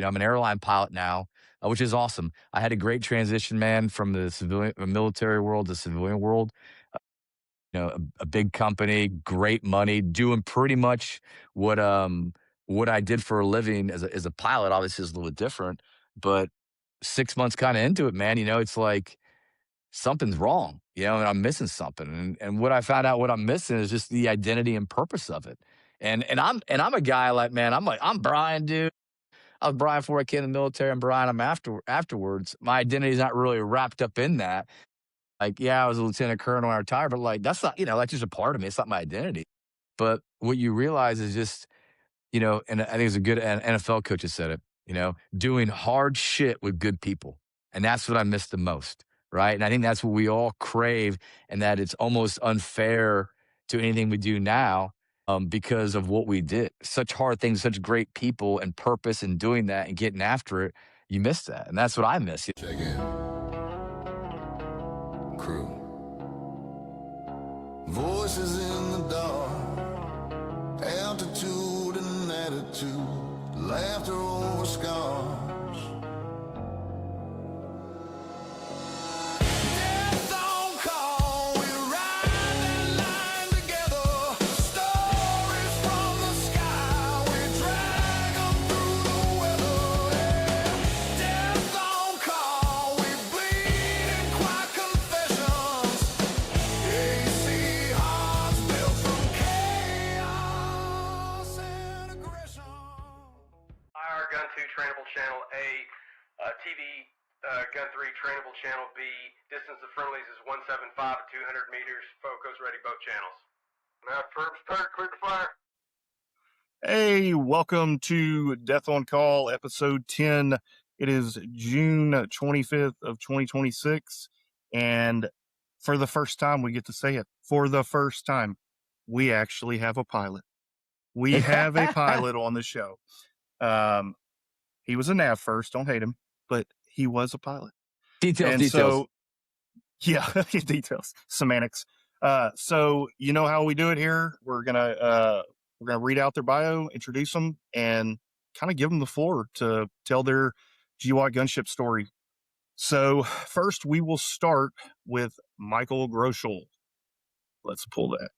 I'm an airline pilot now, which is awesome. I had a great transition, man, from the civilian military world to civilian world. A big company, great money, doing pretty much what I did for a living as a pilot. Obviously, is a little bit different, but 6 months kind of into it, man, it's like something's wrong, and I'm missing something. And what I found out, what I'm missing is just the identity and purpose of it. And I'm a guy like, man, I'm Brian, dude. I was Brian before I came in the military. I'm Brian. I'm afterwards. My identity is not really wrapped up in that. Like, yeah, I was a lieutenant colonel when I retired, but like that's not, that's just a part of me. It's not my identity. But what you realize is just, and I think it's a good NFL coach that said it, doing hard shit with good people. And that's what I miss the most. Right. And I think that's what we all crave, and that it's almost unfair to anything we do now, because of what we did. Such hard things, such great people and purpose in doing that and getting after it. You miss that. And that's what I miss. Check in. Crew. Voices in the dark, altitude and attitude, laughter over scars. Death on call, we ride that line together. Stories from the sky, we drag them through the weather. Yeah. Death on call, we bleed in quiet confessions. AC hearts built from chaos and aggression. IR Gun 2 trainable channel A, TV Gun 3 trainable channel B. Distance of friendlies is 175 to 200 meters. Focus ready both channels. Now firm start, clear to fire. Hey, welcome to Death on Call, episode 10. It is June 25th of 2026, and for the first time, we get to say it. For the first time, we actually have a pilot. We have a pilot on the show. He was a nav first, don't hate him, but he was a pilot. Details. So, yeah, details, semantics. So you know how we do it here. We're gonna read out their bio, introduce them, and kind of give them the floor to tell their GWOT gunship story. So first, we will start with Michael Grochol. Let's pull that.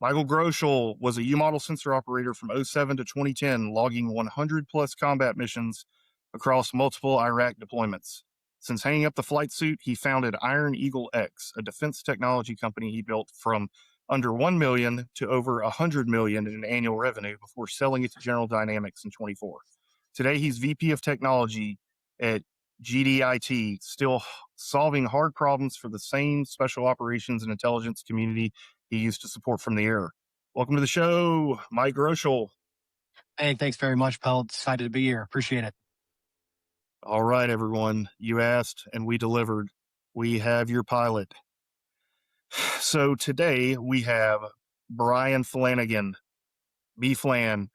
Michael Grochol was a U-model sensor operator from 2007 to 2010, logging 100 plus combat missions across multiple Iraq deployments. Since hanging up the flight suit, he founded Iron Eagle X, a defense technology company he built from under 1 million to over 100 million in annual revenue before selling it to General Dynamics in 24. Today, he's VP of Technology at GDIT, still solving hard problems for the same special operations and intelligence community he used to support from the air. Welcome to the show, Mike Grochol. Hey, thanks very much, Pelt. Excited to be here. Appreciate it. All right, everyone. You asked and we delivered. We have your pilot. So today we have Brian Flanigan, B-Flan,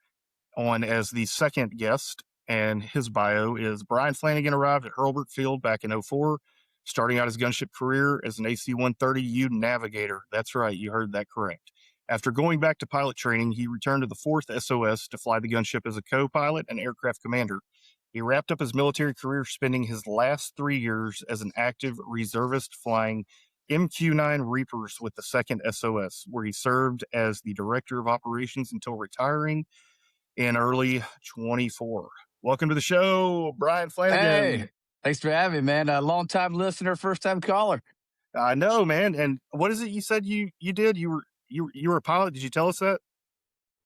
on as the second guest, and his bio is Brian Flanigan arrived at Hurlburt Field back in 2004, starting out his gunship career as an AC-130U Navigator. That's right, you heard that correct. After going back to pilot training, he returned to the 4th SOS to fly the gunship as a co-pilot and aircraft commander. He wrapped up his military career spending his last 3 years as an active reservist flying MQ-9 Reapers with the 2nd SOS, where he served as the director of operations until retiring in early 24. Welcome to the show, Brian Flanigan. Hey, thanks for having me, man. A long-time listener, first-time caller. I know, man. And what is it you said you did? You were a pilot. Did you tell us that?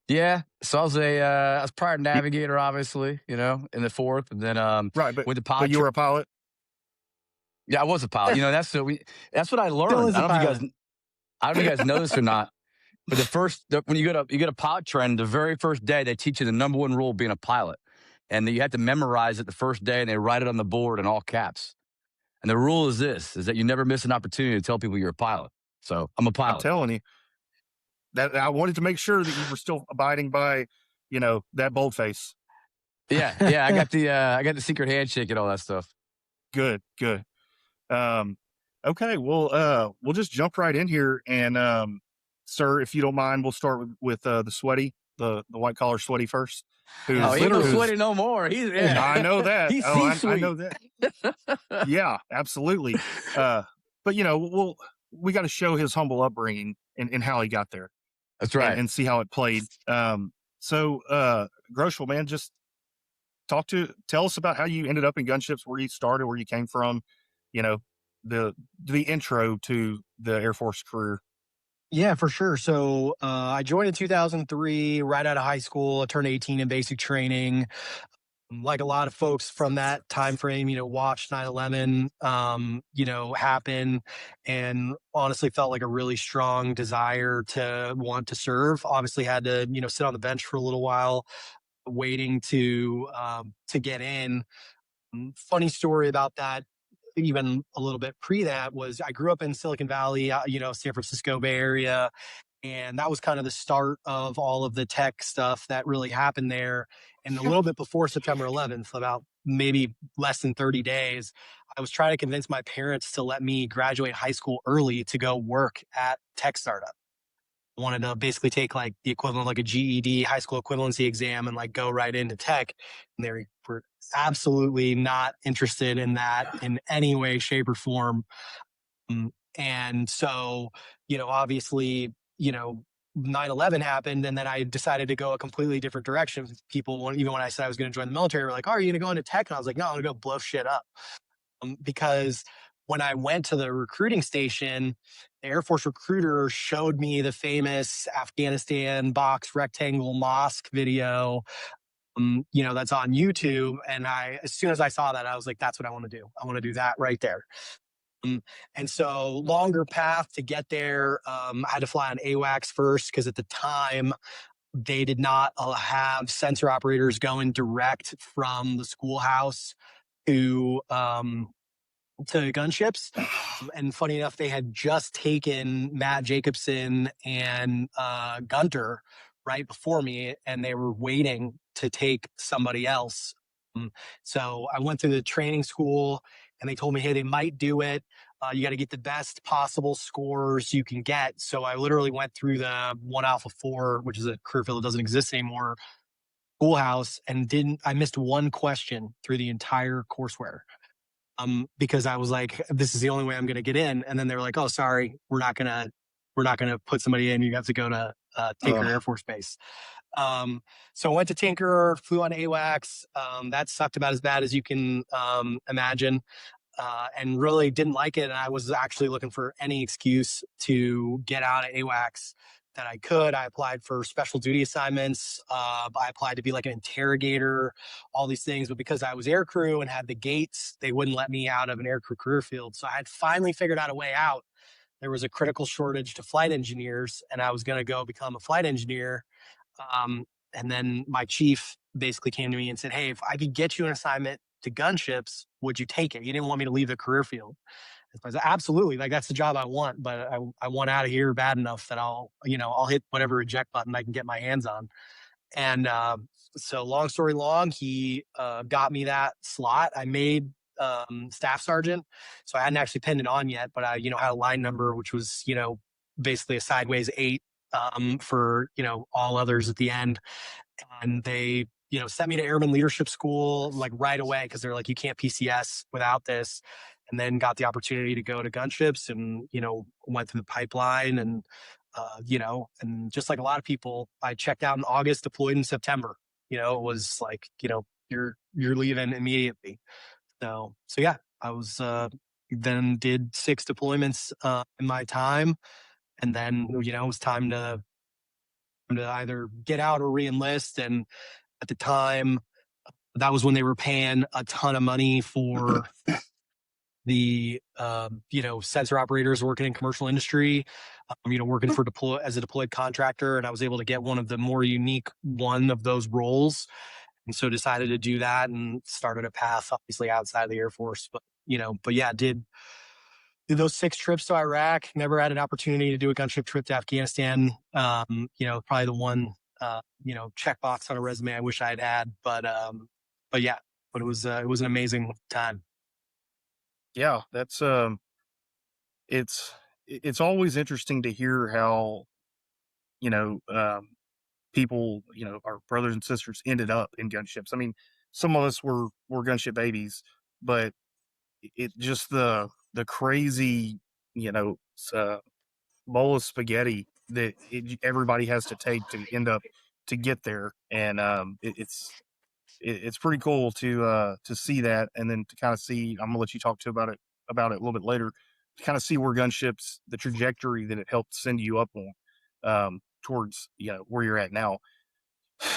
Yeah, so I was prior navigator, obviously, in the 4th, and then right, with the pilot. But you were a pilot. Yeah, I was a pilot. That's what I learned. I don't know if you guys know this or not, but when you get a pilot training, the very first day they teach you the number one rule of being a pilot, and you have to memorize it the first day, and they write it on the board in all caps. And the rule is that you never miss an opportunity to tell people you're a pilot. So I'm a pilot. I'm telling you. That I wanted to make sure that you were still abiding by, that boldface. Yeah. I got the secret handshake and all that stuff. Good. Okay. Well, we'll just jump right in here, and sir, if you don't mind, we'll start with the sweaty. the white collar sweaty first, Oh, who's he ain't no Literally. who's sweaty no more. He's I know that. he's Oh, C I suite. know that. Yeah, absolutely. But we got to show his humble upbringing and how he got there, That's right. and see how it played. So Grochol, man, just tell us about how you ended up in gunships, where you started, where you came from, you know, the intro to the Air Force career. Yeah, for sure. So I joined in 2003, right out of high school. I turned 18 in basic training. Like a lot of folks from that time frame, watched 9/11, happen, and honestly felt like a really strong desire to want to serve. Obviously, had to sit on the bench for a little while, waiting to get in. Funny story about that, even a little bit pre that, was I grew up in Silicon Valley, San Francisco Bay Area, and that was kind of the start of all of the tech stuff that really happened there. And a little bit before September 11th, about maybe less than 30 days, I was trying to convince my parents to let me graduate high school early to go work at tech startup. I wanted to basically take like the equivalent of like a GED high school equivalency exam and like go right into tech. And they were absolutely not interested in that in any way, shape, or form. And so, obviously, 9/11 happened, and then I decided to go a completely different direction. People, even when I said I was going to join the military, were like, "Oh, are you going to go into tech?" And I was like, "No, I'm going to go blow shit up." Because when I went to the recruiting station, the Air Force recruiter showed me the famous Afghanistan box rectangle mosque video, that's on YouTube. And as soon as I saw that, I was like, that's what I want to do. I want to do that right there. And so longer path to get there. I had to fly on AWACS first because at the time they did not have sensor operators going direct from the schoolhouse to gunships. And funny enough, they had just taken Matt Jacobson and Gunter right before me, and they were waiting to take somebody else. So I went through the training school, and they told me, hey, they might do it. You got to get the best possible scores you can get. So I literally went through the 1 Alpha 4, which is a career field that doesn't exist anymore, schoolhouse, and I missed one question through the entire courseware. Because I was like, this is the only way I'm going to get in. And then they were like, oh, sorry, we're not going to put somebody in. You have to go to Tinker Air Force Base. So I went to Tinker, flew on AWACS. That sucked about as bad as you can imagine. And really didn't like it. And I was actually looking for any excuse to get out of AWACS that I could. I applied for special duty assignments. I applied to be like an interrogator, all these things. But because I was aircrew and had the gates, they wouldn't let me out of an aircrew career field. So I had finally figured out a way out. There was a critical shortage to flight engineers, and I was going to go become a flight engineer. And then my chief basically came to me and said, hey, if I could get you an assignment to gunships, would you take it? You didn't want me to leave the career field. I said, absolutely. Like, that's the job I want, but I want out of here bad enough that I'll hit whatever eject button I can get my hands on. And so long story long, he got me that slot. I made staff sergeant. So I hadn't actually pinned it on yet, but I, had a line number, which was, basically a sideways 8 for, all others at the end. And they, sent me to airman leadership school like right away, because they're like, you can't PCS without this. And then got the opportunity to go to gunships and, went through the pipeline and, and just like a lot of people, I checked out in August, deployed in September. It was like, you're leaving immediately. So yeah, I was, then did 6 deployments in my time. And then, it was time to either get out or re-enlist. And at the time, that was when they were paying a ton of money for the sensor operators working in commercial industry, working for as a deployed contractor. And I was able to get one of the more unique one of those roles, and so decided to do that and started a path obviously outside of the Air Force. But yeah, did those 6 trips to Iraq. Never had an opportunity to do a gunship trip to Afghanistan. Probably the one checkbox on a resume I wish I had. But yeah, but it was an amazing time. Yeah, that's it's always interesting to hear how, you know, um, people, our brothers and sisters ended up in gunships. I mean, some of us were gunship babies, but it just the crazy, bowl of spaghetti that everybody has to take to end up to get there, and it's pretty cool to see that, and then to kind of see. I'm gonna let you talk to about it a little bit later. To kind of see where gunships, the trajectory that it helped send you up on, towards where you're at now.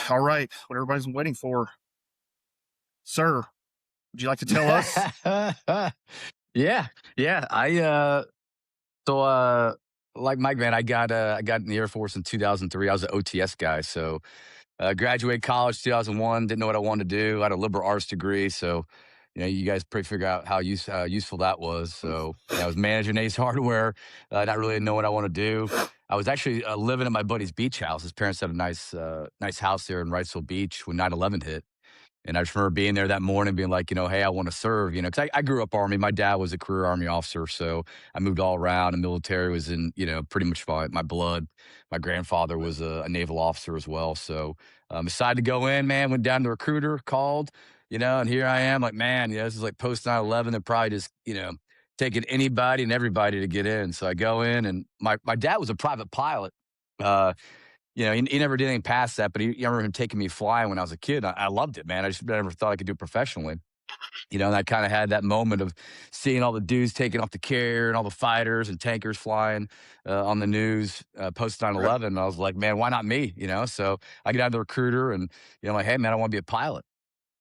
All right, what everybody's been waiting for, sir. Would you like to tell us? Yeah. Like Mike, man, I got in the Air Force in 2003. I was an OTS guy, so graduated college 2001. Didn't know what I wanted to do. I had a liberal arts degree, so you guys probably figure out how useful that was. So I was managing Ace Hardware, not really knowing what I want to do. I was actually living at my buddy's beach house. His parents had a nice house there in Wrightsville Beach when 9/11 hit. And I just remember being there that morning, being like, hey, I want to serve, because I grew up Army. My dad was a career Army officer, so I moved all around. The military was in, pretty much my blood. My grandfather was a naval officer as well. So decided to go in, man, went down to the recruiter, called, and here I am, like, man, this is like post 9/11. They're probably just, taking anybody and everybody to get in. So I go in, and my dad was a private pilot. He never did anything past that, but I remember him taking me flying when I was a kid. I loved it, man. I just never thought I could do it professionally. And I kind of had that moment of seeing all the dudes taking off the carrier and all the fighters and tankers flying on the news post 9/11. And I was like, man, why not me? So I get out of the recruiter and, I'm like, hey, man, I want to be a pilot.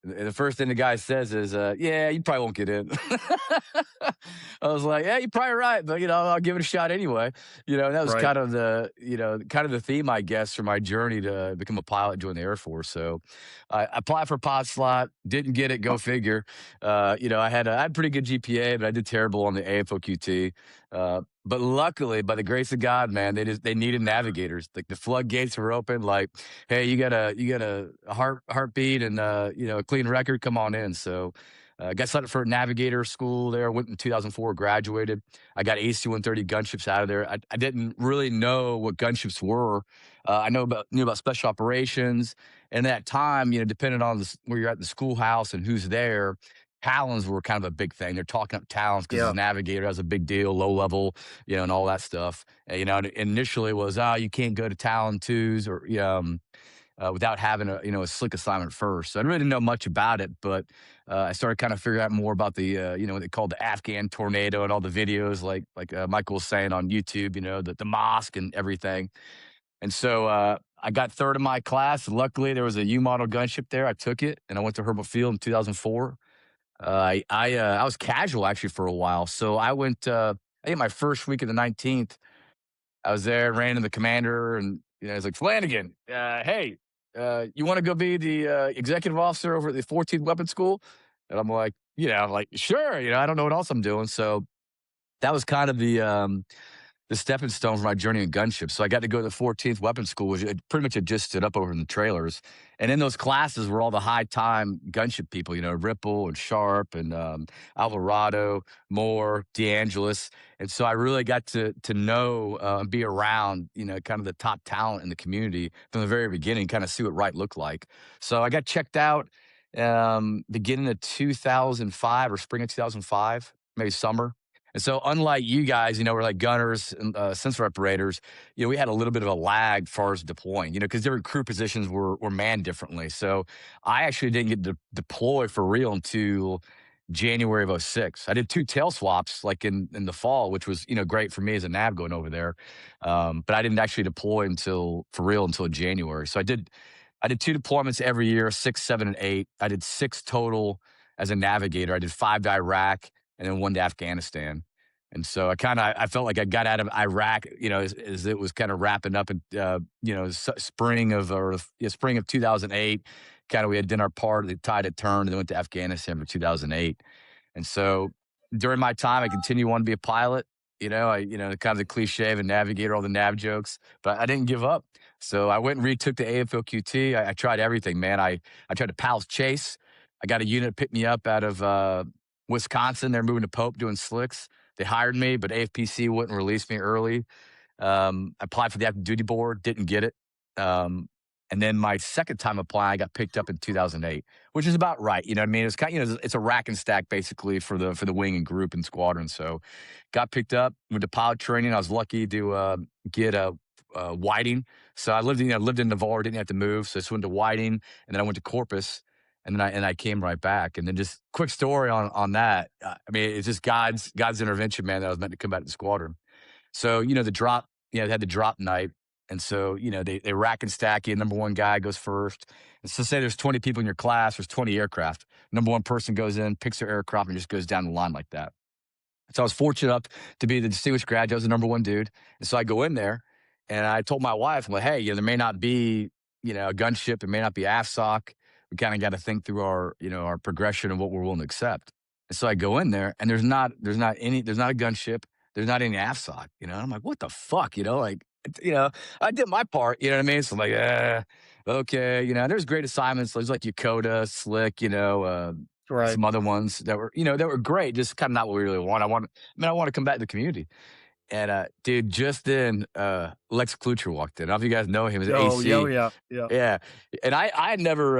And the first thing the guy says is, yeah, you probably won't get in. I was like, yeah, you're probably right, but I'll give it a shot anyway. And that was kind of the theme, I guess, for my journey to become a pilot, join the Air Force. So I applied for a pod slot, didn't get it, go figure. I had pretty good GPA, but I did terrible on the AFOQT. But luckily, by the grace of God, man, they needed navigators. Like the floodgates were open. Like, hey, you got a heartbeat and a clean record. Come on in. So, got signed up for a navigator school there. Went in 2004, graduated. I got AC-130 gunships out of there. I didn't really know what gunships were. I knew about special operations, and at that time, depending on where you're at the schoolhouse and who's there. Talons were kind of a big thing. They're talking up talons because the navigator has a big deal, low level, and all that stuff. Initially was, you can't go to Talon 2s or, without having a slick assignment first. So I really didn't know much about it, but I started kind of figuring out more about the, what they called the Afghan tornado and all the videos like Michael was saying on YouTube, the mosque and everything. And so I got third in my class. Luckily, there was a U model gunship there. I took it, and I went to Herbal Field in 2004. I was casual actually for a while. So I went, I think my first week of the 19th, I was there, ran into the commander, and he's like, Flanigan, hey, you want to go be the executive officer over at the 14th Weapons School? And I'm like, sure. I don't know what else I'm doing. So that was kind of the stepping stone for my journey in gunship. So I got to go to the 14th Weapons School, which pretty much had just stood up over in the trailers. And in those classes were all the high-time gunship people, Ripple and Sharp and Alvarado, Moore, DeAngelis. And so I really got to know and be around, kind of the top talent in the community from the very beginning, kind of see what right looked like. So I got checked out beginning of 2005 or spring of 2005, maybe summer. And so unlike you guys, we're like gunners and sensor operators, we had a little bit of a lag as far as deploying, because different crew positions were manned differently. So I actually didn't get to deploy for real until January of 2006. I did 2 tail swaps like in the fall, which was, great for me as a nav going over there. But I didn't actually deploy for real until January. So I did 2 deployments every year, 6, 7, and 8. I did 6 total as a navigator. I did 5 to Iraq and then 1 to Afghanistan. And so I felt like I got out of Iraq, as it was kind of wrapping up in, spring of 2008. Kind of, we had done our part, the tide had turned, and then went to Afghanistan for 2008. And so during my time, I continued wanting to be a pilot. Kind of the cliche of a navigator, all the nav jokes, but I didn't give up. So I went and retook the AFOQT. I tried everything, man. I tried to Pals Chase. I got a unit to pick me up out of Wisconsin. They're moving to Pope doing slicks. They hired me, but AFPC wouldn't release me early. I applied for the active duty board, didn't get it. And then my second time applying, I got picked up in 2008, which is about right. You know what I mean? It's kind of, it's a rack and stack basically for the wing and group and squadron. So got picked up, went to pilot training. I was lucky to get a Whiting. So I lived in Navarre, didn't have to move. So I just went to Whiting, and then I went to Corpus, and then I came right back. And then just quick story on that. I mean, it's just God's intervention, man, that I was meant to come back to the squadron. So, the drop, they had the drop night. And so, they rack and stack you. Number one guy goes first. And so say there's 20 people in your class, there's 20 aircraft. Number one person goes in, picks their aircraft, and just goes down the line like that. So I was fortunate enough to be the distinguished graduate. I was the number one dude. And so I go in there, and I told my wife, I'm like, hey, there may not be, a gunship. It may not be AFSOC. We kind of got to think through our, our progression of what we're willing to accept. And so I go in there, and there's not a gunship. There's not any AFSOC, I'm like, what the fuck, I did my part, you know what I mean? So I'm like, okay, there's great assignments. There's like Yokota, Slick, Right. some other ones that were great, just kind of not what we really want. I want to come back to the community. And dude, just then Lex Klucher walked in. I don't know if you guys know him. He's AC. Yeah. Yeah. And I had never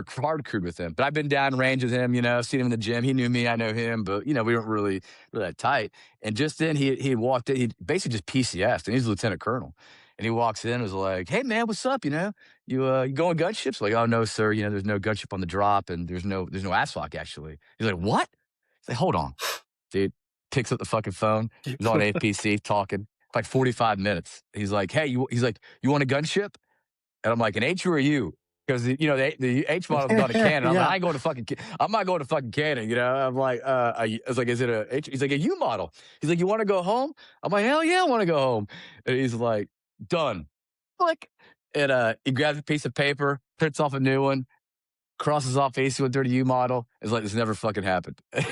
hard crewed with him, but I've been down range with him, seen him in the gym. He knew me, I know him, but we weren't really that tight. And just then he walked in, he basically just PCS'd, and he's a lieutenant colonel. And he walks in and was like, hey man, what's up? You going gunships? Like, oh no, sir, there's no gunship on the drop, and there's no ASFOC actually. He's like, what? He's like, hold on, dude. Picks up the fucking phone. He's on APC talking for like 45 minutes. He's like, hey, you want a gunship? And I'm like, an H or a U? Because the H model's gone to Canada. I'm like, I ain't going to fucking. I'm not going to fucking Canada. I'm like, I was like, is it a H? He's like, a U model. He's like, you want to go home? I'm like, hell yeah, I want to go home. And he's like, done. Click. And he grabs a piece of paper, prints off a new one, crosses off AC-130U model. It's like this never fucking happened. And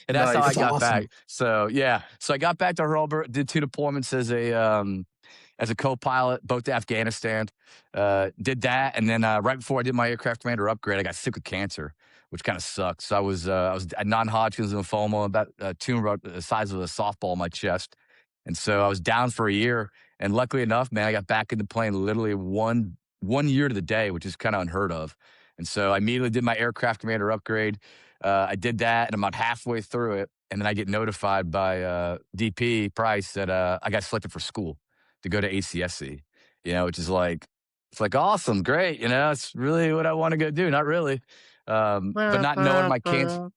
that's how I got back. So yeah, so I got back to Hurlburt, did 2 deployments as a co-pilot, both to Afghanistan. Did that, and then right before I did my aircraft commander upgrade, I got sick with cancer, which kind of sucked. So I was at non-Hodgkin's lymphoma, about a tumor the size of a softball in my chest, and so I was down for a year. And luckily enough, man, I got back into plane literally one year to the day, which is kind of unheard of. And so I immediately did my aircraft commander upgrade. I did that, and I'm about halfway through it, and then I get notified by DP Price that I got selected for school to go to ACSC, which is like, it's like, awesome, great, it's really what I want to go do. Not really. But not knowing my cancer,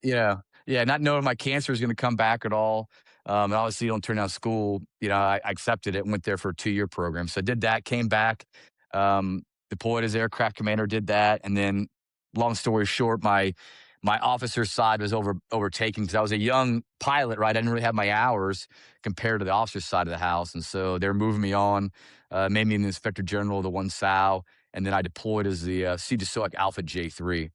not knowing my cancer is going to come back at all. And obviously you don't turn down school. I accepted it and went there for a 2-year program. So I did that, came back, deployed as aircraft commander, did that. And then long story short, my officer side was overtaken because I was a young pilot, right? I didn't really have my hours compared to the officer side of the house. And so they were moving me on, made me an inspector general of the 1 SAO. And then I deployed as the CJSOIC Alpha J3.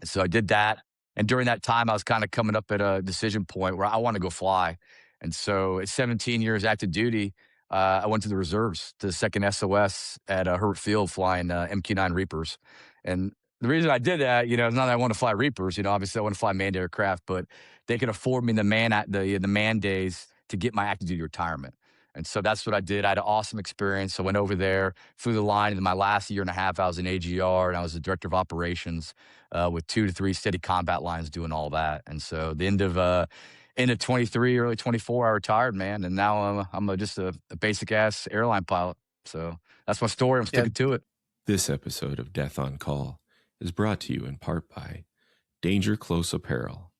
And so I did that. And during that time, I was kind of coming up at a decision point where I want to go fly. And so at 17 years active duty, I went to the reserves, to the 2nd SOS at Herbert Field, flying MQ-9 Reapers. And the reason I did that, is not that I want to fly Reapers. Obviously I want to fly manned aircraft, but they could afford me the man days to get my active duty retirement. And so that's what I did. I had an awesome experience. I went over there, flew the line. In my last year and a half, I was in AGR, and I was the director of operations with 2 to 3 steady combat lines doing all that. And so the end of 23, early 24, I retired, man. And now I'm just a basic ass airline pilot. So that's my story. I'm sticking to it. This episode of Death on Call is brought to you in part by Danger Close Apparel,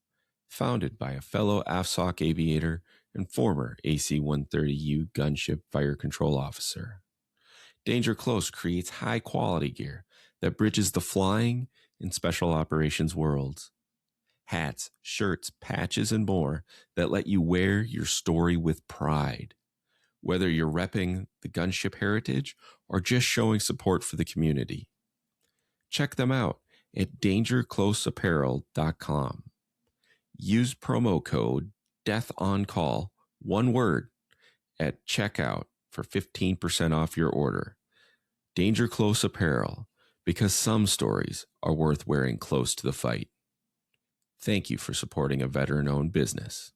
founded by a fellow AFSOC aviator and former AC-130U Gunship Fire Control Officer. Danger Close creates high-quality gear that bridges the flying and special operations worlds. Hats, shirts, patches, and more that let you wear your story with pride. Whether you're repping the gunship heritage or just showing support for the community. Check them out at dangercloseapparel.com. Use promo code DEATHONCALL, one word, at checkout for 15% off your order. Danger Close Apparel, because some stories are worth wearing close to the fight. Thank you for supporting a veteran-owned business.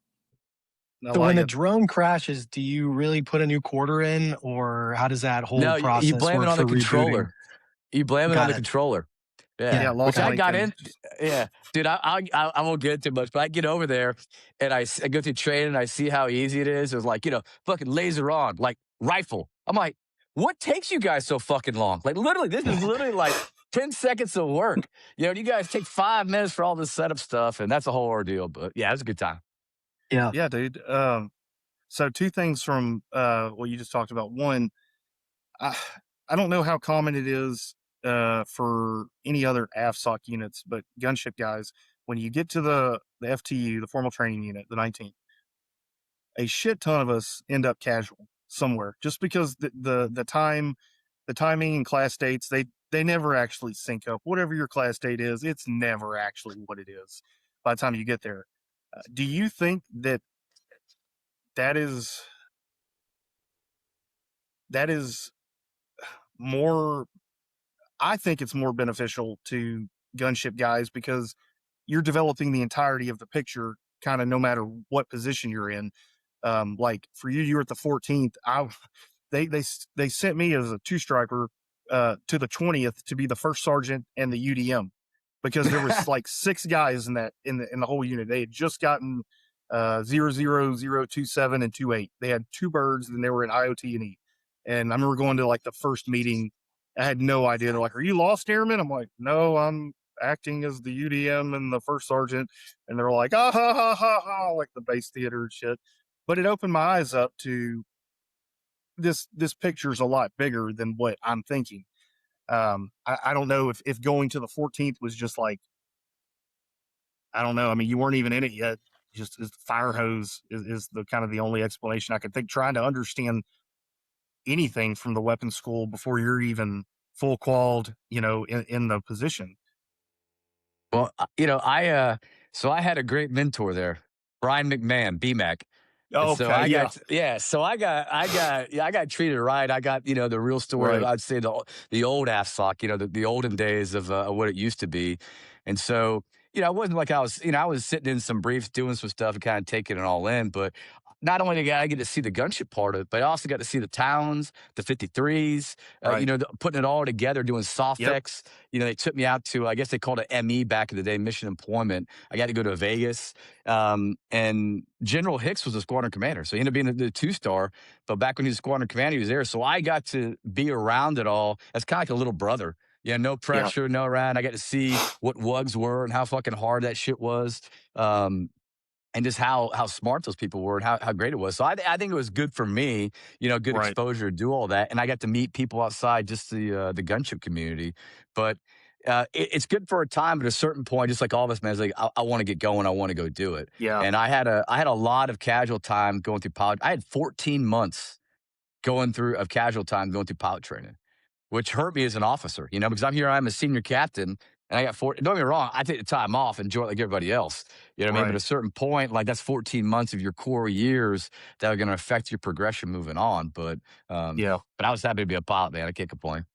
So when like the it. drone crashes, do you really put a new quarter in, or how does that whole No, you process blame it work on the for rebooting? controller. You blame it on Got the it. controller. Yeah, Yeah. Yeah, lost which I Okay. got link in. and Yeah, dude, I won't get too much, but I get over there and I go through training and I see how easy it is. It's like, fucking laser on, like rifle. I'm like, what takes you guys so fucking long? Like, literally, this is literally like 10 seconds of work. You guys take 5 minutes for all this setup stuff, and that's a whole ordeal. But yeah, it was a good time. Yeah. yeah, dude. So two things from what you just talked about. One, I I don't know how common it is for any other AFSOC units, but gunship guys, when you get to the FTU, the formal training unit, the 19th, a shit ton of us end up casual somewhere just because the timing and class dates, they never actually sync up. Whatever your class date is, it's never actually what it is by the time you get there. Do you think that is that is more? I think it's more beneficial to gunship guys because you're developing the entirety of the picture, kind of no matter what position you're in. Like for you, you were at the 14th. They sent me as a two striper to the 20th to be the first sergeant and the UDM because there was like 6 guys in the whole unit. They had just gotten 00027 and 28. They had 2 birds, and they were in IOT and E. And I remember going to like the first meeting. I had no idea. They're like, "Are you lost airman?" I'm like, "No, I'm acting as the UDM and the first sergeant." And they're like, "Ah ha ha ha ha," like the base theater and shit. But it opened my eyes up to this picture's a lot bigger than what I'm thinking. I don't know if going to the 14th was just like, I don't know. I mean, you weren't even in it yet. Just as fire hose is the kind of the only explanation I could think. Trying to understand anything from the weapons school before you're even full qualled, in the position. Well, so I had a great mentor there, Brian McMahon, BMAC. And so Okay, yeah, I got treated right. I got, the real story of, right, I'd say the old AFSOC, the olden days of what it used to be. And so, it wasn't like I was sitting in some briefs doing some stuff and kind of taking it all in, but not only did I get to see the gunship part of it, but I also got to see the towns, the 53s, right. putting it all together, doing Yep, SOFEX. They took me out to, I guess they called it ME back in the day, mission employment. I got to go to Vegas. And General Hicks was the squadron commander. So he ended up being the 2-star. But back when he was squadron commander, he was there. So I got to be around it all as kind of like a little brother. Yeah, no yeah, pressure, no around. I got to see what wugs were and how fucking hard that shit was. And just how smart those people were and how great it was. So I think it was good for me, good right. exposure to do all that. And I got to meet people outside just the gunship community. But it's good for a time, but at a certain point, just like all of us, man, it's like I want to get going. I want to go do it. Yeah, And I had a lot of casual time going through pilot. I had 14 months of casual time going through pilot training, which hurt me as an officer, because I'm a senior captain and I got don't get me wrong, I take the time off, enjoy it like everybody else. You know what I mean? But at right. a certain point, like that's 14 months of your core years that are going to affect your progression moving on. Yeah, But I was happy to be a pilot, man. I can't complain.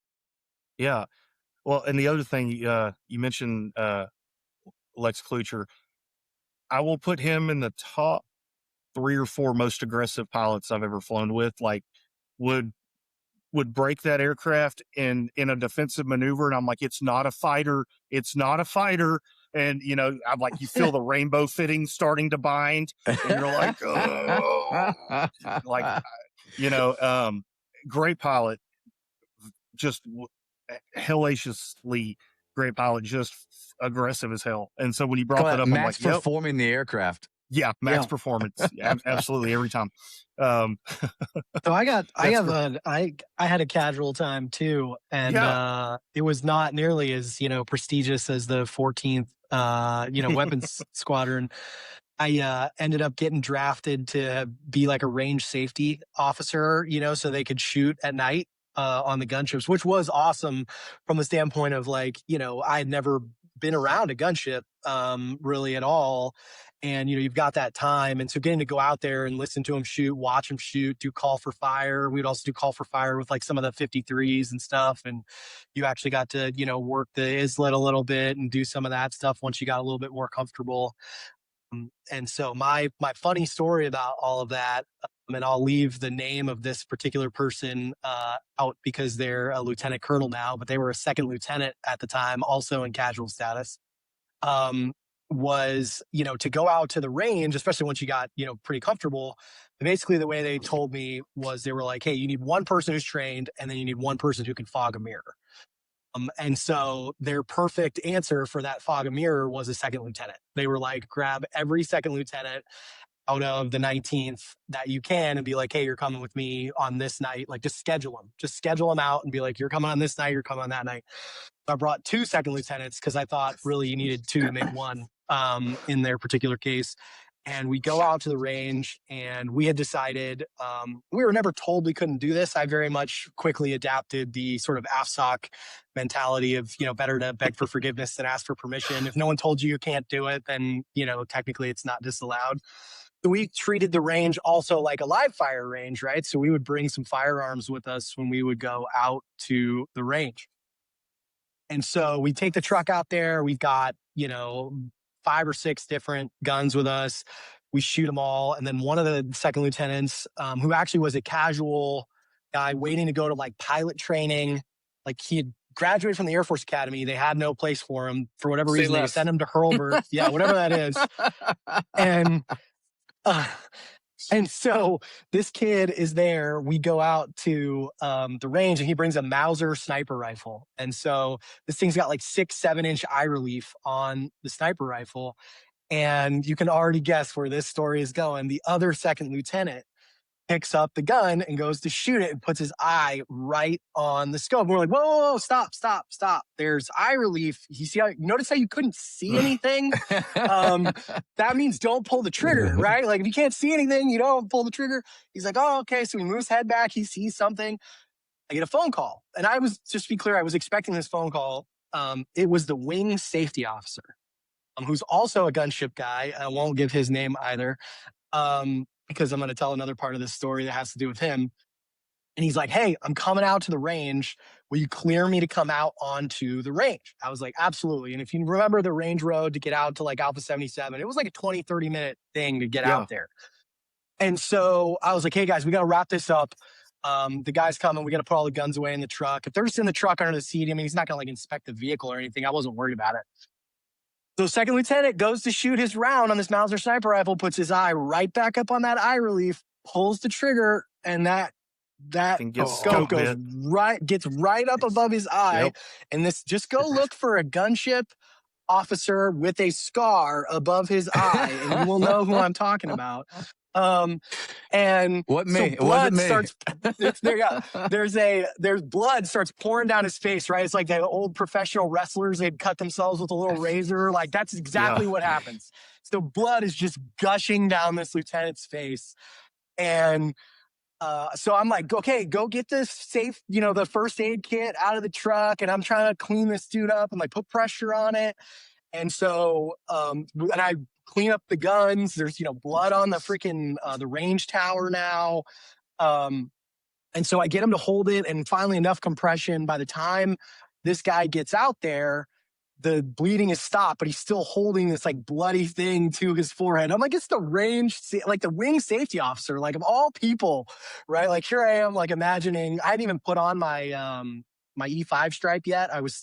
yeah. Well, and the other thing you mentioned, Lex Klucher, I will put him in the top 3 or 4 most aggressive pilots I've ever flown with. Like, would would break that aircraft in a defensive maneuver, and I'm like, it's not a fighter, it's not a fighter. And I'm like, you feel the rainbow fittings starting to bind, and you're like, oh, like, you know, um, great pilot, just hellaciously great pilot, just aggressive as hell. And so when you brought Call that that up, I'm like, max yep, performing the aircraft. yeah, max Yeah. performance, absolutely every time. Um, So I that's have great. I had a casual time too, and Yeah, it was not nearly as prestigious as the 14th weapons squadron. I ended up getting drafted to be like a range safety officer, so they could shoot at night on the gunships, which was awesome from the standpoint of like, I had never been around a gunship really at all. And, you've got that time. And so getting to go out there and listen to them shoot, watch them shoot, do call for fire. We'd also do call for fire with like some of the 53s and stuff. And you actually got to, work the islet a little bit and do some of that stuff once you got a little bit more comfortable. And so my funny story about all of that, and I'll leave the name of this particular person out because they're a lieutenant colonel now, but they were a second lieutenant at the time, also in casual status, was, to go out to the range, especially once you got, pretty comfortable. Basically, the way they told me was they were like, hey, you need one person who's trained, and then you need one person who can fog a mirror. And so their perfect answer for that fog a mirror was a second lieutenant. They were like, grab every second lieutenant out of the 19th that you can and be like, hey, you're coming with me on this night. Like, just schedule them out and be like, you're coming on this night, you're coming on that night. So I brought 2 second lieutenants because I thought really you needed 2 to make one in their particular case. And we go out to the range, and we had decided, we were never told we couldn't do this. I very much quickly adapted the sort of AFSOC mentality of, better to beg for forgiveness than ask for permission. If no one told you can't do it, then, technically it's not disallowed. So we treated the range also like a live fire range, right? So we would bring some firearms with us when we would go out to the range. And so we take the truck out there. We've got, 5 or 6 different guns with us. We shoot them all. And then one of the second lieutenants, who actually was a casual guy waiting to go to like pilot training, like he had graduated from the Air Force Academy. They had no place for him for whatever reason. They sent him to Hurlburt. Yeah, whatever that is. And so this kid is there. We go out to the range, and he brings a Mauser sniper rifle. And so this thing's got like 6-7 inch eye relief on the sniper rifle. And you can already guess where this story is going. The other second lieutenant picks up the gun and goes to shoot it and puts his eye right on the scope. And we're like, whoa, stop. There's eye relief. Notice how you couldn't see anything? That means don't pull the trigger, right? Like, if you can't see anything, you don't pull the trigger. He's like, oh, okay. So he moves his head back. He sees something. I get a phone call. And just to be clear, I was expecting this phone call. It was the wing safety officer, who's also a gunship guy. I won't give his name either. Because I'm going to tell another part of this story that has to do with him. And he's like, hey, I'm coming out to the range. Will you clear me to come out onto the range? I was like, absolutely. And if you remember the range road to get out to like Alpha 77, it was like a 20, 30 minute thing to get out there. And so I was like, hey guys, we got to wrap this up. The guy's coming. We got to put all the guns away in the truck. If they're just in the truck under the seat, I mean, he's not going to like inspect the vehicle or anything. I wasn't worried about it. So second lieutenant goes to shoot his round on this Mauser sniper rifle, puts his eye right back up on that eye relief, pulls the trigger, and that scope gets right up above his eye. Yep. And this, just go look for a gunship officer with a scar above his eye, and you will know who I'm talking about. And blood starts, there's blood starts pouring down his face, right? It's like the old professional wrestlers, they'd cut themselves with a little razor. Like, that's exactly what happens. So blood is just gushing down this lieutenant's face. And, so I'm like, okay, go get this safe, the first aid kit out of the truck. And I'm trying to clean this dude up and like put pressure on it. And so, and I clean up the guns. There's, blood on the freaking, the range tower now. And so I get him to hold it, and finally enough compression. By the time this guy gets out there, the bleeding is stopped, but he's still holding this like bloody thing to his forehead. I'm like, it's the range, like the wing safety officer, like of all people, right? Like, here I am, like imagining, I hadn't even put on my, my E5 stripe yet. I was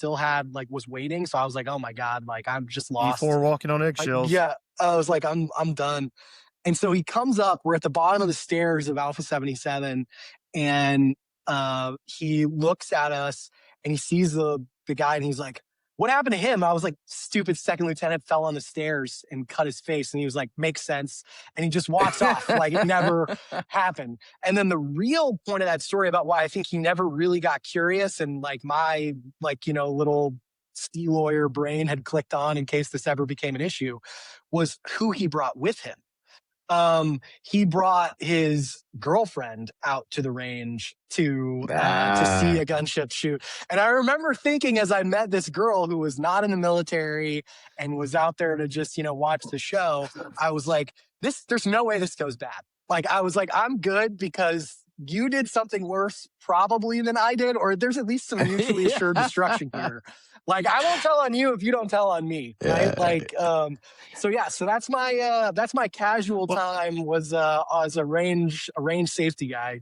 waiting. So I was like, oh my God, like I'm just lost. E4 walking on eggshells. I was like, I'm done. And so he comes up, we're at the bottom of the stairs of Alpha 77, and he looks at us and he sees the guy, and he's like, what happened to him? I was like, stupid second lieutenant fell on the stairs and cut his face. And he was like, makes sense. And he just walks off like it never happened. And then the real point of that story about why I think he never really got curious, and like my, little steel lawyer brain had clicked on in case this ever became an issue, was who he brought with him. He brought his girlfriend out to the range to see a gunship shoot. And I remember thinking, as I met this girl who was not in the military and was out there to just, watch the show, I was like, there's no way this goes bad. Like, I was like, I'm good because you did something worse probably than I did, or there's at least some mutually assured destruction here. Like, I won't tell on you if you don't tell on me, right? Yeah. Like, so yeah, so that's my casual Well, time was as a range safety guy.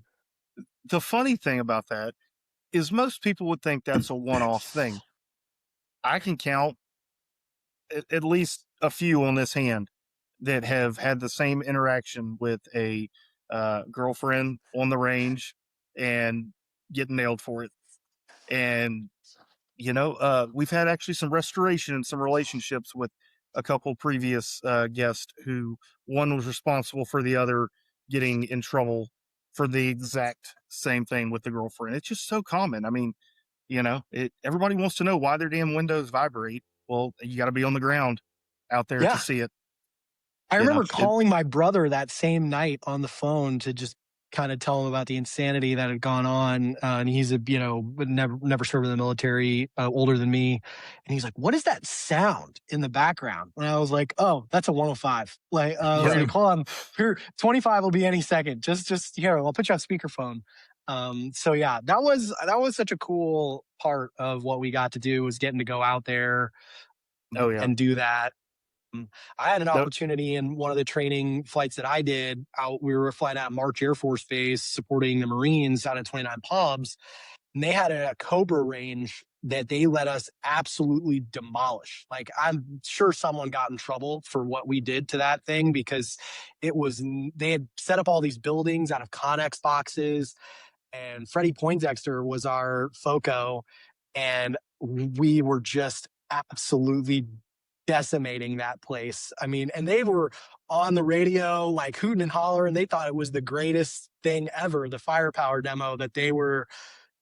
the funny thing about that is most people would think that's a one-off thing. I can count at least a few on this hand that have had the same interaction with a girlfriend on the range and getting nailed for it. And we've had actually some restoration and some relationships with a couple previous guests who one was responsible for the other getting in trouble for the exact same thing with the girlfriend. It's just so common. I mean, everybody wants to know why their damn windows vibrate. Well, you got to be on the ground out there to Yeah. see it. I You know, remember calling my brother that same night on the phone to just kind of tell him about the insanity that had gone on. And he's never served in the military, older than me. And he's like, "What is that sound in the background?" And I was like, "Oh, that's a 105." Like, I was like, "Hold on, here, 25 will be any second. Just here, I'll put you on speakerphone." So yeah, that was such a cool part of what we got to do, was getting to go out there Oh yeah. and do that. I had an Nope. opportunity in one of the training flights that I did. We were flying out of March Air Force Base supporting the Marines out at 29 Palms. And they had a Cobra range that they let us absolutely demolish. Like, I'm sure someone got in trouble for what we did to that thing, because they had set up all these buildings out of Connex boxes, and Freddie Poindexter was our FOCO, and we were just absolutely decimating that place. I mean, and they were on the radio, like hooting and hollering. They thought it was the greatest thing ever, the firepower demo that they were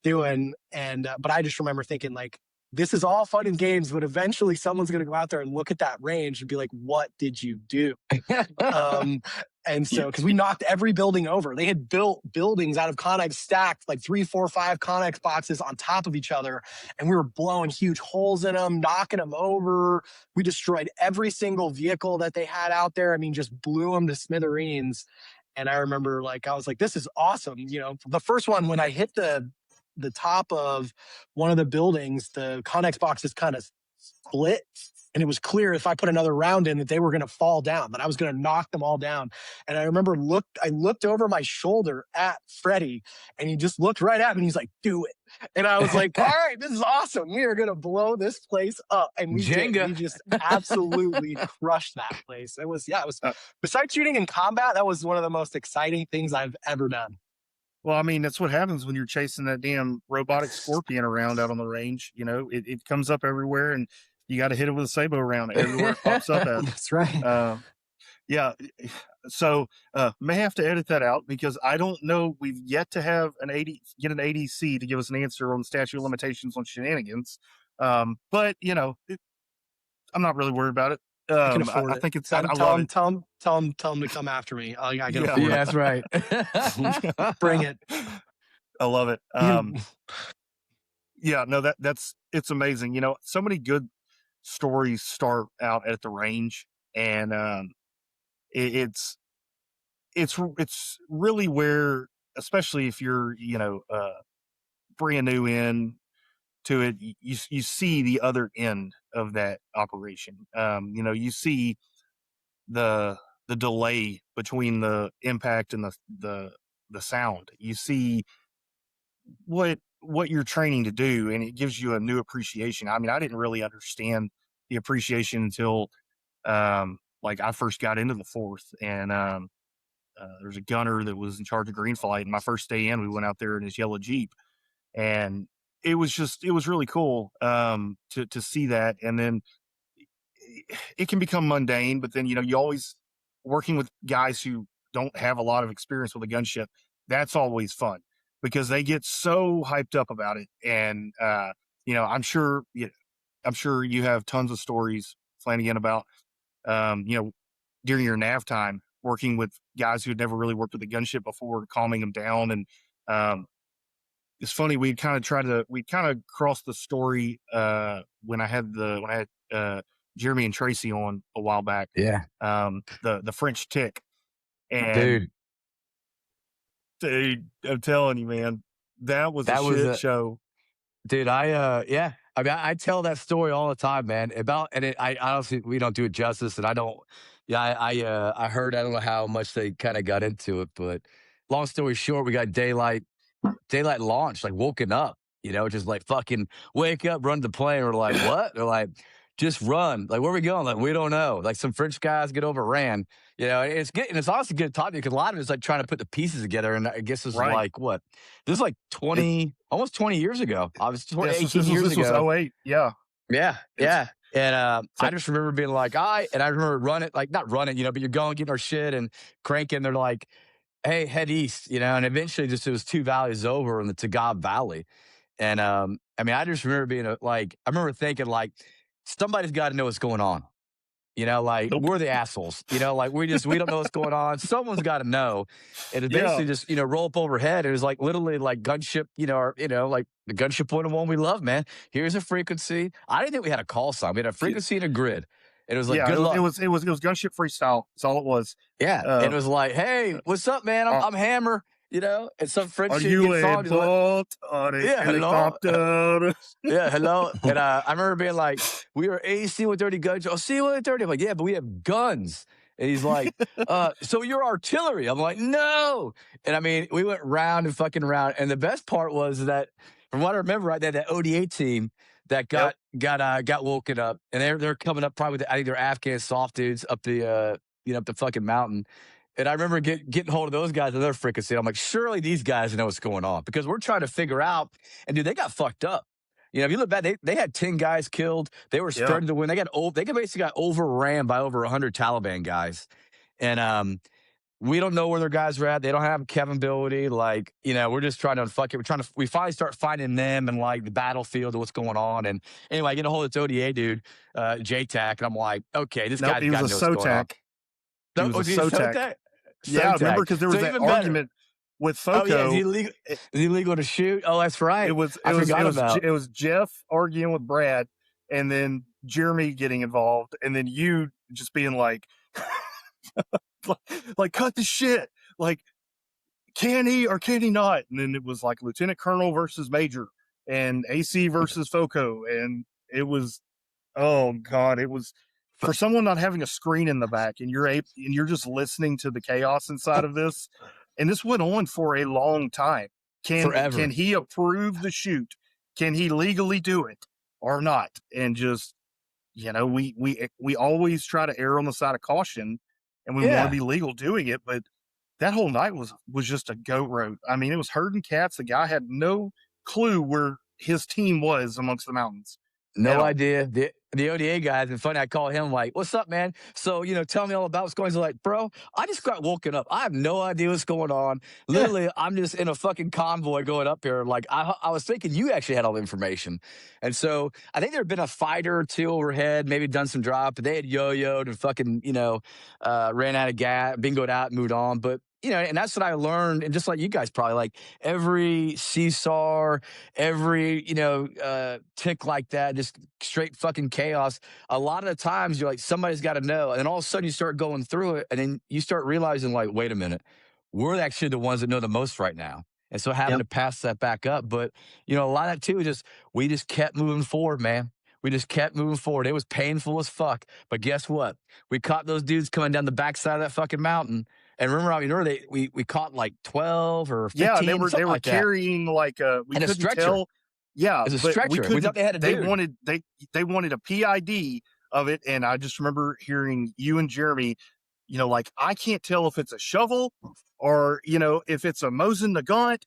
doing. And, but I just remember thinking, like, this is all fun and games, but eventually someone's going to go out there and look at that range and be like, "What did you do?" And so, because we knocked every building over, they had built buildings out of Connex, stacked like 3, 4, 5 Connex boxes on top of each other, and we were blowing huge holes in them, knocking them over. We destroyed every single vehicle that they had out there. I mean, just blew them to smithereens. And I remember, like, I was like, "This is awesome." The first one, when I hit the top of one of the buildings, the Connex boxes kind of split, and it was clear if I put another round in that they were going to fall down, that I was going to knock them all down. And I remember I looked over my shoulder at Freddie, and he just looked right at me and he's like, "Do it." And I was like, "All right, this is awesome. We are going to blow this place up." And we did. Jenga. We just absolutely crushed that place. It was besides shooting in combat, that was one of the most exciting things I've ever done. Well, I mean, that's what happens when you're chasing that damn robotic scorpion around out on the range. It comes up everywhere, and you got to hit it with a sabot round everywhere it pops up at. That's right. Yeah. So may have to edit that out because I don't know. We've yet to have get an ADC to give us an answer on the statute of limitations on shenanigans. But I'm not really worried about it. I can afford I it. think it's. Tell I love it. him to come after me. I can Yeah. afford Yeah, it. that's right. Bring it. I love it. Yeah, no, it's amazing. So many good stories start out at the range, and it's really where, especially if you're brand new in to it, you see the other end of that operation. You see the delay between the impact and the sound. You see what you're training to do, and it gives you a new appreciation. I mean, I didn't really understand the appreciation until like I first got into the fourth, and there's a gunner that was in charge of green flight, and my first day in, we went out there in his yellow Jeep, and it was really cool to see that. And then it can become mundane, but then you always working with guys who don't have a lot of experience with a gunship. That's always fun because they get so hyped up about it. And I'm sure you have tons of stories, Flanigan, about during your nav time working with guys who had never really worked with a gunship before, calming them down. And it's funny, we kind of crossed the story when I had Jeremy and Tracy on a while back. Yeah. The French tick. And dude, I'm telling you, man, that was a shit show. Dude, yeah, I mean, I tell that story all the time, man. I honestly, we don't do it justice, and I don't. Yeah, I heard. I don't know how much they kind of got into it, but long story short, we got daylight launch, like woken up, just like fucking wake up, run to the plane. We're like, what? They're like, just run. Like, where are we going? Like, we don't know. Like, some French guys get overran. It's good, and it's honestly good talking because a lot of it's like trying to put the pieces together. And I guess this is Right. like what? This is like almost 20 years ago. I was 18 This years was ago. 08. Yeah. Yeah, It's- yeah. And So- I just remember being like, and I remember running, like not running, but you're going, getting our shit and cranking. They're like, hey, head east, and eventually it was 2 valleys over in the Tagab Valley. And I mean, I just remember being I remember thinking like, somebody's got to know what's going on. Like Nope. we're the assholes, like we don't know what's going on. Someone's got to know. And it basically just, roll up overhead. It was like literally like gunship, like the gunship 101 we love, man. Here's a frequency. I didn't think we had a call sign. We had a frequency and a grid. And it was like, good luck. It was gunship freestyle. That's all it was. Yeah. And it was like, hey, what's up, man? I'm Hammer, and some French Are shit you gets a on. boat on a helicopter? Yeah, hello. And I remember being like, we are AC-130 guns. Oh, AC-130. I'm like, yeah, but we have guns. And he's like, so you're artillery. I'm like, no. And I mean, we went round and fucking round. And the best part was that, from what I remember, right there, that ODA team that got woken up, and they're coming up probably with, I think they're Afghan soft dudes up the up the fucking mountain. And I remember getting hold of those guys and their frequency. I'm like, surely these guys know what's going on, because we're trying to figure out. And dude, they got fucked up. If you look back, they had 10 guys killed. They were starting to win. They basically got overran by over 100 Taliban guys. And we don't know where their guys are at. They don't have capability. Like, we're just trying to we finally start finding them and like the battlefield and what's going on. And anyway, I get a hold of this ODA dude, JTAC, and I'm like, okay, this guy's got to know what's going on. He was a SOTAC. Yeah, I remember, because there was that argument with FOCO. Oh, yeah, is he illegal to shoot? Oh, that's right. It was Jeff arguing with Brad, and then Jeremy getting involved, and then you just being like, like cut the shit. Like, can he or can he not? And then it was like Lieutenant Colonel versus Major, and AC versus FOCO, and it was, oh God, it was. For someone not having a screen in the back, and you're just listening to the chaos inside of this, and this went on for a long time. Forever. Can he approve the shoot? Can he legally do it or not? And just, we always try to err on the side of caution, and we want to be legal doing it. But that whole night was just a goat road. I mean, it was herding cats. The guy had no clue where his team was amongst the mountains. No idea. The ODA guys, and funny, I call him like, what's up, man? So, tell me all about what's going on. He's like, bro, I just got woken up. I have no idea what's going on. Literally, I'm just in a fucking convoy going up here. Like, I was thinking you actually had all the information. And so I think there had been a fighter or two overhead, maybe done some drop, but they had yo-yoed and fucking, ran out of gas, bingoed out, moved on. But and that's what I learned. And just like you guys, probably like every CSAR, every, tick like that, just straight fucking chaos. A lot of the times you're like, somebody's got to know. And then all of a sudden you start going through it, and then you start realizing like, wait a minute, we're actually the ones that know the most right now. And so having to pass that back up. But, a lot of that too, we just kept moving forward, man. We just kept moving forward. It was painful as fuck. But guess what? We caught those dudes coming down the backside of that fucking mountain. And remember, we caught like 12 or 15. Yeah, they were carrying like a stretcher. Tell. Yeah, it's a stretcher. We thought they had a dude. They wanted a PID of it, and I just remember hearing you and Jeremy, like, I can't tell if it's a shovel or if it's a Mosin Nagant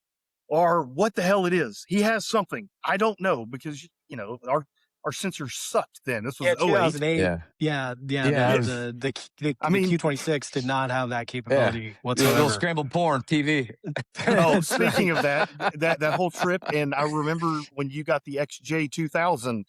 or what the hell it is. He has something. I don't know, because our sensors sucked then. This was 2008. Yeah. The Q26 did not have that capability whatsoever. Little scrambled porn TV. Oh, speaking of that whole trip, and I remember when you got the XJ2000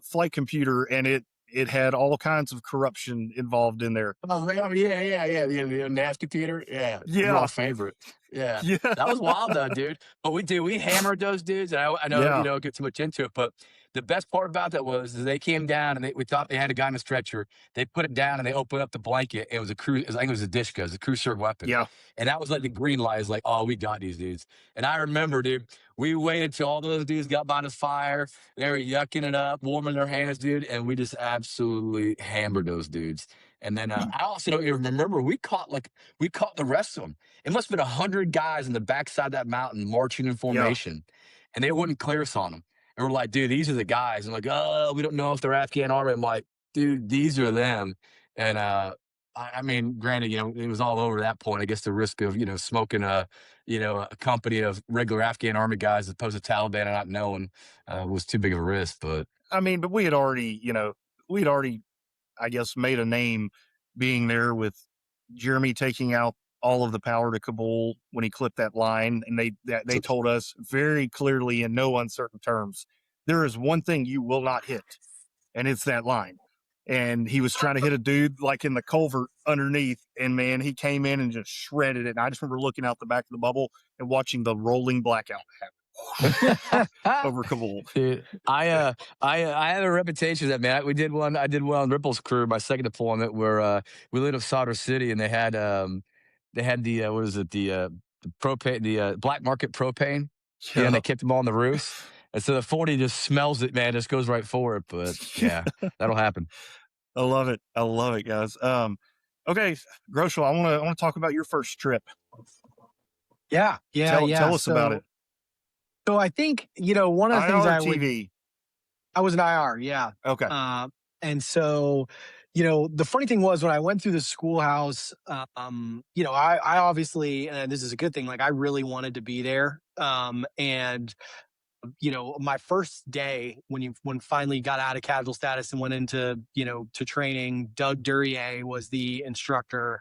flight computer, and it had all kinds of corruption involved in there. Oh, yeah. The NAS computer. Yeah. My favorite. Yeah. That was wild though, dude. But we hammered those dudes. And I know you don't get too much into it, but the best part about that was they came down, and we thought they had a guy in a stretcher. They put it down and they opened up the blanket. It was I think it was a Dishka, it was a crew serve weapon. Yeah. And that was like the green light, is like, oh, we got these dudes. And I remember, dude, We waited till all those dudes got by the fire. They were yucking it up, warming their hands, dude, and we just absolutely hammered those dudes. And then I also don't even remember we caught the rest of them. It must have been 100 guys in the backside of that mountain marching in Yeah. formation, and they wouldn't clear us on them. And we're like, dude, these are the guys. I'm like, oh, we don't know if they're Afghan army. I'm like, dude, these are them. And I mean, granted, it was all over that point. I guess the risk of smoking a company of regular Afghan army guys as opposed to Taliban and not knowing was too big of a risk. But I mean, but we had already, I guess, made a name being there with Jeremy taking out all of the power to Kabul when he clipped that line. And they told us very clearly in no uncertain terms, there is one thing you will not hit, and it's that line. And he was trying to hit a dude like in the culvert underneath, and man, he came in and just shredded it. And I just remember looking out the back of the bubble and watching the rolling blackout happen over Kabul. dude, I have a reputation that, man. I did one on Ripple's crew, my second deployment, where we lit up Solder City, and they had the what is it, the propane, the black market propane. Yeah, and they kept them all on the roofs. And so the 40 just smells it, man, just goes right for it. But yeah, that'll happen. I love it. I love it, guys. Okay, Grochol, I want to talk about your first trip. Yeah. Tell us about it. So I think, one of the things I was an IR. Yeah. Okay. And so, the funny thing was when I went through the schoolhouse, I obviously, and this is a good thing, like I really wanted to be there. And my first day when finally got out of casual status and went into, to training, Doug Duryea was the instructor.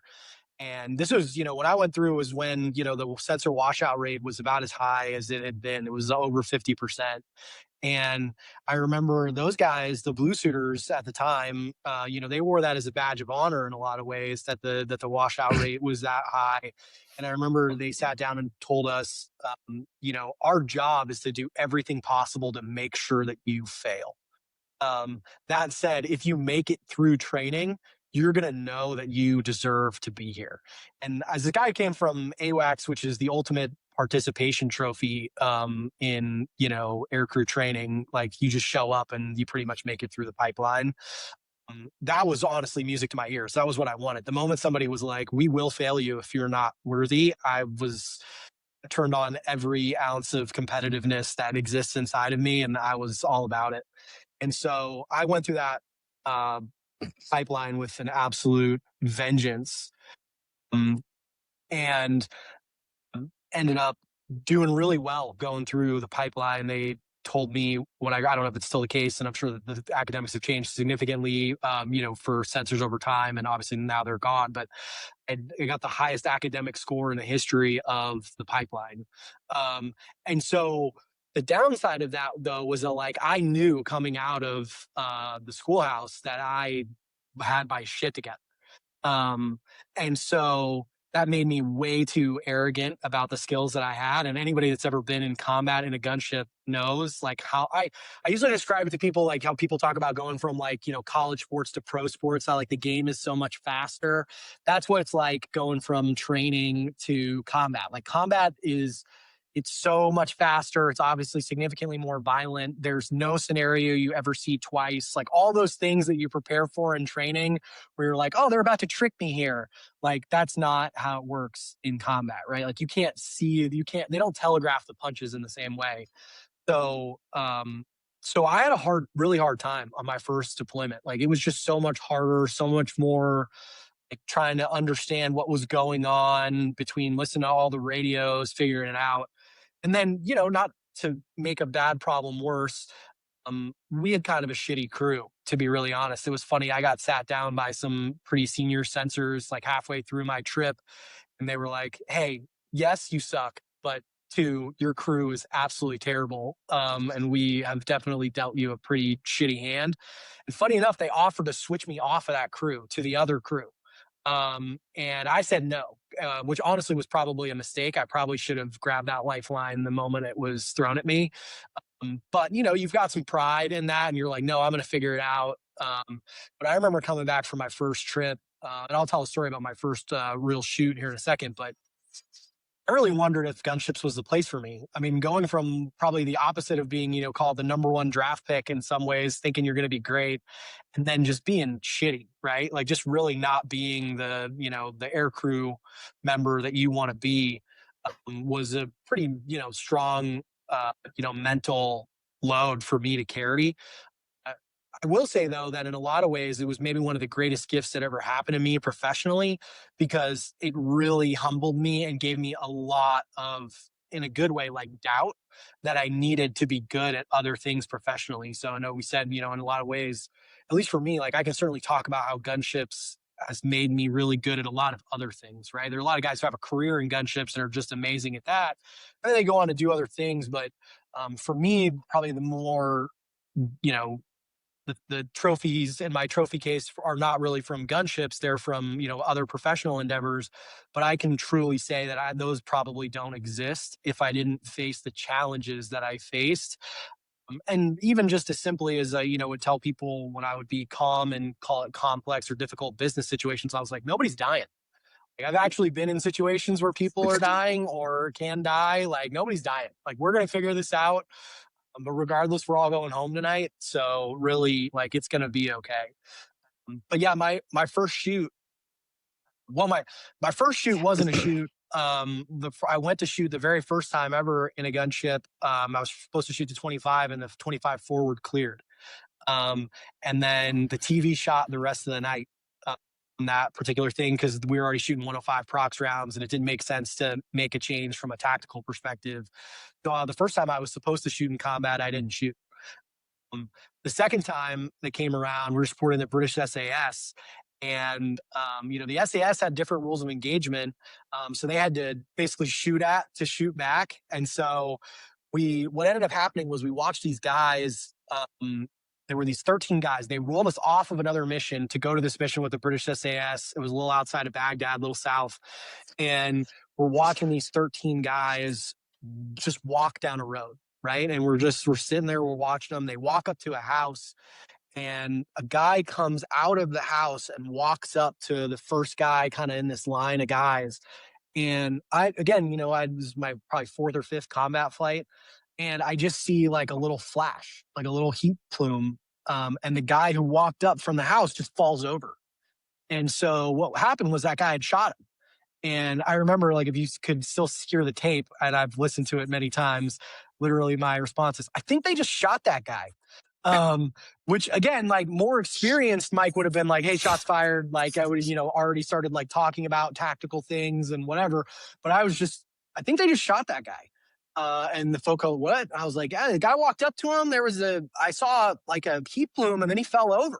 And this was, when I went through was when, the sensor washout rate was about as high as it had been. It was over 50%. And I remember those guys, the blue suiters at the time, they wore that as a badge of honor in a lot of ways, that the washout rate was that high. And I remember they sat down and told us, our job is to do everything possible to make sure that you fail. That said, if you make it through training, you're going to know that you deserve to be here. And as a guy who came from AWACS, which is the ultimate participation trophy in, aircrew training, like you just show up and you pretty much make it through the pipeline. That was honestly music to my ears. That was what I wanted. The moment somebody was like, we will fail you if you're not worthy, I was turned on every ounce of competitiveness that exists inside of me, and I was all about it. And so I went through that pipeline with an absolute vengeance, and ended up doing really well going through the pipeline. They told me I don't know if it's still the case, and I'm sure that the academics have changed significantly, for sensors over time, and obviously now they're gone, but I got the highest academic score in the history of the pipeline. And so the downside of that, though, was that I knew coming out of the schoolhouse that I had my shit together. And so that made me way too arrogant about the skills that I had. And anybody that's ever been in combat in a gunship knows how I usually describe it to people, like how people talk about going from college sports to pro sports, how the game is so much faster. That's what it's like going from training to combat. Combat it's so much faster. It's obviously significantly more violent. There's no scenario you ever see twice. All those things that you prepare for in training where you're like, oh, they're about to trick me here. That's not how it works in combat, right? You can't they don't telegraph the punches in the same way. So, I had a really hard time on my first deployment. It was just so much harder, so much more trying to understand what was going on between listening to all the radios, figuring it out. And then, not to make a bad problem worse, we had kind of a shitty crew, to be really honest. It was funny. I got sat down by some pretty senior sensors halfway through my trip, and they were like, hey, yes, you suck, but 2, your crew is absolutely terrible. And we have definitely dealt you a pretty shitty hand. And funny enough, they offered to switch me off of that crew to the other crew. And I said no, which honestly was probably a mistake. I probably should have grabbed that lifeline the moment it was thrown at me. But you've got some pride in that, and you're like, no, I'm going to figure it out. But I remember coming back from my first trip, and I'll tell a story about my first real shoot here in a second. But I really wondered if Gunships was the place for me. I mean, going from probably the opposite of being, called the number one draft pick in some ways, thinking you're going to be great, and then just being shitty, right? Like just really not being the air crew member that you want to be, was a pretty, strong, mental load for me to carry. I I will say though that in a lot of ways it was maybe one of the greatest gifts that ever happened to me professionally, because it really humbled me and gave me a lot of, in a good way, like doubt that I needed to be good at other things professionally. So I know we said, in a lot of ways, at least for me, like I can certainly talk about how gunships has made me really good at a lot of other things, right? There are a lot of guys who have a career in gunships and are just amazing at that. And then they go on to do other things. But for me, probably the more, you know, the trophies in my trophy case are not really from gunships. They're from, other professional endeavors. But I can truly say that those probably don't exist if I didn't face the challenges that I faced. And even just as simply as I, would tell people when I would be calm and call it complex or difficult business situations, I was like, nobody's dying. Like, I've actually been in situations where people are dying or can die. Like nobody's dying. Like we're going to figure this out. But regardless, we're all going home tonight. So really, like, it's going to be okay. But yeah, my first shoot, well, my first shoot wasn't a shoot. I went to shoot the very first time ever in a gunship. I was supposed to shoot the 25, and the 25 forward cleared. And then the TV shot the rest of the night on that particular thing, because we were already shooting 105 prox rounds, and it didn't make sense to make a change from a tactical perspective. So the first time I was supposed to shoot in combat, I didn't shoot. The second time they came around, we were supporting the British SAS. And, the SAS had different rules of engagement. So they had to basically shoot at to shoot back. And so what ended up happening was we watched these guys. There were these 13 guys. They rolled us off of another mission to go to this mission with the British SAS. It was a little outside of Baghdad, a little south. And we're watching these 13 guys just walk down a road, right? And we're sitting there, we're watching them. They walk up to a house, and a guy comes out of the house and walks up to the first guy kind of in this line of guys. And I was my probably fourth or fifth combat flight. And I just see like a little flash, like a little heat plume. And the guy who walked up from the house just falls over. And so what happened was that guy had shot him. And I remember, like, if you could still hear the tape, and I've listened to it many times, literally my response is, I think they just shot that guy. Which again, like more experienced Mike would have been like, hey, shots fired. Like I would, already started like talking about tactical things and whatever. But I think they just shot that guy. And the folk go, what? I was like, yeah, the guy walked up to him. I saw like a heat plume, and then he fell over.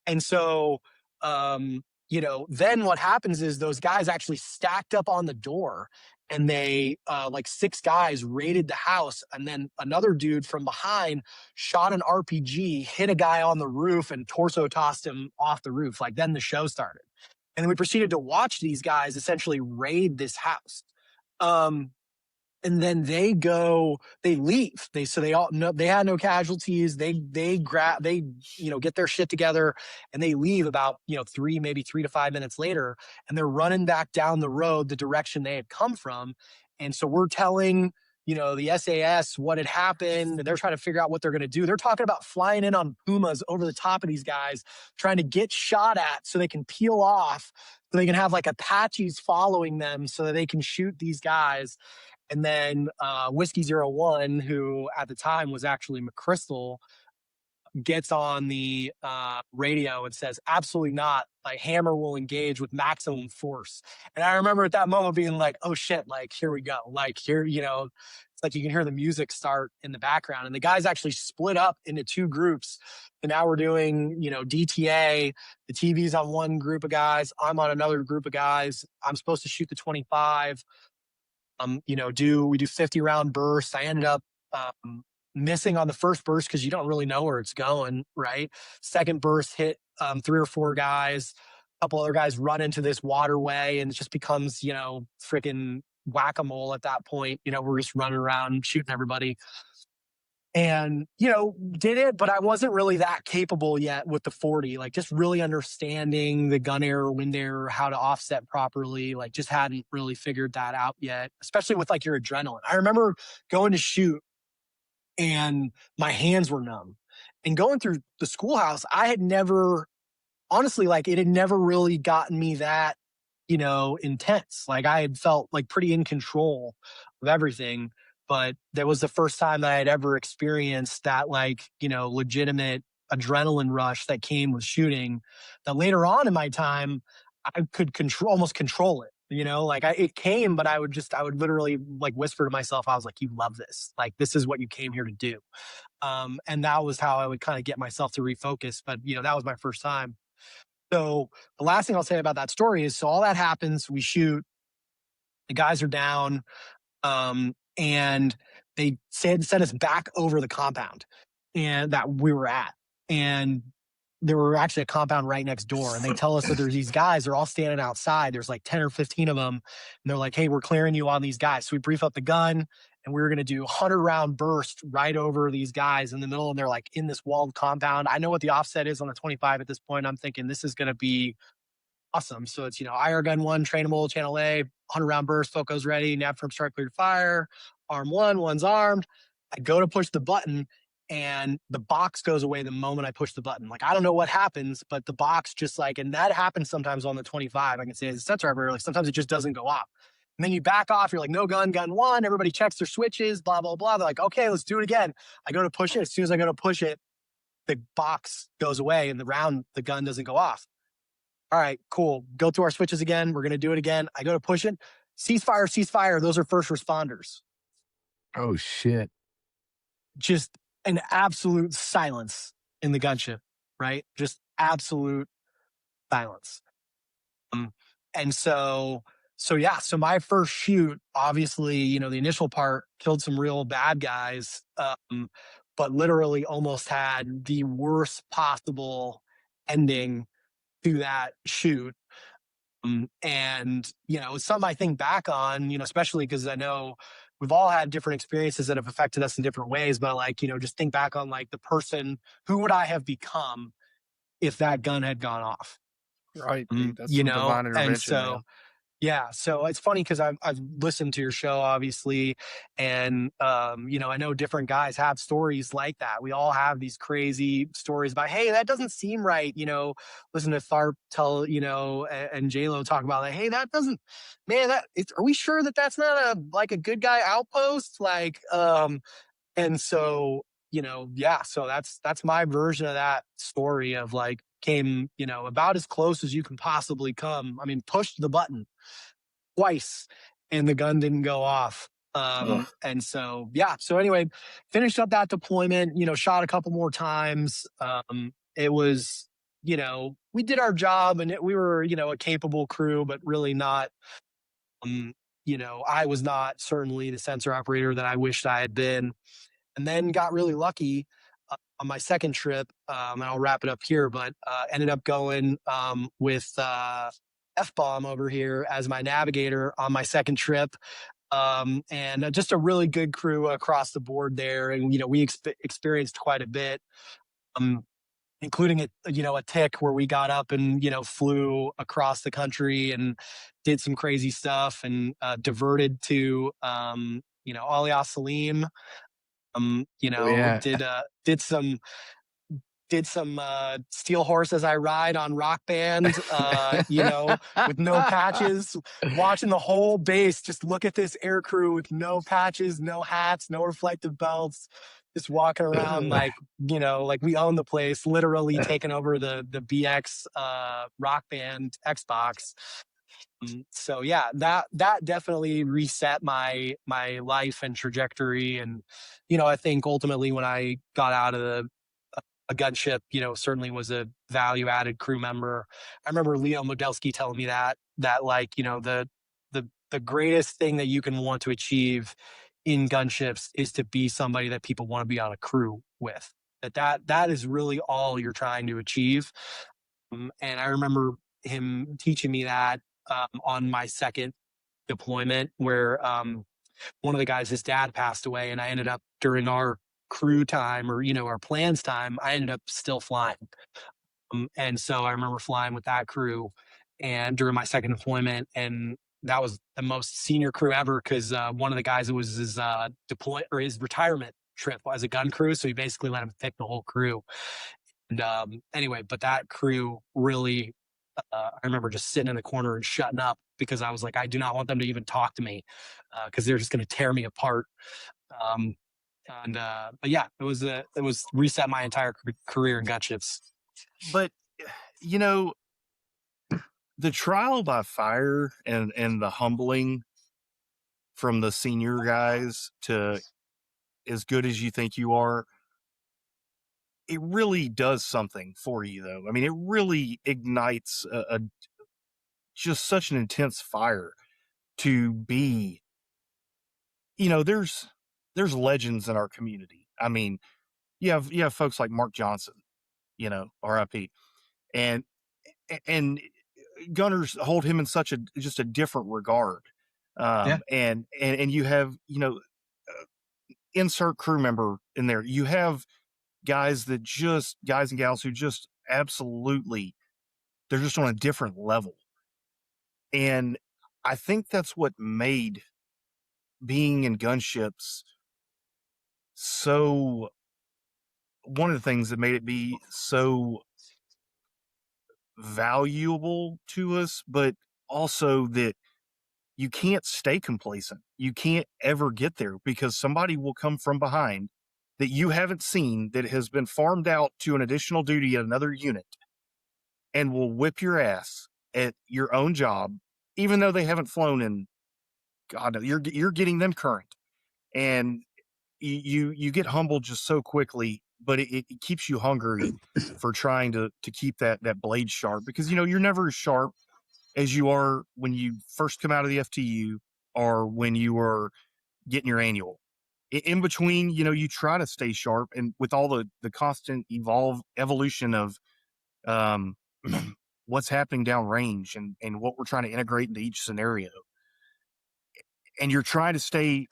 And so, then what happens is those guys actually stacked up on the door, and they, like 6 guys raided the house. And then another dude from behind shot an RPG, hit a guy on the roof, and torso tossed him off the roof. Like then the show started. And then we proceeded to watch these guys essentially raid this house. And then they leave. They had no casualties. They get their shit together, and they leave about, 3 to 5 minutes later, and they're running back down the road, the direction they had come from. And so we're telling, the SAS what had happened, and they're trying to figure out what they're going to do. They're talking about flying in on Pumas over the top of these guys, trying to get shot at so they can peel off, so they can have like Apaches following them so that they can shoot these guys. And then Whiskey 01, who at the time was actually McChrystal, gets on the radio and says, absolutely not. Like Hammer will engage with maximum force. And I remember at that moment being like, oh shit, like here we go. Like here, it's like you can hear the music start in the background. And the guys actually split up into 2 groups. And now we're doing, DTA. The TV's on one group of guys. I'm on another group of guys. I'm supposed to shoot the 25. We do 50 round bursts. I ended up missing on the first burst because you don't really know where it's going, right? Second burst hit 3 or 4 guys. A couple other guys run into this waterway, and it just becomes, freaking whack-a-mole at that point. We're just running around shooting everybody. and, did it, but I wasn't really that capable yet with the 40, like just really understanding the gun error, wind error, how to offset properly. Like just hadn't really figured that out yet, especially with like your adrenaline. I remember going to shoot and my hands were numb, and going through the schoolhouse, I had never, honestly, like it had never really gotten me that, intense. Like I had felt like pretty in control of everything, but that was the first time that I had ever experienced that, like, legitimate adrenaline rush that came with shooting, that later on in my time, I could almost control it. Like it came, but I would literally like whisper to myself, I was like, you love this. Like, this is what you came here to do. And that was how I would kind of get myself to refocus. But, that was my first time. So the last thing I'll say about that story is, so all that happens, we shoot, the guys are down, and they sent us back over the compound and that we were at. And there were actually a compound right next door. And they tell us that there's these guys, they're all standing outside. There's like 10 or 15 of them. And they're like, hey, we're clearing you on these guys. So we brief up the gun, and we were going to do a 100-round burst right over these guys in the middle. And they're like in this walled compound. I know what the offset is on the 25 at this point. I'm thinking this is going to be awesome. So it's, IR gun 1, trainable, channel A, 100-round burst, focus ready, nav firm, start, clear to fire, arm 1, one's armed. I go to push the button, and the box goes away the moment I push the button. Like, I don't know what happens, but the box just like, and that happens sometimes on the 25. I can say as a sensor operator, like sometimes it just doesn't go off. And then you back off, you're like, no gun, gun 1, everybody checks their switches, blah, blah, blah. They're like, okay, let's do it again. I go to push it. As soon as I go to push it, the box goes away and the gun doesn't go off. All right, cool. Go through our switches again. We're going to do it again. I go to push it. Ceasefire, ceasefire. Those are first responders. Oh, shit. Just an absolute silence in the gunship, right? Just absolute silence. And so my first shoot, obviously, the initial part killed some real bad guys, but literally almost had the worst possible ending to that shoot. And, it's something I think back on, especially because I know we've all had different experiences that have affected us in different ways, but like, just think back on like the person, who would I have become if that gun had gone off? Right, dude. That's some divine intervention, And so, man. yeah, so it's funny because I've listened to your show, obviously, and I know different guys have stories like that. We all have these crazy stories about, hey, that doesn't seem right. Listen to Tharp tell, and JLo talk about that. Hey, that doesn't, man. Are we sure that that's not a good guy outpost? Like, and so yeah. So that's my version of that story of like came, about as close as you can possibly come. I mean, pushed the button twice and the gun didn't go off. And so, yeah. So anyway, finished up that deployment, shot a couple more times. It was, we did our job, and we were, a capable crew, but really not, I was not certainly the sensor operator that I wished I had been. And then got really lucky on my second trip. And I'll wrap it up here, but ended up going with F-Bomb over here as my navigator on my second trip. And just a really good crew across the board there. And, we experienced quite a bit, including a tick where we got up and, flew across the country and did some crazy stuff, and diverted to, Alias Salim. Yeah. Did some Steel Horse as I Ride on Rock Band, with no patches, watching the whole base, just look at this air crew with no patches, no hats, no reflective belts, just walking around like we own the place, literally taking over the BX Rock Band Xbox. So yeah, that definitely reset my life and trajectory. And, I think ultimately when I got out of a gunship, certainly was a value added crew member. I remember Leo Modelski telling me that like, the greatest thing that you can want to achieve in gunships is to be somebody that people want to be on a crew with. That is really all you're trying to achieve. And I remember him teaching me that on my second deployment, where one of the guys, his dad passed away, and I ended up during our crew time or, our plans time, I ended up still flying. And so I remember flying with that crew and during my second deployment, and that was the most senior crew ever because one of the guys, it was his deploy or his retirement trip as a gun crew. So he basically let him pick the whole crew. And anyway, but that crew really, I remember just sitting in the corner and shutting up because I was like, I do not want them to even talk to me because they're just going to tear me apart. Um, but yeah, it was reset my entire career in gunships. But the trial by fire and the humbling from the senior guys to as good as you think you are, it really does something for you, though. I mean, it really ignites just such an intense fire to be. There's legends in our community. I mean, you have folks like Mark Johnson, R.I.P. and and gunners hold him in such just a different regard. Yeah. And you have insert crew member in there. You have guys and gals who just absolutely, they're just on a different level. And I think that's what made being in gunships so, one of the things that made it be so valuable to us, but also that you can't stay complacent. You can't ever get there because somebody will come from behind that you haven't seen that has been farmed out to an additional duty at another unit and will whip your ass at your own job, even though they haven't flown in. God, you're getting them current, and you get humbled just so quickly. But it keeps you hungry for trying to keep that blade sharp because you're never as sharp as you are when you first come out of the FTU or when you are getting your annual. In between, you try to stay sharp, and with all the constant evolution of um, what's happening downrange and what we're trying to integrate into each scenario, and you're trying to stay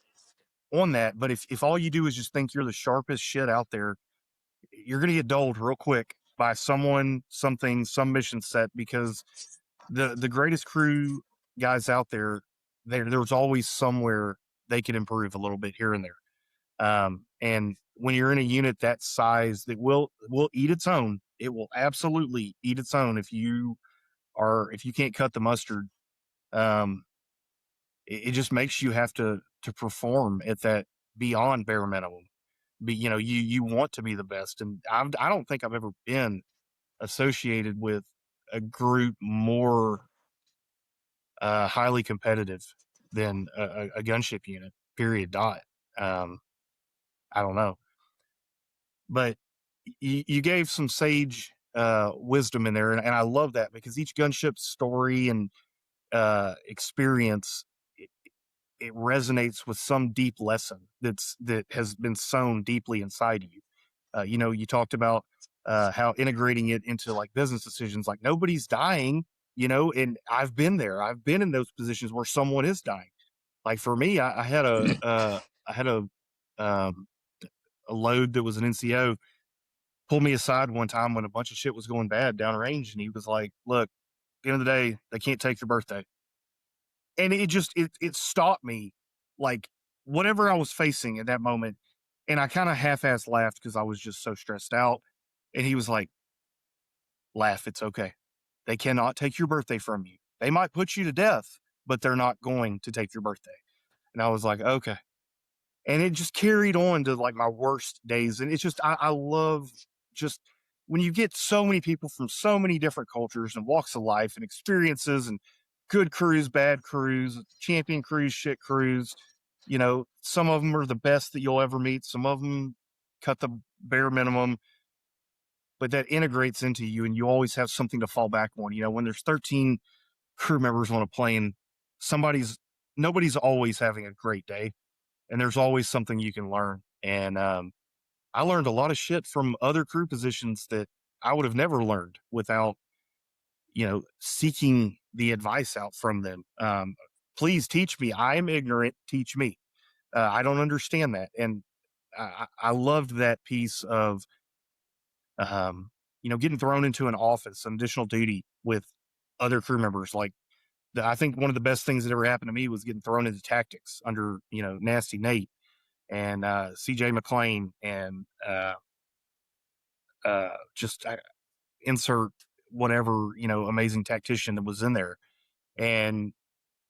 on that. But if all you do is just think you're the sharpest shit out there, you're going to get dulled real quick by someone, something, some mission set because the greatest crew guys out there, there's always somewhere they could improve a little bit here and there. And when you're in a unit that size, that will eat its own. It will absolutely eat its own if you can't cut the mustard. Um, it just makes you have to perform at that beyond bare minimum. But you want to be the best, and I don't think I've ever been associated with a group more highly competitive than a gunship unit. Period. Dot. I don't know, but you gave some sage wisdom in there, and I love that because each gunship story and experience, it resonates with some deep lesson that has been sown deeply inside of you. You talked about how integrating it into like business decisions, like nobody's dying, and I've been there. I've been in those positions where someone is dying. Like for me, I had um, a load that was an NCO pull me aside one time when a bunch of shit was going bad downrange, and he was like, "Look, at the end of the day, they can't take your birthday." And it stopped me, like whatever I was facing at that moment, and I kind of half-ass laughed because I was just so stressed out. And he was like, "Laugh, it's okay. They cannot take your birthday from you. They might put you to death, but they're not going to take your birthday." And I was like, "Okay." And it just carried on to like my worst days. And it's just I love just when you get so many people from so many different cultures and walks of life and experiences and good crews, bad crews, champion crews, shit crews. Some of them are the best that you'll ever meet. Some of them cut the bare minimum, but that integrates into you, and you always have something to fall back on. When there's 13 crew members on a plane, nobody's always having a great day, and there's always something you can learn. And I learned a lot of shit from other crew positions that I would have never learned without, seeking the advice out from them. Please teach me. I'm ignorant. Teach me. I don't understand that. And I loved that piece of, getting thrown into an office, an additional duty with other crew members. Like, I think one of the best things that ever happened to me was getting thrown into tactics under, Nasty Nate and CJ McLean and just insert whatever, amazing tactician that was in there. And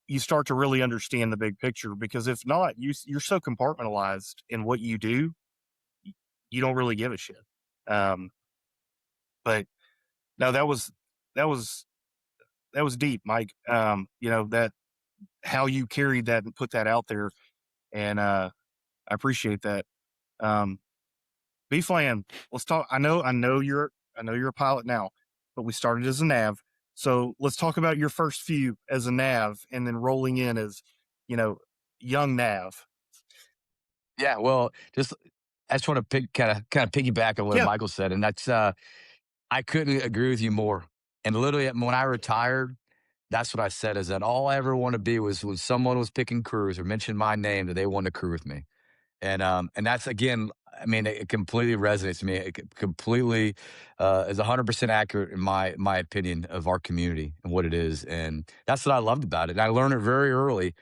you start to really understand the big picture, because if not, you're so compartmentalized in what you do, you don't really give a shit. But no, that was deep, Mike. That how you carried that and put that out there, and I appreciate that. B Flan, let's talk. I know you're a pilot now, but we started as a nav. So let's talk about your first few as a nav, and then rolling in as, young nav. Yeah, well, I just want to kind of piggyback on what Yeah. Michael said, and that's I couldn't agree with you more. And literally, when I retired, that's what I said, is that all I ever want to be was when someone was picking crews or mentioned my name, that they wanted to crew with me. And that's, again, I mean, it completely resonates with me. It completely is 100% accurate in my opinion of our community and what it is. And that's what I loved about it. And I learned it very early,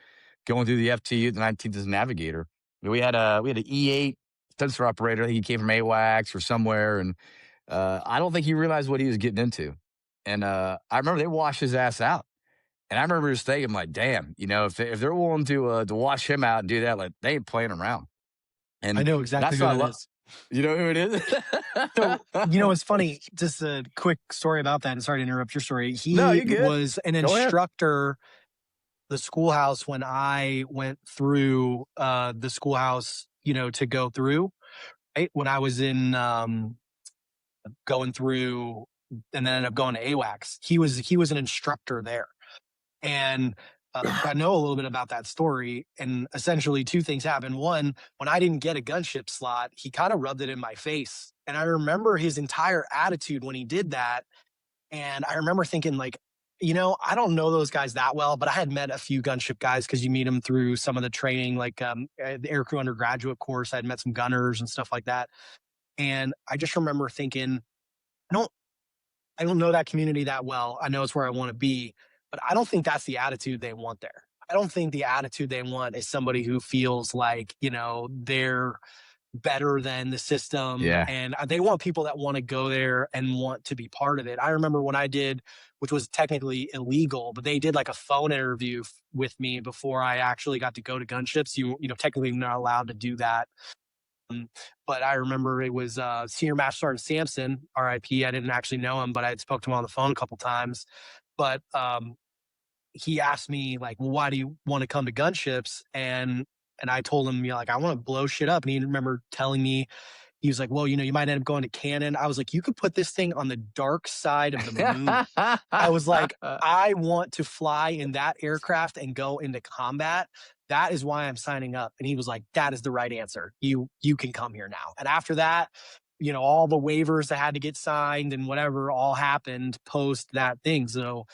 going through the FTU, the 19th as Navigator. We had an E8 sensor operator. I think he came from AWACS or somewhere, and I don't think he realized what he was getting into. And I remember they washed his ass out. And I remember just thinking, like, damn, if they're willing to wash him out and do that, like, they ain't playing around. And I know exactly that's who what I that love. is. You know who it is? So, it's funny, just a quick story about that, and sorry to interrupt your story. He No, you're good. was an Go ahead. instructor, the schoolhouse, when I went through the schoolhouse, to go through, right? When I was in going through and then ended up going to AWACS, he was an instructor there. And I know a little bit about that story, and essentially two things happened. One, when I didn't get a gunship slot, he kind of rubbed it in my face. And I remember his entire attitude when he did that. And I remember thinking, like, I don't know those guys that well, but I had met a few gunship guys, because you meet them through some of the training, like the aircrew undergraduate course. I'd met some gunners and stuff like that. And I just remember thinking, I don't know that community that well. I know it's where I want to be, but I don't think that's the attitude they want there. I don't think the attitude they want is somebody who feels like, they're better than the system. Yeah. And they want people that want to go there and want to be part of it. I remember when I did, which was technically illegal, but they did like a phone interview with me before I actually got to go to gunships. You technically not allowed to do that. But I remember it was Senior Master Sergeant Sampson, RIP. I didn't actually know him, but I had spoke to him on the phone a couple times. But he asked me, like, well, why do you want to come to gunships? And I told him, like, I want to blow shit up. And he remember telling me, he was like, well, you might end up going to Cannon. I was like, you could put this thing on the dark side of the moon. I was like, I want to fly in that aircraft and go into combat. That is why I'm signing up. And he was like, that is the right answer. You can come here now. And after that, all the waivers that had to get signed and whatever all happened post that thing. So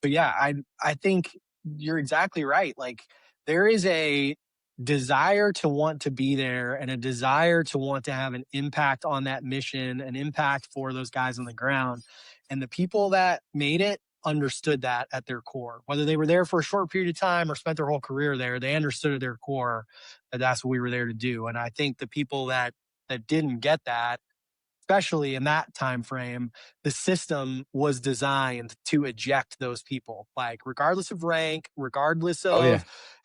yeah, I think you're exactly right. Like, there is a desire to want to be there and a desire to want to have an impact on that mission, an impact for those guys on the ground. And the people that made it understood that at their core, whether they were there for a short period of time or spent their whole career there, they understood at their core that that's what we were there to do. And I think the people that didn't get that, especially in that time frame, the system was designed to eject those people, like, regardless of rank, regardless of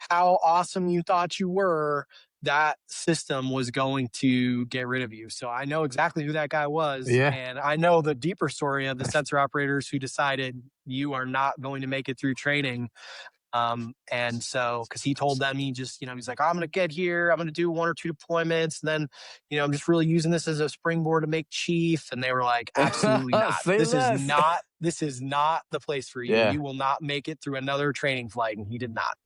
how awesome you thought you were, that system was going to get rid of you. So I know exactly who that guy was. Yeah. And I know the deeper story of the sensor operators who decided you are not going to make it through training. And so, cause he told them, he just, he's like, I'm going to get here, I'm going to do 1 or 2 deployments. And then, I'm just really using this as a springboard to make chief. And they were like, absolutely not. This is not the place for you. Yeah. You will not make it through another training flight. And he did not.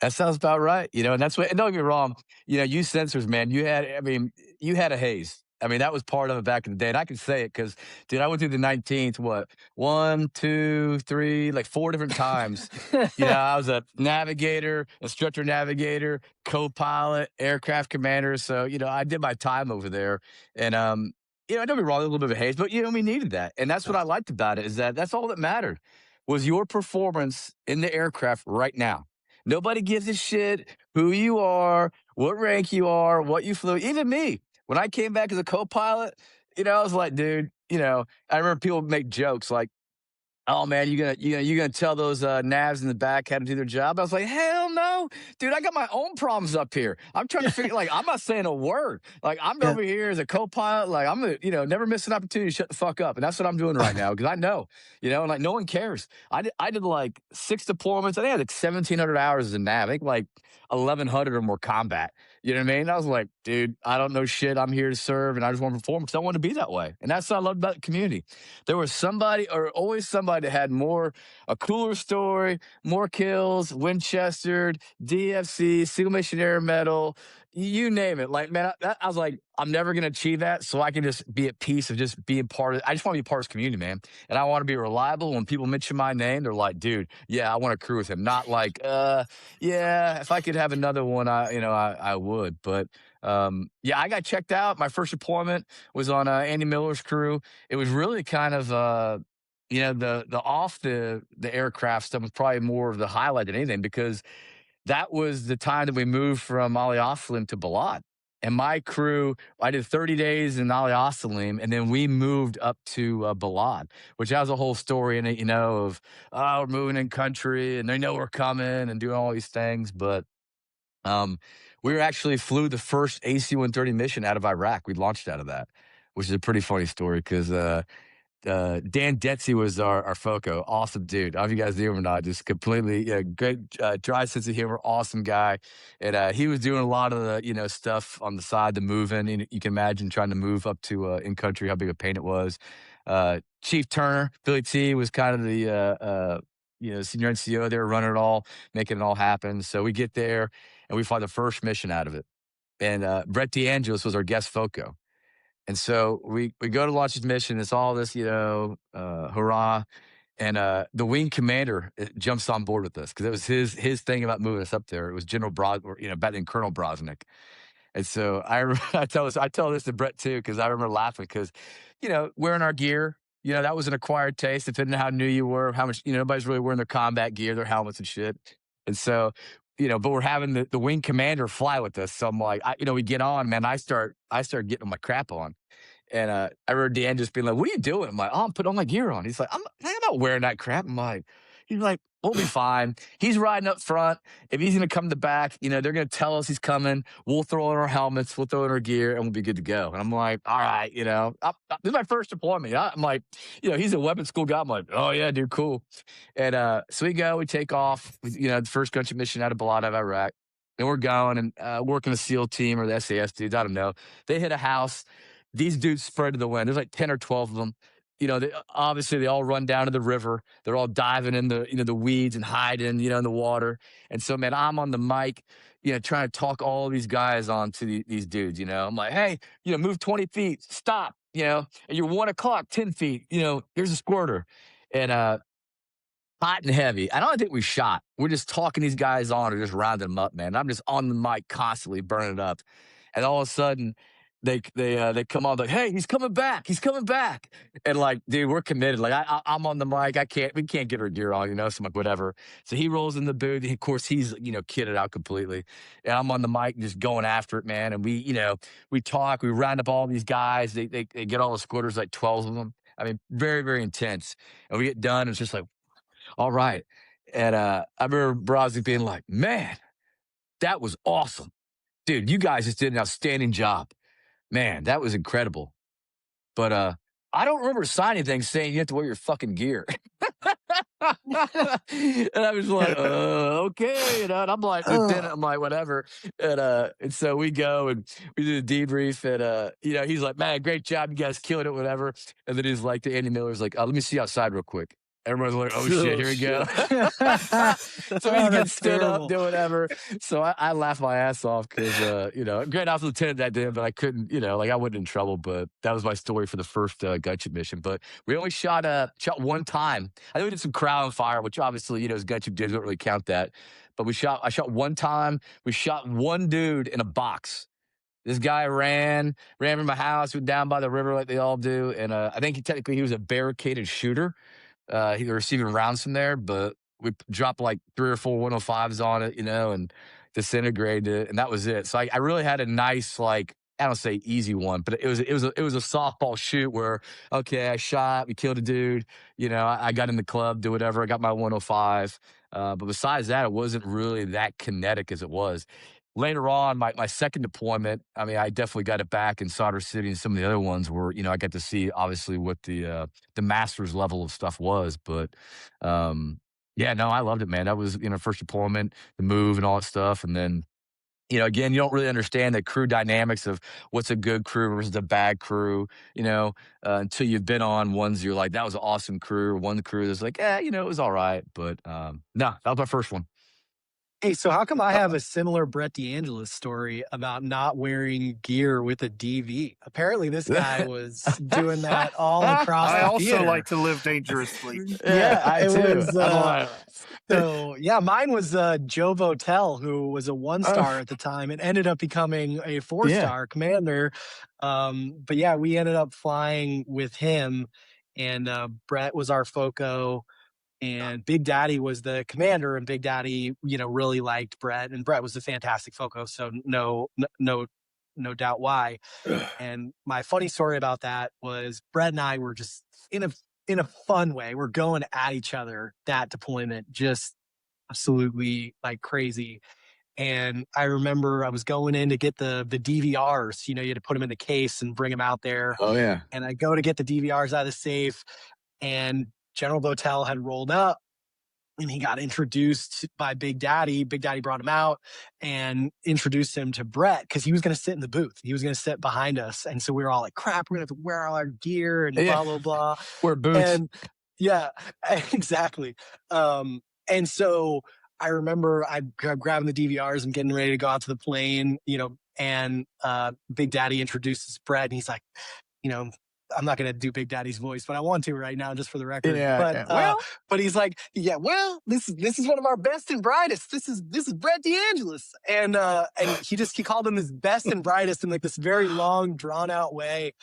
That sounds about right. And that's what, and don't get me wrong, you sensors, man, you had a haze. I mean, that was part of it back in the day. And I can say it because, dude, I went through the 19th, what, 1, 2, 3, like 4 different times. You know, I was a navigator, instructor navigator, co-pilot, aircraft commander. So, you know, I did my time over there. And, you know, don't be wrong, a little bit of haze, but, you know, we needed that. And that's what I liked about it is that that's all that mattered was your performance in the aircraft right now. Nobody gives a shit who you are, what rank you are, what you flew. Even me, when I came back as a co-pilot, you know, I was like, dude, you know, I remember people make jokes like, "Oh man, you gonna tell those navs in the back how to do their job?" I was like, "Hell no, dude! I got my own problems up here. I'm trying to figure. Like, I'm not saying a word. Like, I'm Yeah. over here as a co-pilot. Like, I'm gonna, you know, never miss an opportunity to shut the fuck up. And that's what I'm doing right now because I know, you know, and like no one cares. I did like 6 deployments. I think I had like 1,700 hours as a nav. I think like 1,100 or more combat. You know what I mean? I was like, dude, I don't know shit. I'm here to serve, and I just want to perform because I want to be that way. And that's what I love about the community. There was somebody, or always somebody, that had a cooler story, more kills, Winchester, DFC, single mission air medal, you name it. Like, man, I was like, I'm never going to achieve that. So I can just be at peace of just being part of it. I just want to be part of this community, man. And I want to be reliable. When people mention my name, they're like, dude, yeah, I want to crew with him. Not like, yeah, if I could have another one, I would. But yeah, I got checked out. My first deployment was on Andy Miller's crew. It was really kind of you know, the off the aircraft stuff was probably more of the highlight than anything because that was the time that we moved from Ali Assalim to Balad. And my crew, I did 30 days in Ali Assalim, and then we moved up to Balad, which has a whole story in it, you know, of, oh, we're moving in country, and they know we're coming and doing all these things. But um, we actually flew the first AC-130 mission out of Iraq. We launched out of that, which is a pretty funny story because Dan Detsy was our FOCO. Awesome dude. I don't know if you guys knew him or not. Just completely, yeah, great, dry sense of humor. Awesome guy. And he was doing a lot of the, you know, stuff on the side, the moving. You can imagine trying to move up to in country, how big a pain it was. Chief Turner, Billy T, was kind of the, you know, senior NCO there, running it all, making it all happen. So we get there and we fly the first mission out of it. And Brett DeAngelis was our guest FOCO. And so we go to launch this mission. It's all this, you know, hurrah. And the wing commander jumps on board with us because it was his thing about moving us up there. It was General or, you know, back then Colonel Brosnick. And so I tell this to Brett too because I remember laughing because, you know, wearing our gear, you know, that was an acquired taste depending on how new you were, how much, you know, nobody's really wearing their combat gear, their helmets and shit. And so, you know, but we're having the wing commander fly with us. So I'm like, you know, we get on, man. I start getting my crap on. And I remember Dan just being like, "What are you doing?" I'm like, "Oh, I'm putting all my gear on." He's like, I'm not wearing that crap." I'm like, he's like, "We'll be fine." He's riding up front. If he's going to come to the back, you know, they're going to tell us he's coming. We'll throw in our helmets, we'll throw in our gear, and we'll be good to go. And I'm like, all right, you know, this is my first deployment. I'm like, you know, he's a weapons school guy. I'm like, oh yeah, dude, cool. And so we take off, you know, the first Gunship mission out of Balad of Iraq. And we're going and working the SEAL team or the SAS dudes. I don't know. They hit a house. These dudes spread to the wind. There's like 10 or 12 of them. You know, obviously they all run down to the river. They're all diving in the, you know, the weeds and hiding, you know, in the water. And so, man, I'm on the mic, you know, trying to talk all these guys onto these dudes, you know. I'm like, hey, you know, move 20 feet, stop, you know, and you're 1 o'clock, 10 feet, you know, here's a squirter. And hot and heavy. I don't think we shot. We're just talking these guys on or just rounding them up, man. I'm just on the mic constantly burning it up. And all of a sudden, they come on like, hey, he's coming back. He's coming back. And like, dude, we're committed. Like I'm on the mic. We can't get our gear on, you know, so I'm like, whatever. So he rolls in the booth. Of course, he's, you know, kitted out completely. And I'm on the mic just going after it, man. And we, you know, we talk, we round up all these guys. They get all the squirters, like 12 of them. I mean, very, very intense. And we get done. And it's just like, all right. And I remember Brosnick being like, man, that was awesome. Dude, you guys just did an outstanding job. Man, that was incredible. But I don't remember signing anything saying you have to wear your fucking gear. And I was like, okay, you know, and I'm like, Lieutenant, I'm like, whatever. And so we go and we do the debrief, and you know, he's like, man, great job, you guys killed it, whatever. And then he's like to Andy Miller's like, let me see you outside real quick. Everyone's like, "Oh shit, here we go." So Oh, he's getting that's stood up, terrible. do whatever. So I laughed my ass off because, great off lieutenant that day, but I couldn't, like I wasn't in trouble. But that was my story for the first gunship mission. But we only shot one time. I think we did some crowd fire, which obviously, as gunship did, don't really count that. But I shot one time. We shot one dude in a box. This guy ran from my house, went down by the river like they all do, and I think technically he was a barricaded shooter. He was receiving rounds from there, but we dropped like 3 or 4 105s on it, and disintegrated it, and that was it. So I really had a nice, like, I don't say easy one, but it was a softball shoot where, okay, I shot, we killed a dude, I got in the club, do whatever, I got my 105. But besides that, it wasn't really that kinetic as it was. Later on, my second deployment, I mean, I definitely got it back in Solder City and some of the other ones where, I got to see obviously what the master's level of stuff was. But yeah, no, I loved it, man. That was, first deployment, the move and all that stuff. And then, again, you don't really understand the crew dynamics of what's a good crew versus a bad crew, until you've been on ones you're like, that was an awesome crew. One crew that's like, it was all right. But no, that was my first one. Hey, so how come I have a similar Brett DeAngelis story about not wearing gear with a DV? Apparently, this guy was doing that all across I the also theater. like to live dangerously. Yeah, I it too. was. I'm like, So yeah, mine was Joe Votel, who was a 1-star at the time and ended up becoming a 4-star commander. But yeah, we ended up flying with him, and Brett was our FOCO. And Big Daddy was the commander, and Big Daddy, really liked Brett, and Brett was a fantastic FOCO, so no doubt why. And my funny story about that was Brett and I were just in a fun way. We're going at each other that deployment, just absolutely like crazy. And I remember I was going in to get the DVRs. You had to put them in the case and bring them out there. oh yeah. And I go to get the DVRs out of the safe, and General Votel had rolled up, and he got introduced by Big Daddy. Big Daddy brought him out and introduced him to Brett because he was going to sit in the booth. He was going to sit behind us. And so we were all like, crap, we're going to have to wear all our gear and blah, blah, blah. Wear boots. And yeah, exactly. And so I remember I grabbing the DVRs and getting ready to go out to the plane, and Big Daddy introduces Brett, and he's like, I'm not going to do Big Daddy's voice, but I want to right now just for the record. Yeah, but he's like, yeah, well, this is one of our best and brightest. This is Brett DeAngelis. And he called him his best and brightest in like this very long, drawn out way.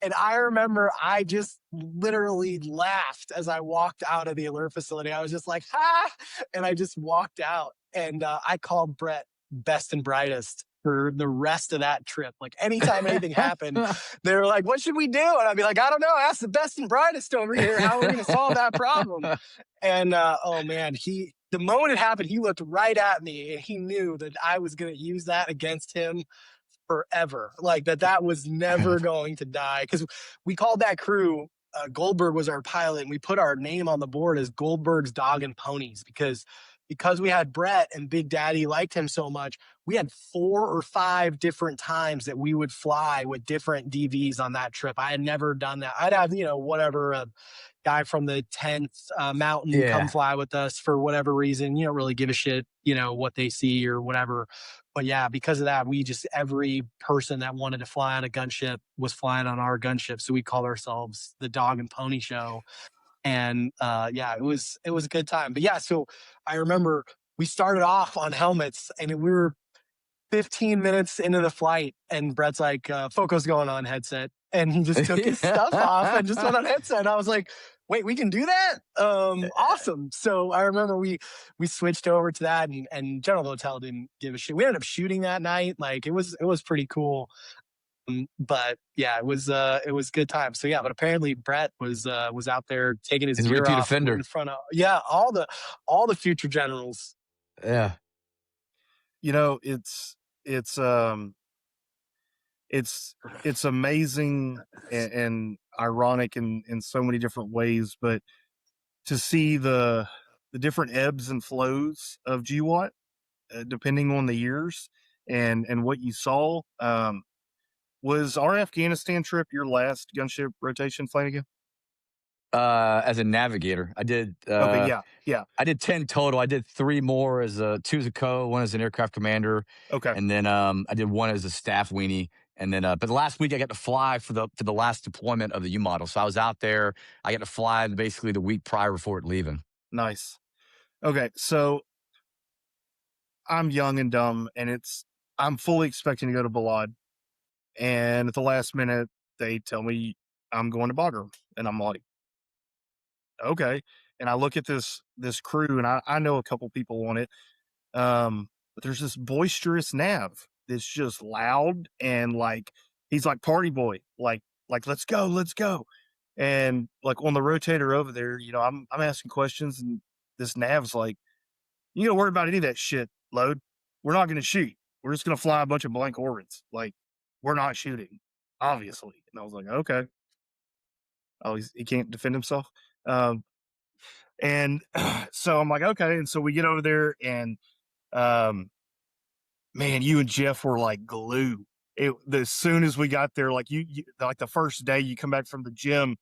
And I remember I just literally laughed as I walked out of the alert facility. I was just like, ha! And I just walked out. And I called Brett best and brightest for the rest of that trip. Like anytime anything happened, they were like, what should we do? And I'd be like, I don't know. Ask the best and brightest over here. How are we going to solve that problem? And oh man, the moment it happened, he looked right at me and he knew that I was going to use that against him forever. Like that was never going to die. Because we called that crew, Goldberg was our pilot, and we put our name on the board as Goldberg's Dog and Ponies because we had Brett and Big Daddy liked him so much. We had 4 or 5 different times that we would fly with different DVs on that trip. I had never done that. I'd have, whatever, a guy from the 10th Mountain come fly with us for whatever reason. You don't really give a shit, what they see or whatever. But yeah, because of that, every person that wanted to fly on a gunship was flying on our gunship. So we called ourselves the Dog and Pony Show. And yeah, it was a good time. But yeah, so I remember we started off on helmets and we were 15 minutes into the flight and Brett's like, FOCO's going on headset. And he just took his stuff off and just went on headset. I was like, wait, we can do that? Awesome. So I remember we switched over to that and General Votel didn't give a shit. We ended up shooting that night. Like it was pretty cool. But yeah, it was good time. So yeah, but apparently Brett was out there taking his gear repeat off offender in front of all the future generals. Yeah. It's amazing and ironic in so many different ways, but to see the different ebbs and flows of GWOT, depending on the years and what you saw. Was our Afghanistan trip your last gunship rotation, Flanigan? As a navigator, Okay, yeah, yeah. I did 10 total. I did 3 more as a 2 as a co, 1 as an aircraft commander, Okay, and then, I did 1 as a staff weenie, and then, but the last week I got to fly for the last deployment of the U model. So I was out there. I got to fly basically the week prior before it leaving. nice. Okay, so I'm young and dumb, and I'm fully expecting to go to Balad, and at the last minute they tell me I'm going to Boardrooms, and I'm like, okay. And I look at this crew, and I know a couple people on it. But there's this boisterous Nav that's just loud and like he's like party boy, like let's go, let's go. And like on the rotator over there, I'm asking questions, and this Nav's like, you don't worry about any of that shit, load. We're not gonna shoot. We're just gonna fly a bunch of blank orbits. Like, we're not shooting, obviously. And I was like, okay. Oh, he can't defend himself. Um, and so I'm like, okay. And so we get over there, and um, man, you and Jeff were like glue. As soon as we got there, like you like the first day you come back from the gym,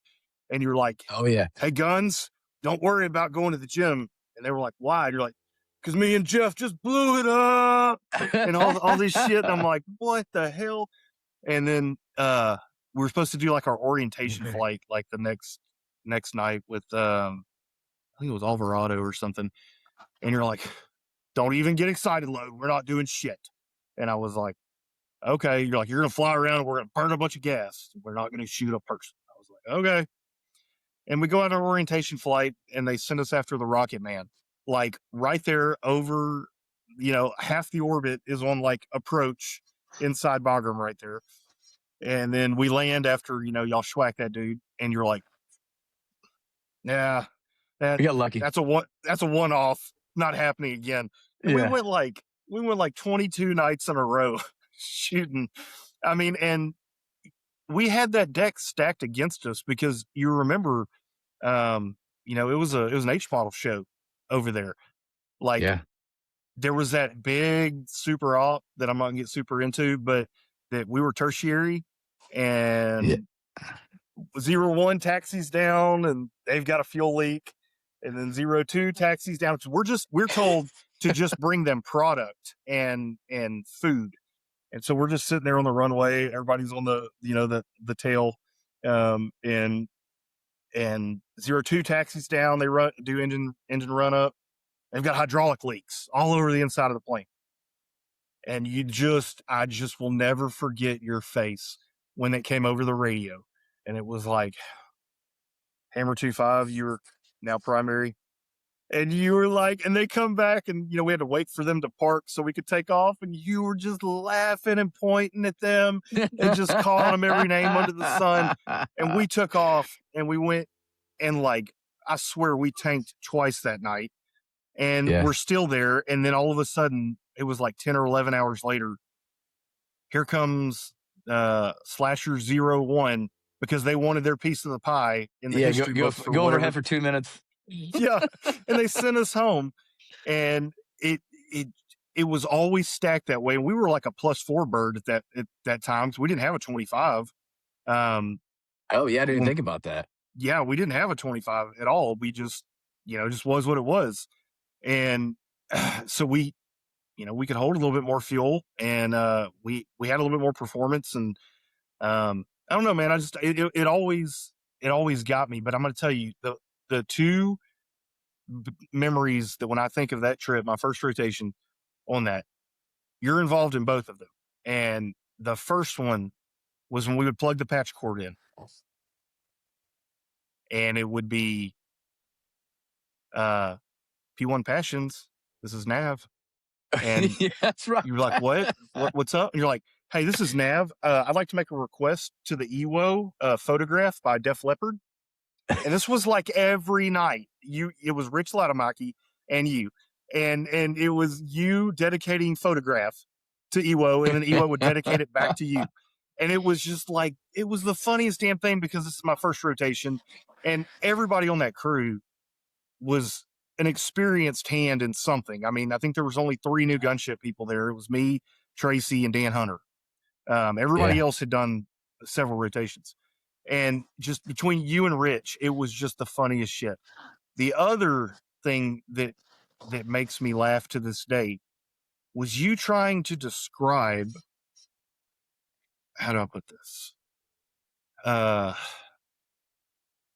and you're like, Oh, yeah. hey, Guns, don't worry about going to the gym. And they were like, why? And you're like, because me and Jeff just blew it up and all this shit. And I'm like, what the hell? And then we were supposed to do like our orientation flight like the next night with I think it was Alvarado or something. And you're like, don't even get excited, load. We're not doing shit. And I was like, okay. You're like, you're gonna fly around and we're gonna burn a bunch of gas. We're not gonna shoot a person. I was like, okay. And we go on our orientation flight, and they send us after the Rocket Man. Like right there over, half the orbit is on like approach inside Bagram right there. And then we land after, y'all schwack that dude, and you're like, yeah, We got lucky. that's a one off, not happening again. And Yeah. we went like 22 nights in a row shooting. I mean, and we had that deck stacked against us because you remember, it was an H model show over there. Like, Yeah. there was that big super op that I'm not gonna get super into, but that we were tertiary, and Yeah. 01 taxis down, and they've got a fuel leak, and then 02 taxis down. So we're told to just bring them product and food. And so we're just sitting there on the runway. Everybody's on the the tail, and 02 taxis down. They do engine run up. They've got hydraulic leaks all over the inside of the plane. And I just will never forget your face when it came over the radio. And it was like, Hammer 25, you were now primary. And you were like, and they come back, and, we had to wait for them to park so we could take off. And you were just laughing and pointing at them and just calling them every name under the sun. And we took off, and we went, and like, I swear we tanked twice that night. And Yeah. we're still there. And then all of a sudden, it was like 10 or 11 hours later, here comes Slasher 01, because they wanted their piece of the pie in the Yeah. history Go book for overhead whatever. for 2 minutes. Yeah. And they sent us home, and it was always stacked that way. And we were like a +4 bird at that time. So we didn't have a 25. Oh, yeah. I didn't think about that. Yeah, we didn't have a 25 at all. We just, just was what it was. And so we could hold a little bit more fuel, and we had a little bit more performance. And I don't know, man. It always got me. But I'm going to tell you, the two memories that when I think of that trip, my first rotation on that, you're involved in both of them. And the first one was when we would plug the patch cord in, and it would be P1 Passions. This is Nav. And Yeah, that's right. you're like, what's up? And you're like, hey, this is Nav. I'd like to make a request to the EWO photograph by Def Leppard. And this was like every night. It was Rich Latamaki and you. And it was you dedicating photograph to EWO, and then EWO would dedicate it back to you. And it was just like, it was the funniest damn thing, because this is my first rotation, and everybody on that crew was an experienced hand in something. I mean, I think there was only 3 new gunship people there. It was me, Tracy, and Dan Hunter. Everybody else had done several rotations. And just between you and Rich, it was just the funniest shit. The other thing that makes me laugh to this day was you trying to describe, how do I put this?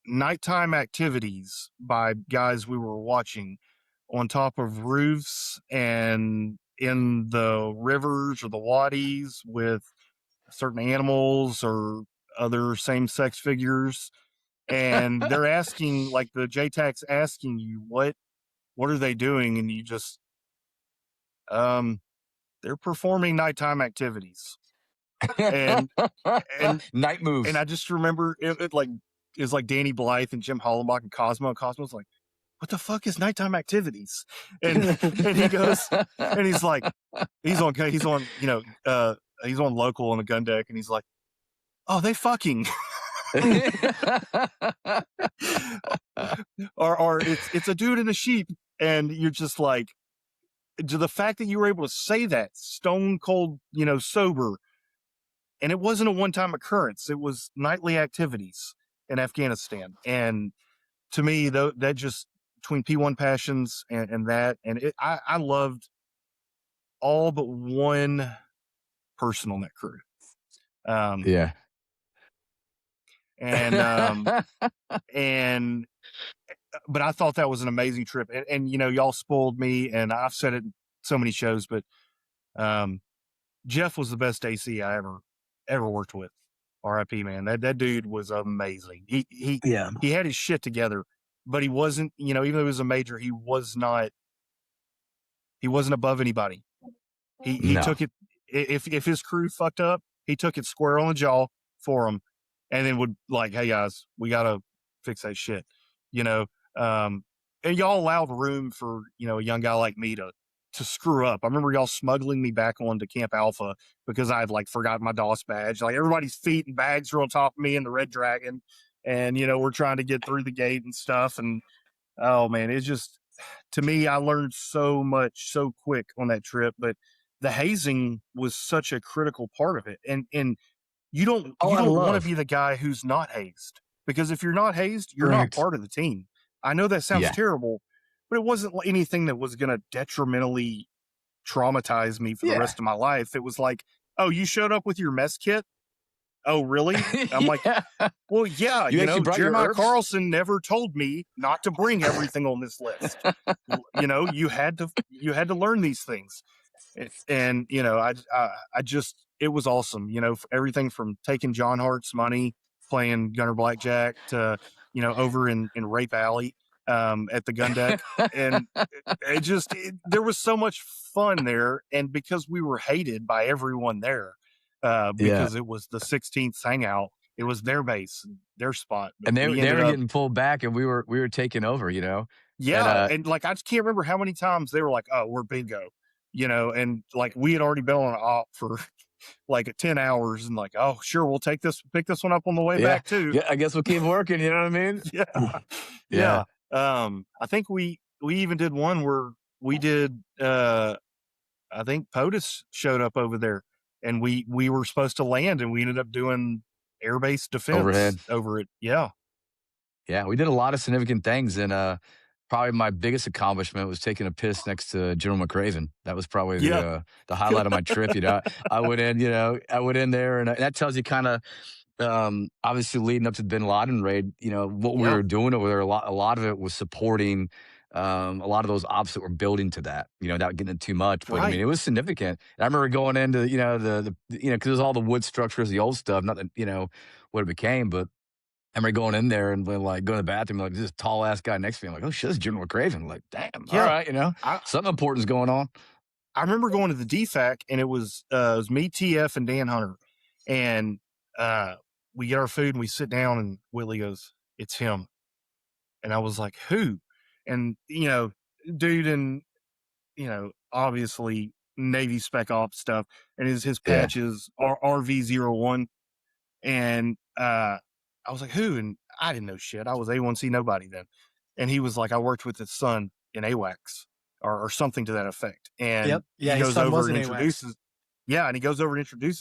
Nighttime activities by guys we were watching on top of roofs and in the rivers or the wadis with certain animals or other same-sex figures. And they're asking, like the JTAC's asking you, what are they doing? And you just, they're performing nighttime activities. And night moves. And I just remember it was like Danny Blythe and Jim Hollenbach and Cosmo. And Cosmo's like, what the fuck is nighttime activities? And he goes, and he's like, he's on you know, he's on local on the gun deck, and he's like, oh, they fucking. or it's a dude in a sheep, and you're just like, to the fact that you were able to say that stone cold, you know, sober, and it wasn't a one-time occurrence. It was nightly activities in Afghanistan. And to me, though, that just between P1 Passions and that, and I loved all but one person on that crew. Yeah. And but I thought that was an amazing trip. And you know, y'all spoiled me, and I've said it in so many shows, but Jeff was the best AC I ever worked with. R.I.P. man. That dude was amazing. He had his shit together, but he wasn't, you know, even though he was a major, he wasn't above anybody. He took it, if his crew fucked up, he took it square on the jaw for them, and then would like, hey guys, we gotta fix that shit, you know. And y'all allowed room for, you know, a young guy like me to screw up. I remember y'all smuggling me back onto Camp Alpha because I had like forgotten my DOS badge. Like everybody's feet and bags were on top of me in the Red Dragon, and you know, we're trying to get through the gate and stuff. And oh man, it's just, to me, I learned so much so quick on that trip. But the hazing was such a critical part of it. And you don't want to be the guy who's not hazed, because if you're not hazed, you're not part of the team. I know that sounds terrible, but it wasn't anything that was going to detrimentally traumatize me for the rest of my life. It was like, oh, you showed up with your mess kit? Oh, really? I'm like, well, yeah, you know, Jeremiah Carlson never told me not to bring everything on this list. You know, you had to learn these things. And, you know, I just, it was awesome. You know, everything from taking John Hart's money, playing Gunner Blackjack, to, you know, over in Rape Alley at the gun deck. And there was so much fun there. And because we were hated by everyone there, because it was the 16th hangout, it was their base, their spot. But and they were getting pulled back, and we were taking over, you know? Yeah. And like, I just can't remember how many times they were like, oh, we're bingo, you know? And like, we had already been on an op for like 10 hours, and like, oh, sure, we'll pick this one up on the way back too. Yeah, I guess we'll keep working, you know what I mean? Yeah. I think we even did one where we did, I think POTUS showed up over there, and we were supposed to land, and we ended up doing airbase defense overhead over it. Yeah. Yeah, we did a lot of significant things, and probably my biggest accomplishment was taking a piss next to General McRaven. That was probably the highlight of my trip. You know, I went in there, and that tells you kind of, obviously leading up to the Bin Laden raid, you know, what we were doing over there. A lot of it was supporting a lot of those ops that were building to that, you know, without getting into too much. But I mean, it was significant. And I remember going into, you know, the you know, because there's all the wood structures, the old stuff, not that, you know, what it became, but I remember going in there and like going to the bathroom, like this tall ass guy next to me. I'm like, oh shit, it's General McRaven. Like, damn, all right, you know, something important's going on. I remember going to the DFAC, and it was me, TF, and Dan Hunter, and we get our food and we sit down, and Willie goes, "It's him," and I was like, "Who?" And you know, dude, and you know, obviously Navy Spec Ops stuff, and his patches are RV01, and I was like, who? And I didn't know shit. I was A1C nobody then. And he was like, I worked with his son in AWACS or something to that effect. And he goes over and introduces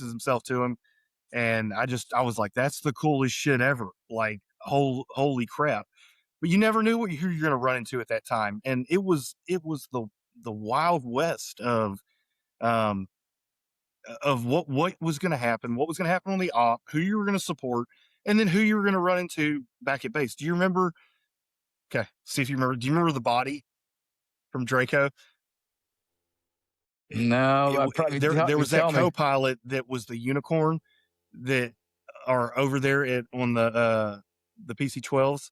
himself to him. And I was like, that's the coolest shit ever. Like, holy crap. But you never knew who you're going to run into at that time. And it was the wild west um, of what was going to happen, what was going to happen on the op, who you were going to support, and then who you were going to run into back at base. Do you remember? Okay, see if you remember. Do you remember the body from Draco? No, I probably There was that tell me. co-pilot that was the unicorn that are over there on the PC-12s.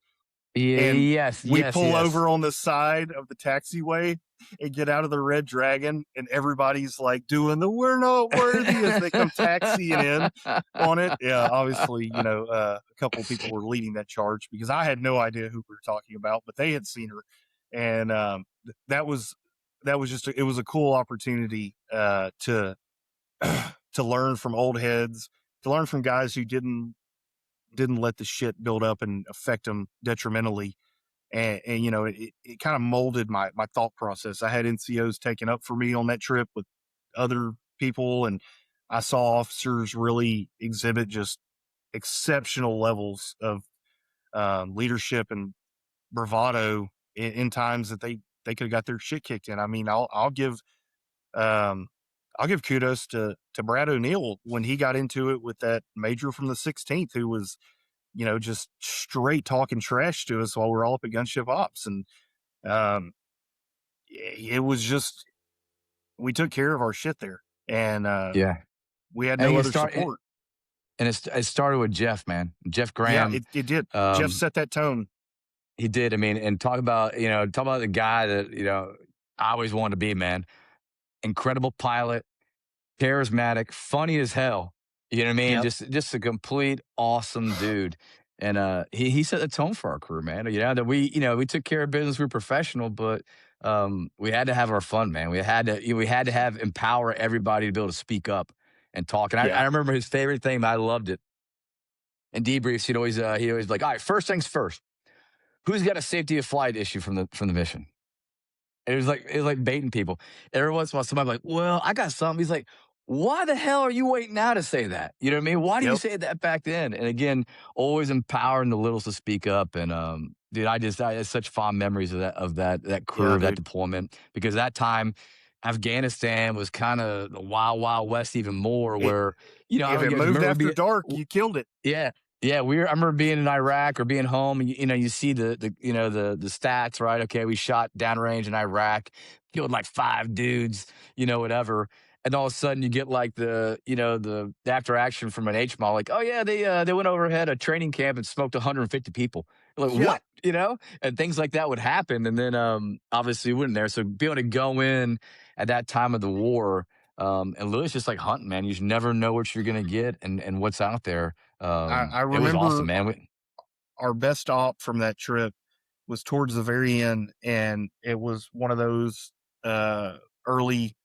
Yeah, And yes, we yes, pull yes. over on the side of the taxiway and get out of the Red Dragon, and everybody's like doing the "we're not worthy" as they come taxiing in on it. Yeah, obviously, a couple of people were leading that charge because I had no idea who we were talking about, but they had seen her, and that was just it was a cool opportunity to to learn from old heads, to learn from guys who didn't let the shit build up and affect them detrimentally. And it kind of molded my thought process. I had NCOs taken up for me on that trip with other people, and I saw officers really exhibit just exceptional levels of leadership and bravado in times that they could have got their shit kicked in. I mean, I'll give kudos to Brad O'Neill when he got into it with that major from the 16th, who was just straight talking trash to us while we're all up at Gunship Ops. And it was just, we took care of our shit there. And Yeah. we had no other support. And it started with Jeff, man. Jeff Graham. Yeah, it did. Jeff set that tone. He did. I mean, and talk about the guy that, I always wanted to be, man. Incredible pilot, charismatic, funny as hell. You know what I mean? Yep. Just a complete awesome dude. And he set the tone for our crew, man. That we took care of business. We were professional, but we had to have our fun, man. We had to have empower everybody to be able to speak up and talk. And I remember his favorite thing, I loved it. In debriefs, he'd always be like, all right, first things first. Who's got a safety of flight issue from the mission? It was like baiting people. Every once in a while, somebody like, well, I got something. He's like, why the hell are you waiting now to say that? You know what I mean? Why do you say that back then? And again, always empowering the littles to speak up. And dude, I had such fond memories of that crew, that deployment, because that time Afghanistan was kind of the wild west even more, where if it moved after dark, you killed it. Yeah. Yeah, I remember being in Iraq or being home, and you see the stats, right? Okay, we shot downrange in Iraq, killed like 5 dudes, whatever. And all of a sudden you get like the after action from an HMAL, like, oh yeah, they went overhead a training camp and smoked 150 people. You're like, what? And things like that would happen. And then obviously we weren't there. So be able to go in at that time of the war, and literally it's just like hunting, man. You just never know what you're gonna get and what's out there. I remember it was awesome, man. Our best op from that trip was towards the very end, and it was one of those early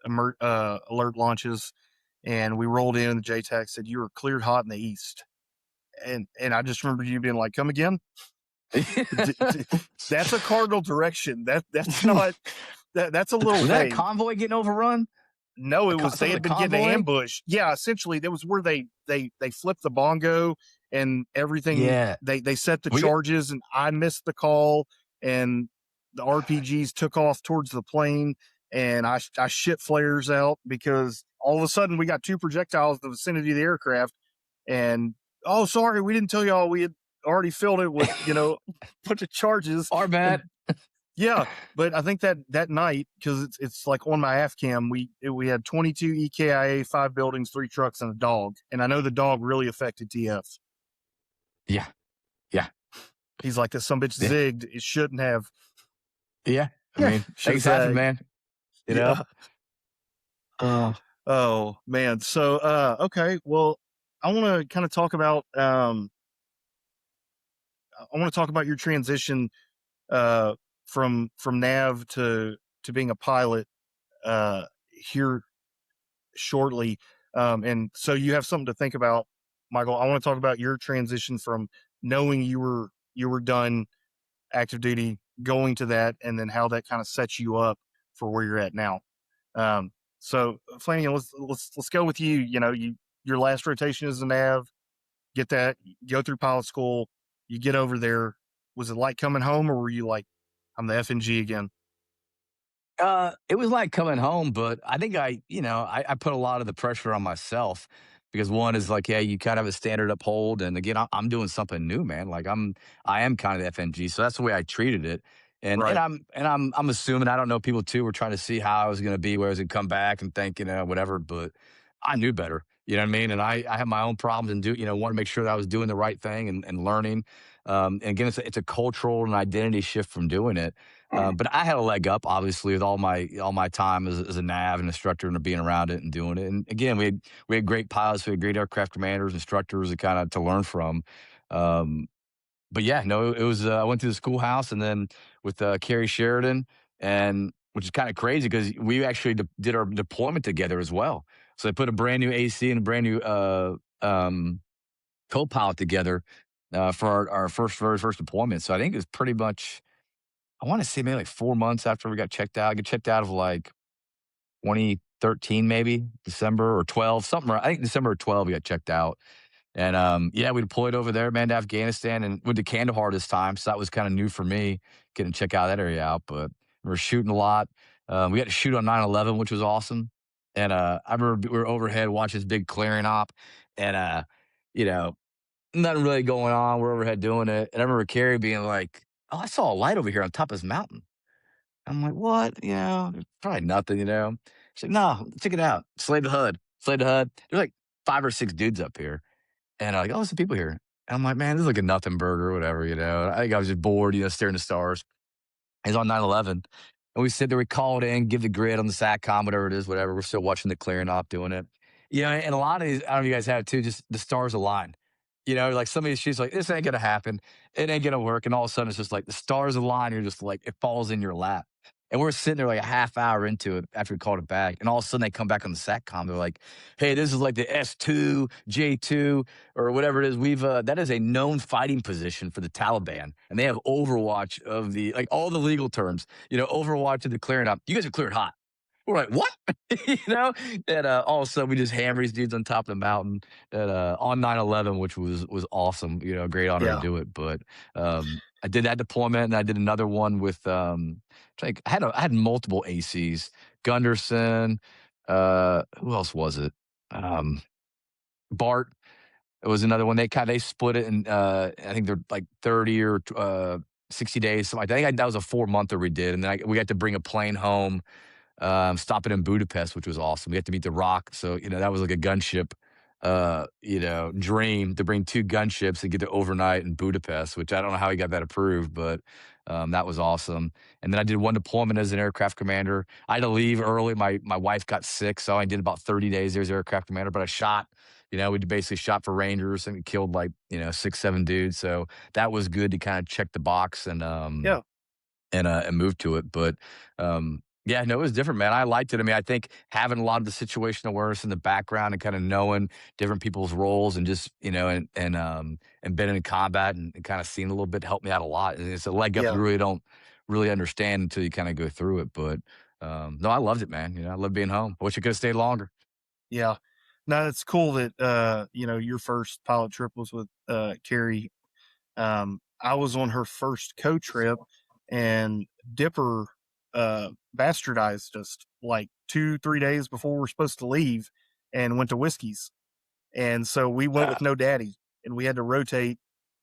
alert launches, and we rolled in, and the JTAC said, "You were cleared hot in the east," and I just remember you being like, "Come again?" That's a cardinal direction. That's not. That's a little. Was that a convoy getting overrun? No, it was they had been getting ambushed. Yeah, essentially, that was where they flipped the bongo and everything. Yeah, they set the charges, and I missed the call, and the RPGs took off towards the plane, and I shit flares out because all of a sudden we got 2 projectiles in the vicinity of the aircraft, and oh, sorry, we didn't tell y'all we had already filled it with a bunch of charges. Our bad. Yeah, but I think that night, because it's like on my AFCAM, we had 22 EKIA, 5 buildings, 3 trucks, and a dog, and I know the dog really affected TF. Yeah. He's like, this some bitch zigged. It shouldn't have. Yeah, I mean, things happen, man. Oh man. So okay, well, I want to kind of talk about your transition from nav to being a pilot here shortly, and so you have something to think about, Michael. I want to talk about your transition from knowing you were done active duty, going to that, and then how that kind of sets you up for where you're at now. So Flanigan, let's go with you. You your last rotation as a nav, get that, go through pilot school, you get over there. Was it like coming home, or were you like, I'm the FNG again? It was like coming home, but I think I put a lot of the pressure on myself because one is like, yeah, you kind of have a standard uphold, and again, I'm doing something new, man. Like I am kind of the FNG, so that's the way I treated it. And Right. I'm assuming I don't know people too were trying to see how I was going to be, where I was going to come back and think whatever, but I knew better. You know what I mean? And I have my own problems and want to make sure that I was doing the right thing and learning. And again, it's a cultural and identity shift from doing it. But I had a leg up, obviously, with all my time as a nav and instructor and being around it and doing it. And again, we had great pilots, we had great aircraft commanders, instructors to kind of to learn from. Um, but yeah, no, it was. I went to the schoolhouse and then with Carrie Sheridan, and which is kind of crazy because we actually did our deployment together as well. So they put a brand new AC and a brand new co-pilot together for our very first deployment. So I think it was pretty much. I want to say maybe like 4 months after we got checked out. I got checked out of like 2013, maybe December or 12, something. I think December of 12 we got checked out. And yeah, we deployed over there, man, to Afghanistan and went to Kandahar this time. So that was kind of new for me, getting to check out that area out. But we were shooting a lot. We got to shoot on 9/11, which was awesome. And I remember we were overhead watching this big clearing op, and you know, nothing really going on. We're overhead doing it. And I remember Carrie being like, "Oh, I saw a light over here on top of this mountain." I'm like, "What?" There's probably nothing. She's like, "No, check it out. Slay the HUD. Slay the HUD." There's like 5 or 6 dudes up here. And I'm like, "Oh, there's some people here." And I'm like, "Man, this is like a nothing burger or whatever. I think I was just bored, staring at the stars. It's on 9/11. And we sit there, we call it in, give the grid on the SATCOM, whatever it is, whatever. We're still watching the clearing op doing it. And a lot of these, I don't know if you guys have it too, just the stars align. Like some of these she's like, this ain't gonna happen. It ain't gonna work. And all of a sudden it's just like the stars align, you're just like, it falls in your lap. And we're sitting there like a half hour into it after we called it back. And all of a sudden they come back on the SATCOM. They're like, hey, this is like the S2, J2, or whatever it is. That is a known fighting position for the Taliban. And they have overwatch of like all the legal terms, overwatch of the clearing up. You guys are cleared hot. We're like, what? you know? And all of a sudden we just hammer these dudes on top of the mountain on 9/11, which was awesome. Great honor to Yeah. do it. But I did that deployment and I did another one with I had multiple ACs. Gunderson, who else was it? Bart. It was another one. They split it and I think they're like 30 or 60 days. Something like that. I think that was a 4-monther we did. And then we got to bring a plane home. Stopping in Budapest, which was awesome. We had to meet the Rock. So, that was like a gunship, dream to bring 2 gunships and get to overnight in Budapest, which I don't know how he got that approved, but that was awesome. And then I did one deployment as an aircraft commander. I had to leave early. My wife got sick, so I did about 30 days there as aircraft commander, but I shot. We basically shot for Rangers and we killed like, 6, 7 dudes. So that was good to kind of check the box and Yeah. and move to it. But yeah, no, it was different, man. I liked it. I mean, I think having a lot of the situational awareness in the background and kind of knowing different people's roles and just and been in combat and kind of seeing a little bit helped me out a lot. And it's a leg up Yeah. you really don't really understand until you kind of go through it. But no, I loved it, man. I love being home. I wish I could have stayed longer. Yeah. No, it's cool that your first pilot trip was with Carrie. I was on her first co-trip, and Dipper bastardized us like 2-3 days before we were supposed to leave, and went to Whiskey's. And so we went with no daddy, and we had to rotate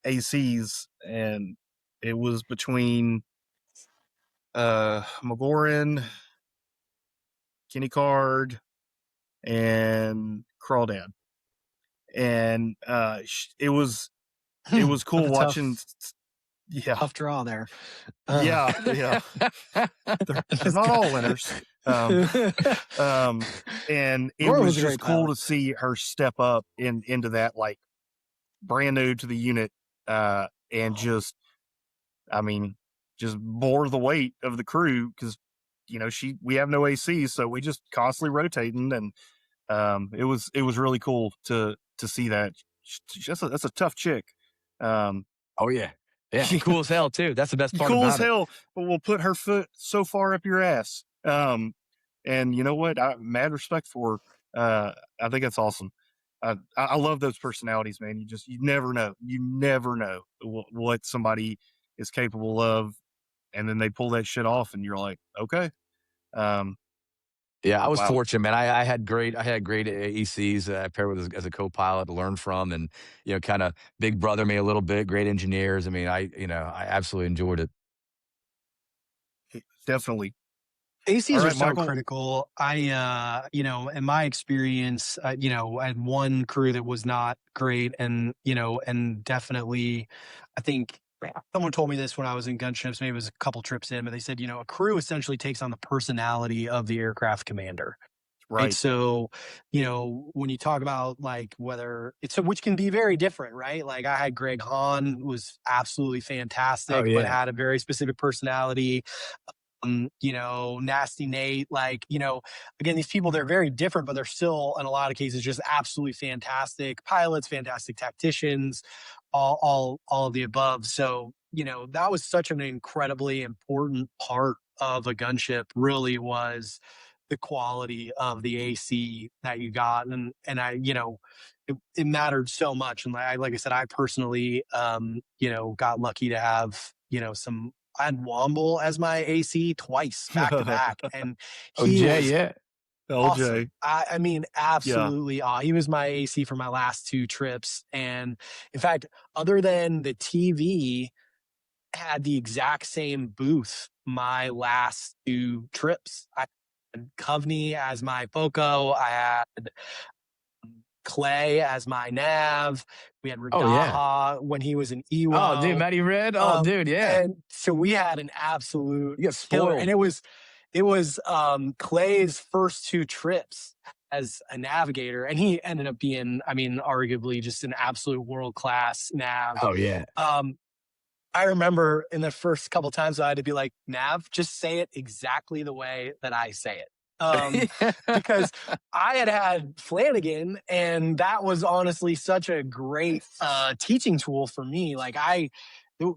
ACs, and it was between McGoran, Kenny Card, and Crawdad. And it was cool That's a watching. tough draw there. Yeah. They're not all winners. And it Roy was was a just great cool pilot. to see her step up into that, like, brand new to the unit, and just bore the weight of the crew because we have no AC, so we just constantly rotating, and it was really cool to see that. That's a tough chick. Oh yeah, yeah, cool as hell too. That's the best part Cool about as it. hell, but will put her foot so far up your ass. And you know what? Mad respect for her. I think that's awesome. I love those personalities, man. You never know. You never know what somebody is capable of, and then they pull that shit off, and you're like, okay. Yeah, I was Wow. fortunate, man. I had great AECs I paired with as a co-pilot to learn from, and kind of big brother me a little bit. Great engineers. I mean, I absolutely enjoyed it. Definitely. ACs All are right, so Michael. critical. In my experience, I had one crew that was not great, and definitely, I think someone told me this when I was in Gunships. Maybe it was a couple trips in, but they said, a crew essentially takes on the personality of the aircraft commander. Right. Right. So, when you talk about like whether it's which can be very different, right? Like I had Greg Hahn was absolutely Oh fantastic, but yeah. had a very specific personality. Nasty Nate, again, these people, they're very different, but they're still in a lot of cases just absolutely fantastic pilots, fantastic tacticians, all of the above. So, that was such an incredibly important part of a gunship, really was the quality of the AC that you got. And I, it mattered so much. And like I said, I personally, got lucky to have, I had Womble as my AC twice back to back, and Oh he Jay, was yeah. awesome. LJ. I mean, Yeah. absolutely. He was my AC for my last 2 trips, and in fact, other than the TV, had the exact same booth my last 2 trips. I had Coveney as my FOCO. I had Clay as my nav. We had Oh yeah. Radaha when he was in Oh dude, EWO. Matty Red. Oh dude, yeah. And so we had an absolute You got killer. And spoiled. it was Clay's first 2 trips as a navigator. And he ended up being, I mean, arguably just an absolute world-class nav. Oh yeah. I remember in the first couple times I had to be like, Nav, just say it exactly the way that I say it. Because I had Flanigan, and that was honestly such a great teaching tool for me. Like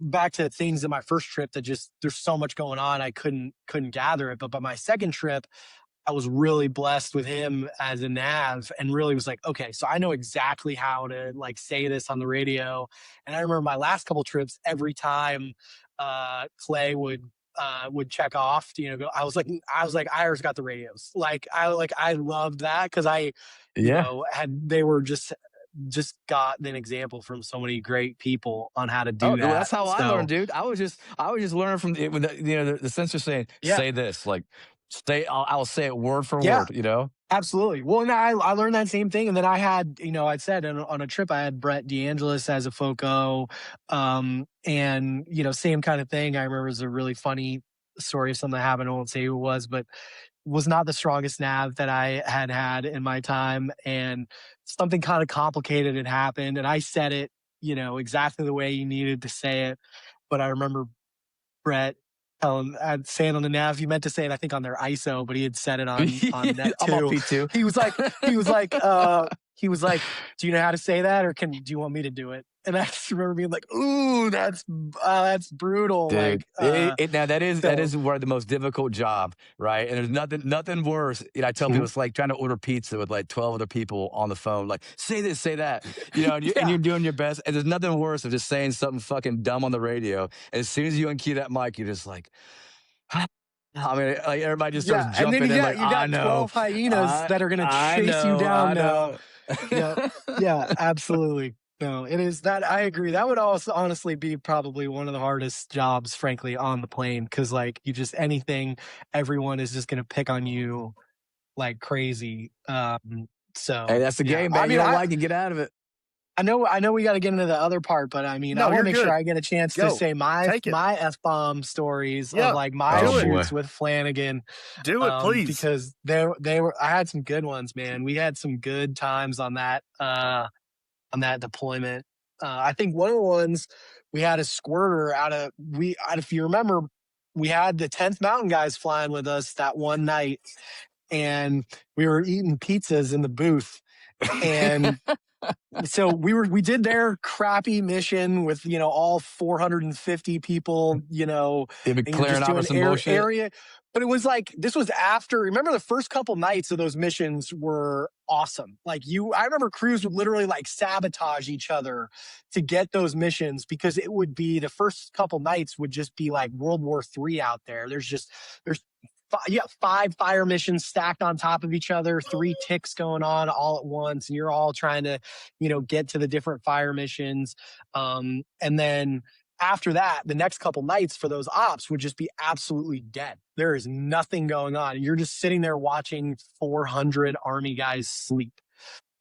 back to things in my first trip that just there's so much going on, I couldn't gather it. But by my second trip, I was really blessed with him as a nav, and really was like, okay, so I know exactly how to like say this on the radio. And I remember my last couple trips, every time Clay would check off, I was like, Ira's got the radios. I loved that because Yeah. they were just got an example from so many great people on how to Oh, do well, that. that's how I So learned, dude. I was just learning from when the sensor saying, yeah, say this, like I'll say it word for yeah. word. Absolutely. Well, and I learned that same thing. And then I had, I'd said on a trip, I had Brett DeAngelis as a FOCO. And, same kind of thing. I remember it was a really funny story of something that happened. I won't say who it was, but was not the strongest nav that I had in my time. And something kind of complicated had happened. And I said it, exactly the way you needed to say it. But I remember Brett saying on the nav, he meant to say it, I think, on their ISO, but he had said it on net I'm on too. P2. He was like, do you know how to say that, or do you want me to do it? And I just remember being like, ooh, that's brutal. Dude, now that is so, where the most difficult job, right? And there's nothing worse. I tell people it's like trying to order pizza with like 12 other people on the phone, like say this, say that, and you're doing your best. And there's nothing worse than just saying something fucking dumb on the radio. And as soon as you unkey that mic, you're just like, I mean, like everybody just starts and then jumping in. Like, you got 12 hyenas that are going to chase you down now. Yeah, absolutely. No, it is that. I agree. That would also honestly be probably one of the hardest jobs, frankly, on the plane. Because like everyone is just going to pick on you like crazy. So Hey, that's the game, man. You don't like it, get out of it. I know we got to get into the other part, but I mean, I want to make sure I get a chance to say my F-bomb stories of like my shoots with Flanigan. Do it, please. Because they were, I had some good ones, man. We had some good times on that deployment. I think one of the ones we had a squirter if you remember, we had the 10th Mountain guys flying with us that one night, and we were eating pizzas in the booth. And so we did their crappy mission with, all 450 people, They've been clearing out with some bullshit. area. But it was like, this was after, remember the first couple nights of those missions were awesome. Like I remember crews would literally like sabotage each other to get those missions, because it would be, the first couple nights would just be like World War III out there. There's 5 fire missions stacked on top of each other, 3 ticks going on all at once, and you're all trying to, get to the different fire missions. And then after that, the next couple nights for those ops would just be absolutely dead. There is nothing going on. You're just sitting there watching 400 Army guys sleep.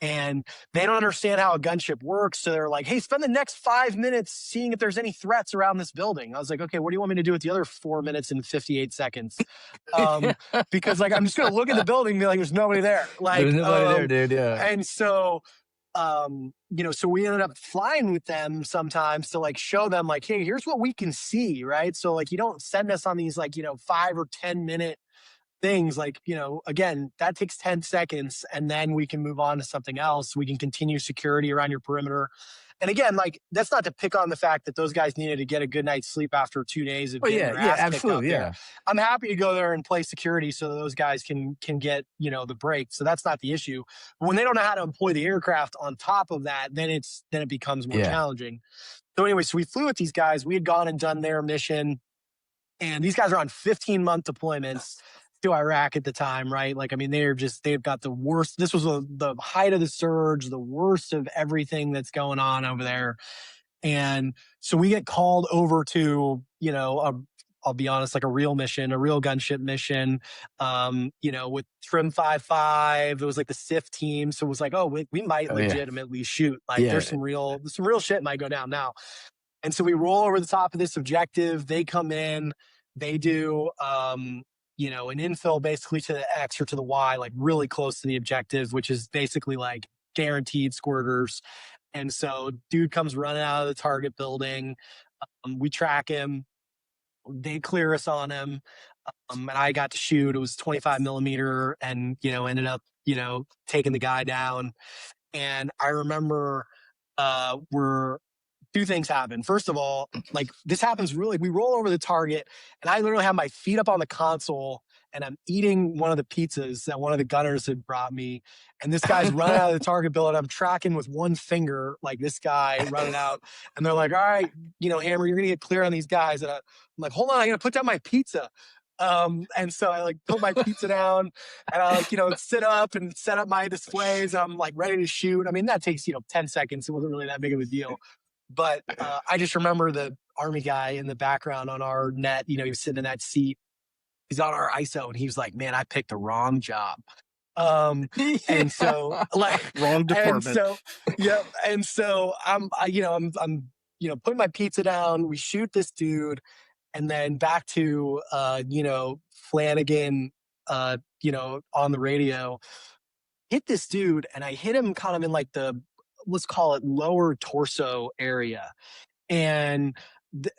And they don't understand how a gunship works. So they're like, hey, spend the next 5 minutes seeing if there's any threats around this building. I was like, okay, what do you want me to do with the other 4 minutes and 58 seconds? Because like, I'm just going to look at the building and be like, there's nobody there. Like, there's nobody there, dude. Yeah. And so, so we ended up flying with them sometimes to like show them like, hey, here's what we can see. Right. So like, you don't send us on these like, 5 or 10 minute things, like, again, that takes 10 seconds and then we can move on to something else. We can continue security around your perimeter. And again, like, that's not to pick on the fact that those guys needed to get a good night's sleep after 2 days of getting their ass kicked out there. I'm happy to go there and play security so those guys can get, the break. So that's not the issue. But when they don't know how to employ the aircraft on top of that, then it becomes more challenging. So anyway, so we flew with these guys. We had gone and done their mission, and these guys are on 15-month deployments to Iraq at the time, right? Like, I mean, they've got the worst. This was the height of the surge, the worst of everything that's going on over there. And so we get called over to, I'll be honest, like a real mission, a real gunship mission, with Trim 55. It was like the SIF team. So it was like, oh, we might legitimately shoot. Like there's some real shit might go down now. And so we roll over the top of this objective. They come in, they do, an infill basically to the X or to the Y, like really close to the objective, which is basically like guaranteed squirters. And so dude comes running out of the target building. We track him. They clear us on him. And I got to shoot. It was 25 millimeter and, ended up, taking the guy down. And I remember, 2 things happen. First of all, like, this happens really, we roll over the target and I literally have my feet up on the console and I'm eating one of the pizzas that one of the gunners had brought me. And this guy's running out of the target building. I'm tracking with one finger, like this guy running out. And they're like, all right, Hammer, you're going to get clear on these guys. And I'm like, hold on, I got to put down my pizza. And so I like put my pizza down and I like, sit up and set up my displays. I'm like ready to shoot. I mean, that takes, 10 seconds. It wasn't really that big of a deal. But I just remember the Army guy in the background on our net, he was sitting in that seat. He's on our ISO and he was like, man, I picked the wrong job. And so like wrong department. And so, yeah. And so I'm putting my pizza down. We shoot this dude and then back to, Flanigan, on the radio, hit this dude. And I hit him kind of in like let's call it lower torso area. And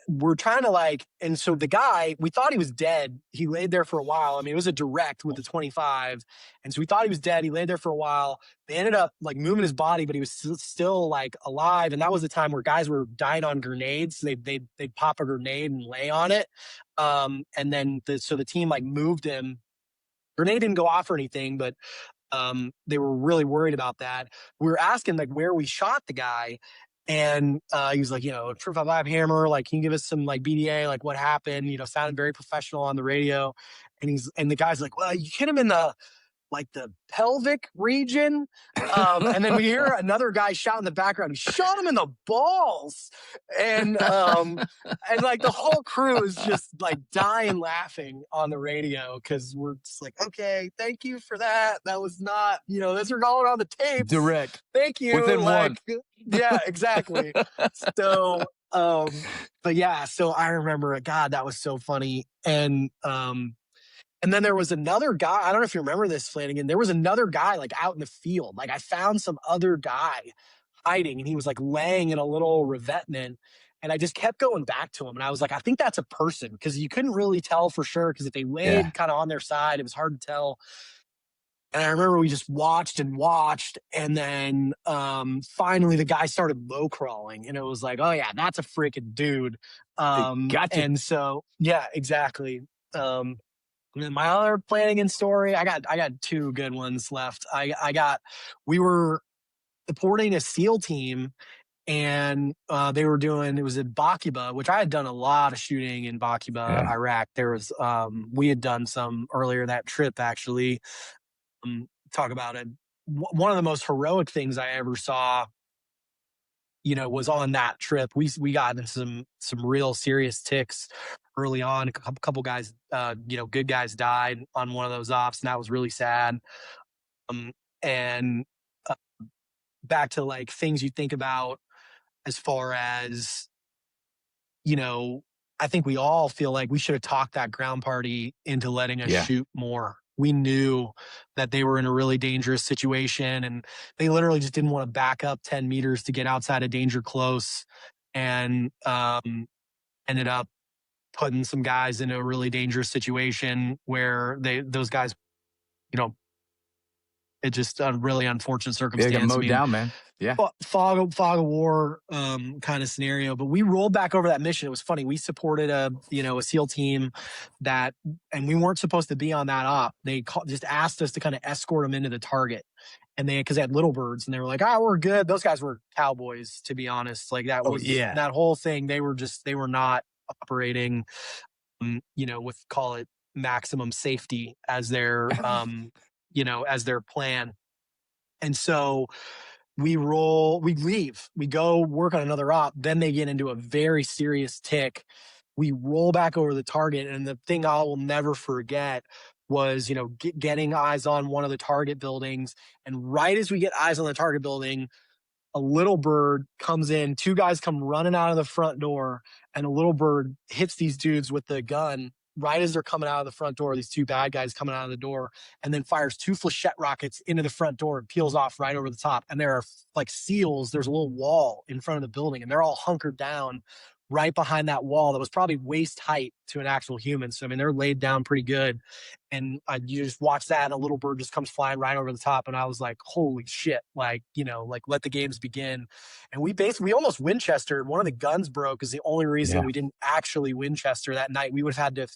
we're trying to and so the guy, we thought he was dead. He laid there for a while. I mean, it was a direct with the 25. And so we thought he was dead. He laid there for a while. They ended up like moving his body, but he was still like alive. And that was the time where guys were dying on grenades. They'd pop a grenade and lay on it. And then so the team like moved him. Grenade didn't go off or anything, but they were really worried about that. We were asking like where we shot the guy. And he was like, Trip 55 Hammer, like, can you give us some like BDA, like what happened? Sounded very professional on the radio. And the guy's like, well, you hit him in the pelvic region. And then we hear another guy shout in the background. He shot him in the balls. And like the whole crew is just like dying laughing on the radio because we're just like, okay, thank you for that. That was not, those are all on the tapes. Direct. Thank you. Within one. Yeah, exactly. So, but yeah, so I remember, God, that was so funny. And then there was another guy. I don't know if you remember this, Flanigan. There was another guy like out in the field. Like I found some other guy hiding and he was like laying in a little revetment. And I just kept going back to him. And I was like, I think that's a person because you couldn't really tell for sure. Because if they laid kind of on their side, it was hard to tell. And I remember we just watched and watched. And then finally the guy started low crawling. And it was like, oh yeah, that's a freaking dude. Gotcha. And so, yeah, exactly. And then my other Flanigan story, I got two good ones left. We were supporting a SEAL team, and they were doing, it was in Bakiba, which I had done a lot of shooting in Bakiba, Yeah. Iraq. There was we had done some earlier that trip, actually. Talk about it. One of the most heroic things I ever saw, was on that trip. We got into some real serious ticks early on. A couple guys, good guys died on one of those ops, and that was really sad. And uh, back to like things you think about as far as, I think we all feel like we should have talked that ground party into letting us shoot more. We knew that they were in a really dangerous situation, and they literally just didn't want to back up 10 meters to get outside of danger close, and ended up putting some guys in a really dangerous situation where those guys, it just a really unfortunate circumstance. Yeah, got mowed down, man. Yeah. Fog of war kind of scenario. But we rolled back over that mission. It was funny. We supported a SEAL team and we weren't supposed to be on that op. They just asked us to kind of escort them into the target. And because they had little birds, and they were like, we're good. Those guys were cowboys, to be honest. Like that was that whole thing. They were not operating, with, call it, maximum safety as their, as their plan. And so we leave, we go work on another op. Then they get into a very serious tick. We roll back over the target. And the thing I will never forget was, getting eyes on one of the target buildings. And right as we get eyes on the target building, a little bird comes in. Two guys come running out of the front door, and a little bird hits these dudes with the gun right as they're coming out of the front door. These two bad guys coming out of the door, and then fires two flechette rockets into the front door and peels off right over the top. And there are like SEALs. There's a little wall in front of the building, and they're all hunkered down right behind that wall that was probably waist height to an actual human. So, I mean, they're laid down pretty good. And you just watch that, and a little bird just comes flying right over the top. And I was like, holy shit, like, let the games begin. And we almost Winchester. One of the guns broke is the only reason we didn't actually Winchester that night. We would have had to, I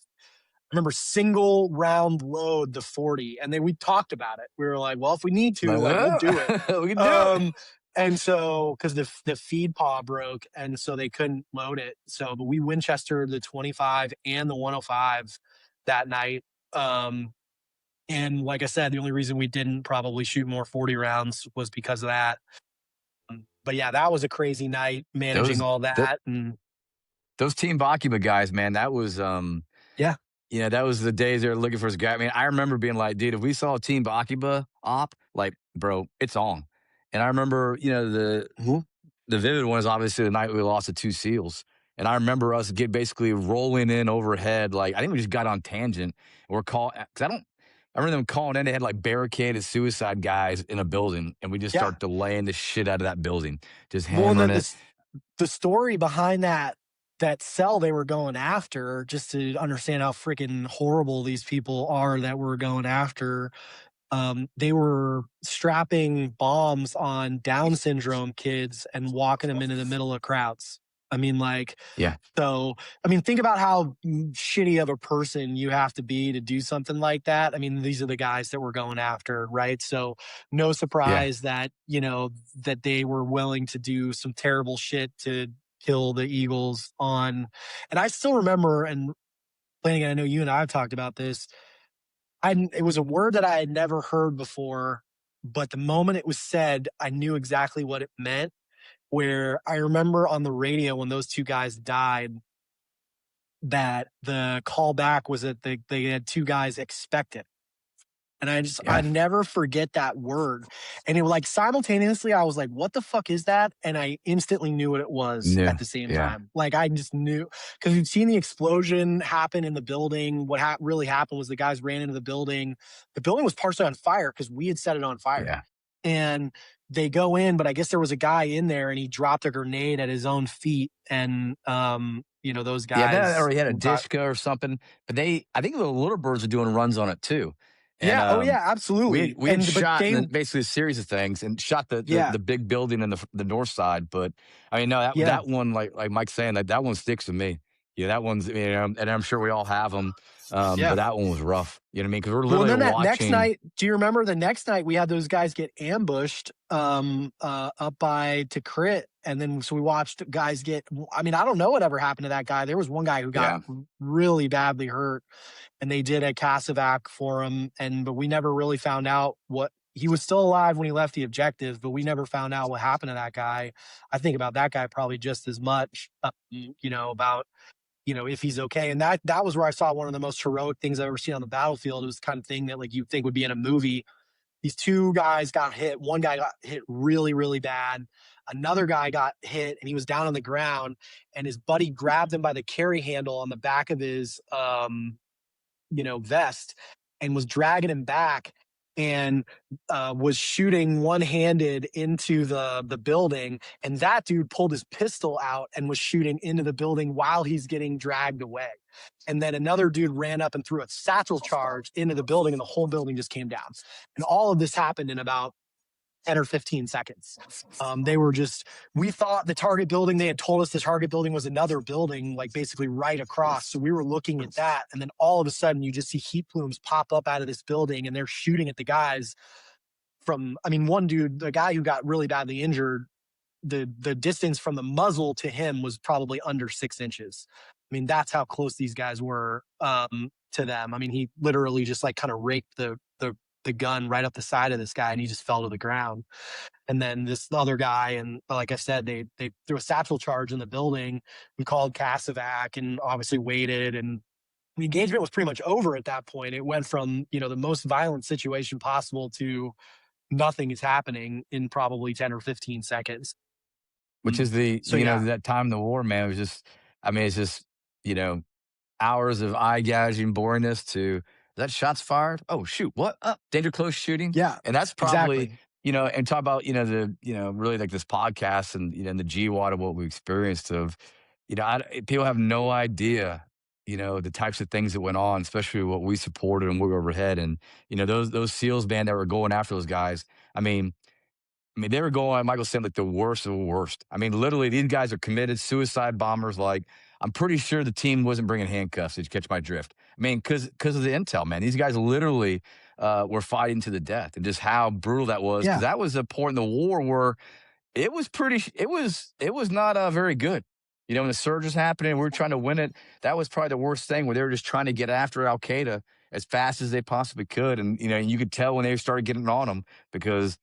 remember, single round load the 40. And then we talked about it. We were like, well, if we need to, we'll do it. We can do it. And so, because the feed paw broke, and so they couldn't load it. So, but we Winchester the 25 and the 105 that night. And like I said, the only reason we didn't probably shoot more 40 rounds was because of that. But yeah, that was a crazy night managing all that. And those Team Bakiba guys, man, that was that was the days they were looking for this guy. I mean, I remember being like, dude, if we saw a Team Bakiba op, like, bro, it's on. And I remember, the vivid one is obviously the night we lost the two SEALs. And I remember us basically rolling in overhead. Like, I think we just got on tangent. We're called, because I remember them calling in. They had like barricaded suicide guys in a building, and we just start delaying the shit out of that building, just hammering it. The story behind that cell they were going after, just to understand how freaking horrible these people are that we're going after. They were strapping bombs on Down syndrome kids and walking them into the middle of crowds. I mean, so, I mean, think about how shitty of a person you have to be to do something like that. I mean, these are the guys that we're going after, right? So no surprise that, that they were willing to do some terrible shit to kill the Eagles on. And I still remember, and Flanigan, I know you and I have talked about this, it was a word that I had never heard before, but the moment it was said, I knew exactly what it meant. Where I remember on the radio when those two guys died, that the call back was that they had two guys expected. And I never forget that word. And it was like simultaneously, I was like, what the fuck is that? And I instantly knew what it was at the same time. Like, I just knew, because you'd seen the explosion happen in the building. What really happened was the guys ran into the building. The building was partially on fire because we had set it on fire. Yeah. And they go in, but I guess there was a guy in there, and he dropped a grenade at his own feet. And, those guys. Yeah, or he had a Dishka or something. But I think the little birds are doing runs on it too. And, absolutely. We had shot basically a series of things and shot the big building in the north side. But I mean, no, that one, like Mike's saying, that one sticks to me. Yeah, that one's, and I'm sure we all have them. But Yeah. that one was rough. You know what I mean? Because we're Well, and literally then that next watching. night, do you remember the next night we had those guys get ambushed up by to crit, and then so we watched guys get. I mean, I don't know whatever happened to that guy. There was one guy who got Yeah. really badly hurt, and they did a Casevac for him, but we never really found out what he was still alive when he left the objective, but we never found out what happened to that guy. I think about that guy probably just as much, about if he's okay. And that was where I saw one of the most heroic things I've ever seen on the battlefield. It was the kind of thing that like you'd think would be in a movie. These two guys got hit. One guy got hit really, really bad. Another guy got hit and he was down on the ground, and his buddy grabbed him by the carry handle on the back of his vest, and was dragging him back, and was shooting one-handed into the building. And that dude pulled his pistol out and was shooting into the building while he's getting dragged away. And then another dude ran up and threw a satchel charge into the building, and the whole building just came down. And all of this happened in about 10 or 15 seconds. We thought the target building, they had told us the target building was another building, like basically right across. So we were looking at that. And then all of a sudden you just see heat plumes pop up out of this building, and they're shooting at the guys one dude, the guy who got really badly injured, the distance from the muzzle to him was probably under 6 inches. I mean, that's how close these guys were to them. I mean, he literally just like kind of raked the gun right up the side of this guy, and he just fell to the ground. And then this other guy, and like I said, they threw a satchel charge in the building. We called Casevac and obviously waited, and the engagement was pretty much over at that point. It went from the most violent situation possible to nothing is happening in probably 10 or 15 seconds. Which is So yeah. that time in the war, man, was just, it's just, hours of eye gouging boringness to that shots fired. Oh, shoot. What? Danger close shooting. Yeah, And that's probably, exactly. And talk about, really like this podcast and, and the GWOT of what we experienced of, people have no idea, the types of things that went on, especially what we supported and we were overhead. And, those SEALs, man, that were going after those guys. They were going, Michael said, like the worst of the worst. Literally, these guys are committed suicide bombers. Like, I'm pretty sure the team wasn't bringing handcuffs. Did you catch my drift? Because of the intel, man. These guys literally were fighting to the death, and just how brutal that was. Because that was a point in the war where it was not very good. When the surge was happening, we were trying to win it. That was probably the worst thing, where they were just trying to get after Al Qaeda as fast as they possibly could. And you could tell when they started getting on them, because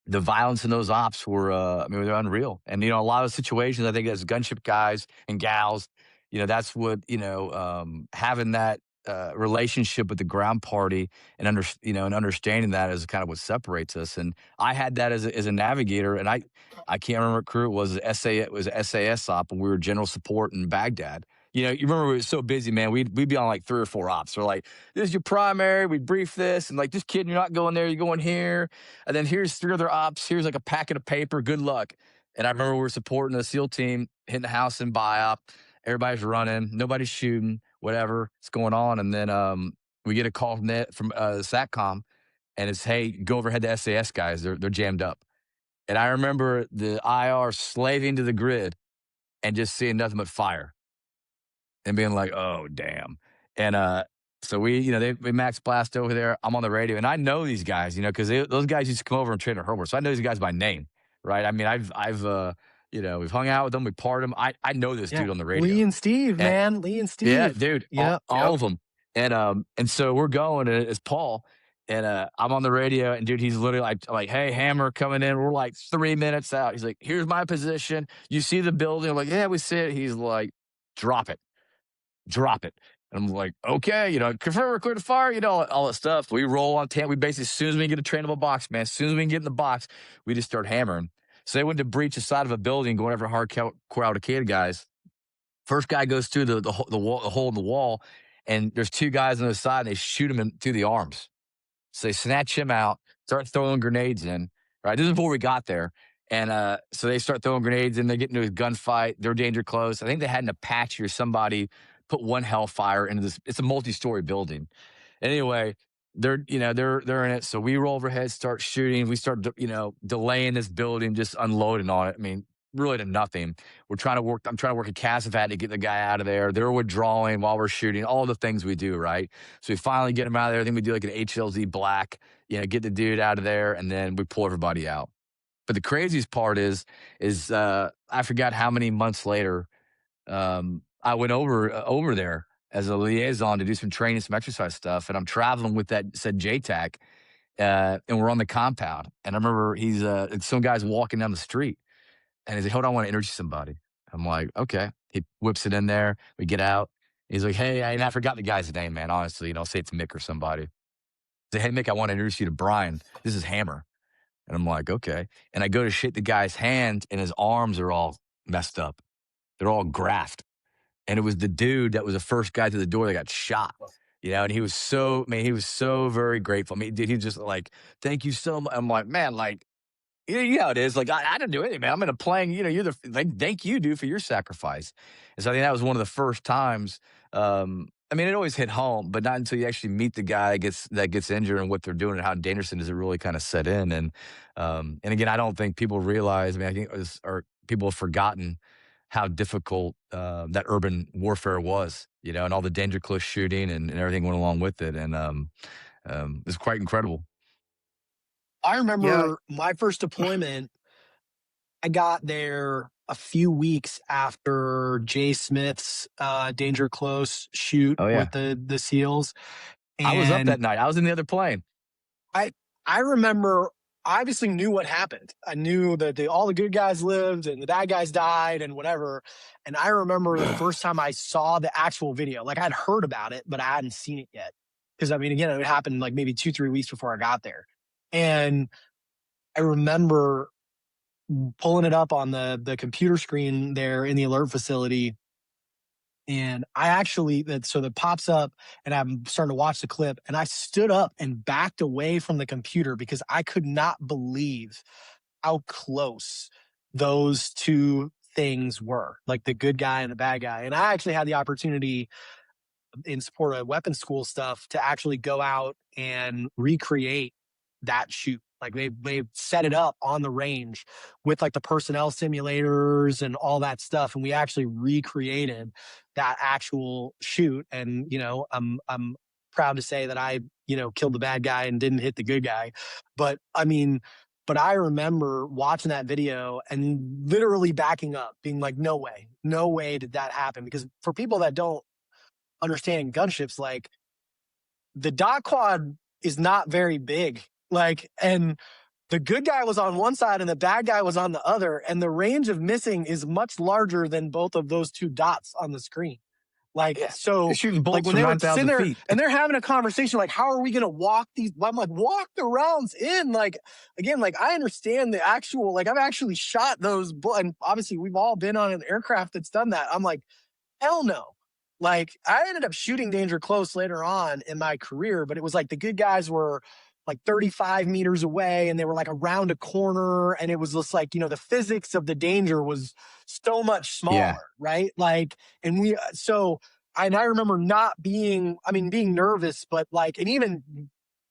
the violence in those ops were, they're unreal. And, a lot of situations, I think as gunship guys and gals, that's what, having that relationship with the ground party and and understanding that is kind of what separates us. And I had that as a navigator, and I can't remember what crew it was. It was an SAS op, and we were general support in Baghdad. You remember we were so busy, man. We'd be on like 3 or 4 ops. We're like, this is your primary. We'd brief this, and like, just kidding, you're not going there. You're going here. And then here's 3 other ops. Here's like a packet of paper. Good luck. And I remember we were supporting the SEAL team, hitting the house in BIOP. Everybody's running. Nobody's shooting. Whatever is going on. And then we get a call from SATCOM, and it's, hey, go overhead the SAS guys. They're jammed up. And I remember the IR slaving to the grid and just seeing nothing but fire. And being like, oh, damn. And so we max blast over there. I'm on the radio, and I know these guys, because those guys used to come over and train at Herbert. So I know these guys by name, right? We've hung out with them. We parted them. I know this dude on the radio. Lee and Steve, man. Lee and Steve. Yeah, dude. All of them. And so we're going, and it's Paul. And I'm on the radio, and dude, he's literally like, hey, Hammer coming in. We're like 3 minutes out. He's like, here's my position. You see the building? I'm like, yeah, we see it. He's like, drop it. And I'm like, okay, confirm we're clear to fire, all that stuff. We roll on 10. We basically, as soon as we get a trainable box, man, as soon as we can get in the box, we just start hammering. So they went to breach the side of a building, going after hardcore Al Qaeda guys. First guy goes through the hole in the wall, and there's 2 guys on the side, and they shoot him through the arms. So they snatch him out, start throwing grenades in, right? This is before we got there. And so they start throwing grenades in. They get into a gunfight. They're danger close. I think they had an Apache or somebody put one Hellfire into this. It's a multi-story building. Anyway, they're in it. So we roll overhead, start shooting. We start, delaying this building, just unloading on it. really to nothing. I'm trying to work a CASEVAT to get the guy out of there. They're withdrawing while we're shooting, all the things we do, right? So we finally get him out of there. Then we do like an HLZ black, get the dude out of there, and then we pull everybody out. But the craziest part is I forgot how many months later, I went over there as a liaison to do some training, some exercise stuff, and I'm traveling with that said JTAC, and we're on the compound. And I remember some guy's walking down the street, and he's like, "Hold on, I want to introduce somebody." I'm like, "Okay." He whips it in there. We get out. He's like, "Hey," and I forgot the guy's name, man. Honestly, say it's Mick or somebody. I say, "Hey, Mick, I want to introduce you to Brian. This is Hammer." And I'm like, "Okay." And I go to shake the guy's hand, and his arms are all messed up. They're all grafted. And it was the dude that was the first guy to the door that got shot. And he was so very grateful. I mean, dude, he was just like, "Thank you so much." I'm like, "Man, like, you know how it is. Like, I didn't do anything, man. I'm in a plane. Thank you, dude, for your sacrifice." And so I think that was one of the first times. I mean, it always hit home, but not until you actually meet the guy that gets injured and what they're doing and how dangerous does it really kind of set in. And again, I don't think people realize. I mean, I think people have forgotten how difficult that urban warfare was, and all the danger close shooting and everything went along with it. And it's quite incredible. I remember my first deployment, I got there a few weeks after Jay Smith's Danger Close shoot with the SEALs. And I was up that night. I was in the other plane. I remember, I obviously knew what happened. I knew that all the good guys lived and the bad guys died and whatever. And I remember the first time I saw the actual video, like I'd heard about it, but I hadn't seen it yet. Because I mean, again, it happened like maybe 2-3 weeks before I got there. And I remember pulling it up on the computer screen there in the alert facility. And I actually, so that pops up and I'm starting to watch the clip, and I stood up and backed away from the computer because I could not believe how close those two things were, like the good guy and the bad guy. And I actually had the opportunity in support of weapons school stuff to actually go out and recreate that shoot. Like they set it up on the range with like the personnel simulators and all that stuff. And we actually recreated that actual shoot. And, I'm proud to say that I, killed the bad guy and didn't hit the good guy. But I remember watching that video and literally backing up, being like, no way did that happen. Because for people that don't understand gunships, like the dot quad is not very big. Like, and the good guy was on one side and the bad guy was on the other. And the range of missing is much larger than both of those two dots on the screen. Like, so they're shooting bolts like when from they were 9,000 sitting there feet. and they're having a conversation, like, how are we going to walk these? I'm like, walk the rounds in. Like, again, like I understand the actual, like I've actually shot those. And obviously we've all been on an aircraft that's done that. I'm like, hell no. Like I ended up shooting Danger Close later on in my career, but it was like the good guys were like 35 meters away and they were like around a corner, and it was just like, the physics of the danger was so much smaller, right? Like, and I remember being nervous, but like, and even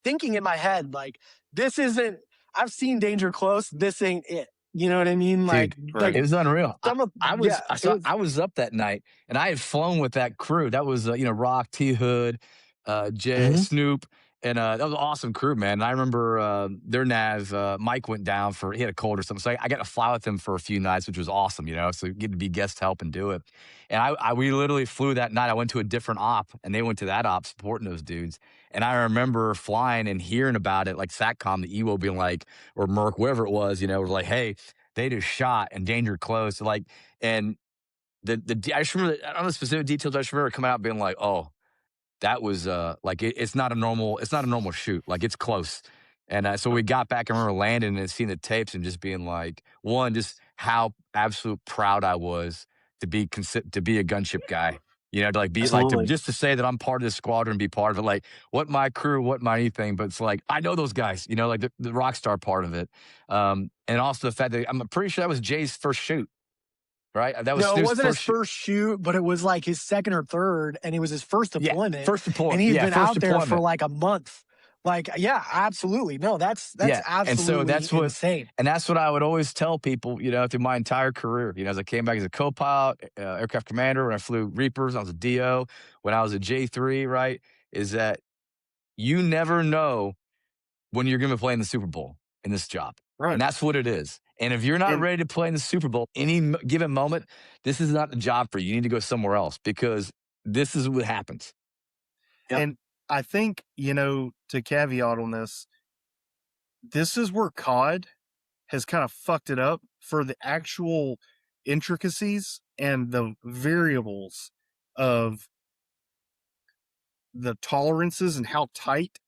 thinking in my head, like, I've seen Danger Close, this ain't it. You know what I mean? Like, dude, right. It was unreal. I was up that night, and I had flown with that crew. That was Rock, T Hood, Jay, Snoop, and that was an awesome crew, man. And I remember their nav, Mike went down he had a cold or something, so I got to fly with him for a few nights, which was awesome, so get to be guest help and do it. And we literally flew that night. I went to a different op, and they went to that op supporting those dudes. And I remember flying and hearing about it, like SATCOM, the EWO being like, or Merc, whoever it was, was like, hey, they just shot and Danger Close. Like, and I just remember, I don't know the specific details. I just remember coming out being like, oh, that was like, it's not a normal shoot. Like, it's close. And so we got back and remember landing and seeing the tapes and just being like, one, just how absolute proud I was to be a gunship guy. To like be Absolutely. just to say that I'm part of this squadron, be part of it. Like, what my crew, what my anything, but it's like I know those guys. Like the rock star part of it, and also the fact that I'm pretty sure that was Jay's first shoot, right? That was it wasn't his first shoot, but it was like his second or third, and it was his first deployment. First deployment, and he'd been out there for like a month. Like, yeah, absolutely. No, that's Yeah, and so absolutely insane. that's what I would always tell people, through my entire career. As I came back as a co-pilot, aircraft commander, when I flew Reapers, I was a DO. When I was a J3, right, is that you never know when you're going to play in the Super Bowl in this job, Right. and that's what it is. And if you're not And ready to play in the Super Bowl given moment, this is not the job for you. You need to go somewhere else because this is what happens. Yep. and I think, to caveat on this is where COD has kind of fucked it up for the actual intricacies and the variables of the tolerances and how tight,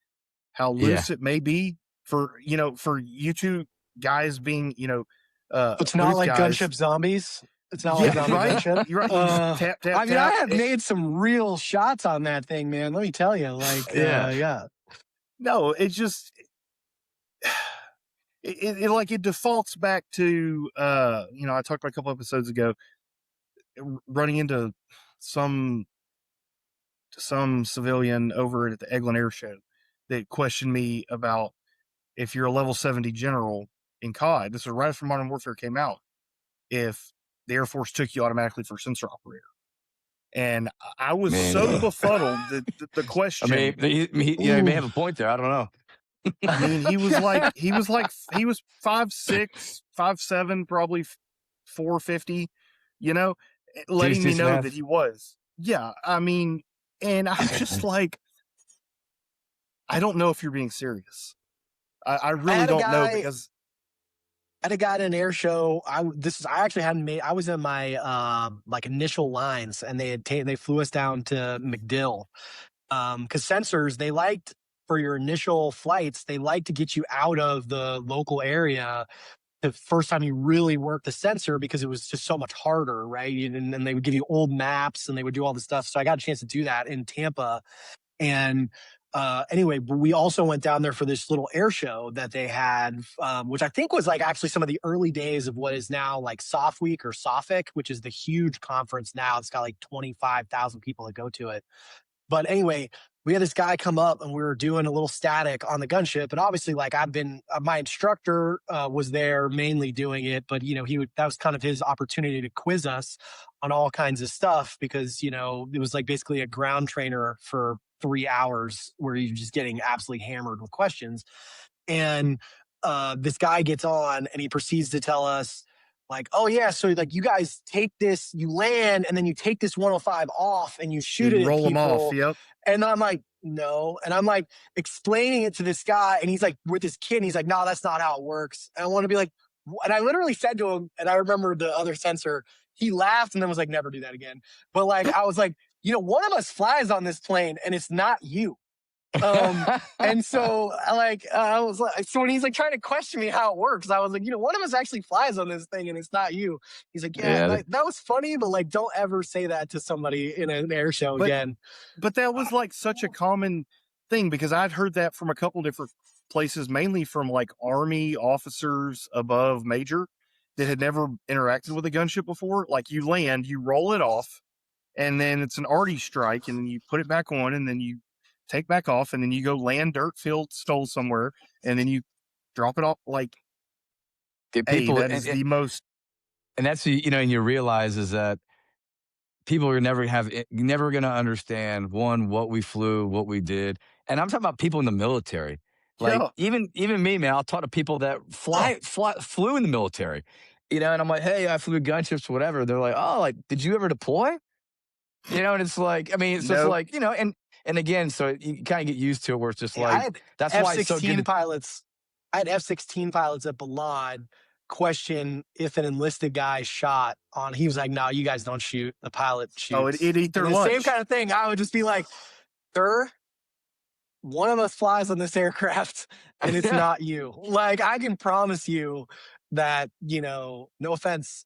how loose it may be for you two guys being, It's not booth like guys. Gunship zombies. It's not like Yeah, zombie right. Gunship. You're right. You just tap, tap, I mean, tap. I have made some real shots on that thing, man. Let me tell you, like, Yeah. yeah. No, it's just it defaults back to I talked about a couple episodes ago running into some civilian over at the Eglin Air Show that questioned me about if you're a level 70 general in COD. This was right after Modern Warfare came out. If the Air Force took you automatically for sensor operator. And I was so befuddled that the question. I mean, he may have a point there. I don't know. I mean, he was 5'6", 5'7", probably 450, letting me know that he was. Yeah, I mean, and I'm just like, I don't know if you're being serious. I really don't know because I had a guy at an air show. I was in my like initial lines, and they flew us down to MacDill because sensors, they liked, for your initial flights, they like to get you out of the local area the first time you really work the sensor because it was just so much harder, right? And they would give you old maps and they would do all this stuff. So I got a chance to do that in Tampa. And anyway, but we also went down there for this little air show that they had, which I think was like actually some of the early days of what is now like Soft Week or SOFIC, which is the huge conference now. It's got like 25,000 people that go to it. But anyway, we had this guy come up and we were doing a little static on the gunship. And obviously, like my instructor was there mainly doing it, but that was kind of his opportunity to quiz us on all kinds of stuff because, it was like basically a ground trainer for 3 hours where you're just getting absolutely hammered with questions. And this guy gets on and he proceeds to tell us, like, oh yeah, so like you guys take this, you land, and then you take this 105 off and you shoot it, roll at people. them off. Yep. And I'm like, no. And I'm like explaining it to this guy, and he's like with his kid, and he's like, no, that's not how it works. And I want to be like, and I literally said to him, and I remember the other sensor, he laughed and then was like, never do that again. But like, I was like, one of us flies on this plane, and it's not you. And so I was like, so when he's like trying to question me how it works, I was like, one of us actually flies on this thing and it's not you. He's like, yeah. That was funny, but like, don't ever say that to somebody in an air show again. But that was like such a common thing because I'd heard that from a couple different places, mainly from like Army officers above major that had never interacted with a gunship before. Like you land, you roll it off, and then it's an arty strike, and then you put it back on, and then you take back off, and then you go land dirt field stole somewhere, and then you drop it off. Like, People, that is the most. And that's and you realize is that people are never going to understand what we flew, what we did, and I'm talking about people in the military. Like even me, man. I'll talk to people that flew in the military, and I'm like, hey, I flew gunships, whatever. They're like, oh, like, did you ever deploy? And it's like, I mean, it's just like, and again, so you kind of get used to it where it's just like, that's why it's so good. I had F-16 pilots at Balad question if an enlisted guy shot on, he was like, no, you guys don't shoot, the pilot shoots. Oh, it eat their lunch. The same kind of thing. I would just be like, sir, one of us flies on this aircraft and it's not you. Like, I can promise you that, no offense,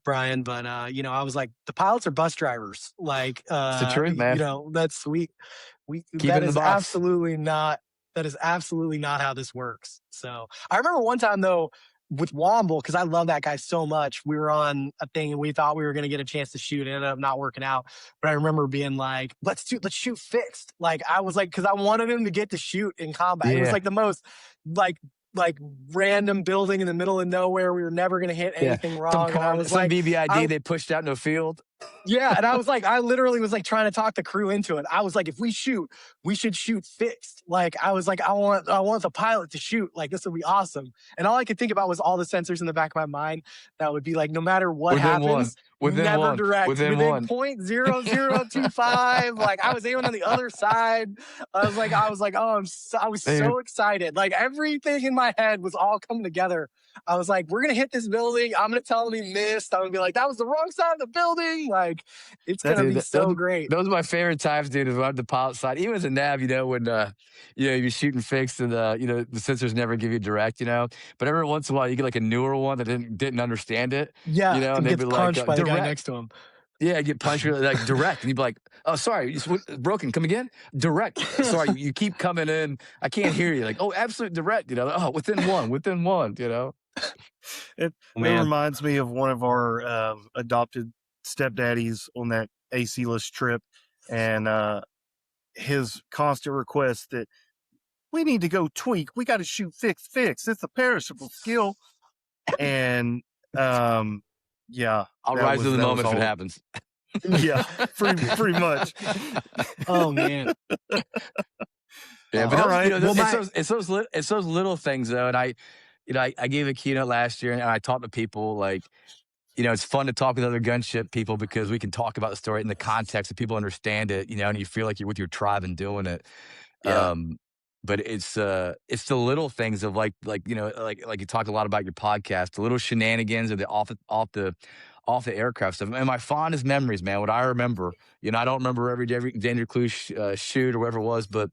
Brian, but I was like, the pilots are bus drivers. Like, it's the truth, man. That's sweet. That is absolutely not how this works. So I remember one time though, with Womble, because I love that guy so much, we were on a thing and we thought we were going to get a chance to shoot. It ended up not working out. But I remember being like, let's shoot fixed. Like, I was like, because I wanted him to get to shoot in combat. It was Yeah. like the most like random building in the middle of nowhere. We were never going to hit anything wrong. And I was some like, BBID they pushed out in the field. yeah. And I was like, I literally was like trying to talk the crew into it. I was like, if we shoot, we should shoot fixed. Like, I was like, I want the pilot to shoot. Like, this would be awesome. And all I could think about was all the sensors in the back of my mind that would be like, no matter what happens, never direct. Within 0.0025. Like, I was aiming on the other side. I was like, I was so excited. Like, everything in my head was all coming together. I was like, we're going to hit this building. I'm going to tell him he missed. I'm going to be like, that was the wrong side of the building. Like, it's going to be so great. Those are my favorite times, dude, on the pilot side. Even as a nav, when, you're shooting fixed and, the sensors never give you direct, But every once in a while, you get like a newer one that didn't understand it. Yeah, and they'd be punched by the guy next to him. Yeah, get punched like direct, and you'd be like, "Oh, sorry, broken. Come again? Direct. Sorry, you keep coming in. I can't hear you." Like, "Oh, absolute direct." Oh, within one. It reminds me of one of our adopted stepdaddies on that AC-less trip, and his constant request that we need to go tweak. We got to shoot fix. It's a perishable skill, and yeah, I'll rise to the moment if it happens. Yeah, pretty much. Oh man. Yeah, but it's those little things though, and I gave a keynote last year, and I talked to people like, it's fun to talk with other gunship people because we can talk about the story in the context that people understand it, and you feel like you're with your tribe and doing it. Yeah. But it's the little things of like you talked a lot about your podcast, the little shenanigans or the off the aircraft stuff. And my fondest memories, man, what I remember, I don't remember every Danger Clue shoot or whatever it was, but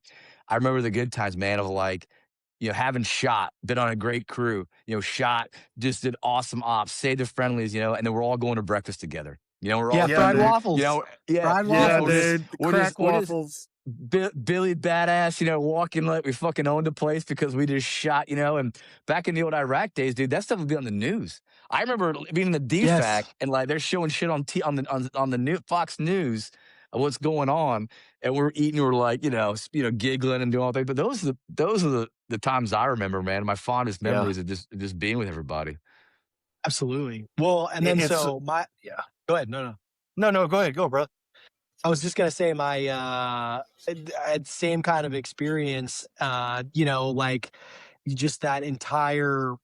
I remember the good times, man, of like, having shot, been on a great crew, shot, just did awesome ops, saved the friendlies, and then we're all going to breakfast together. We're all fried waffles. Fried waffles. Dude. Crack waffles. Billy badass, walking like we fucking owned the place because we just shot, and back in the old Iraq days, dude, that stuff would be on the news. I remember being in the DFAC and like they're showing shit on the new Fox News of what's going on, and we're eating, we're like, giggling and doing all that. But those are the times I remember, man. My fondest memories of just being with everybody. Absolutely. Well, and then go ahead. No, go ahead, go, bro. I was just gonna say my same kind of experience. Like just that entire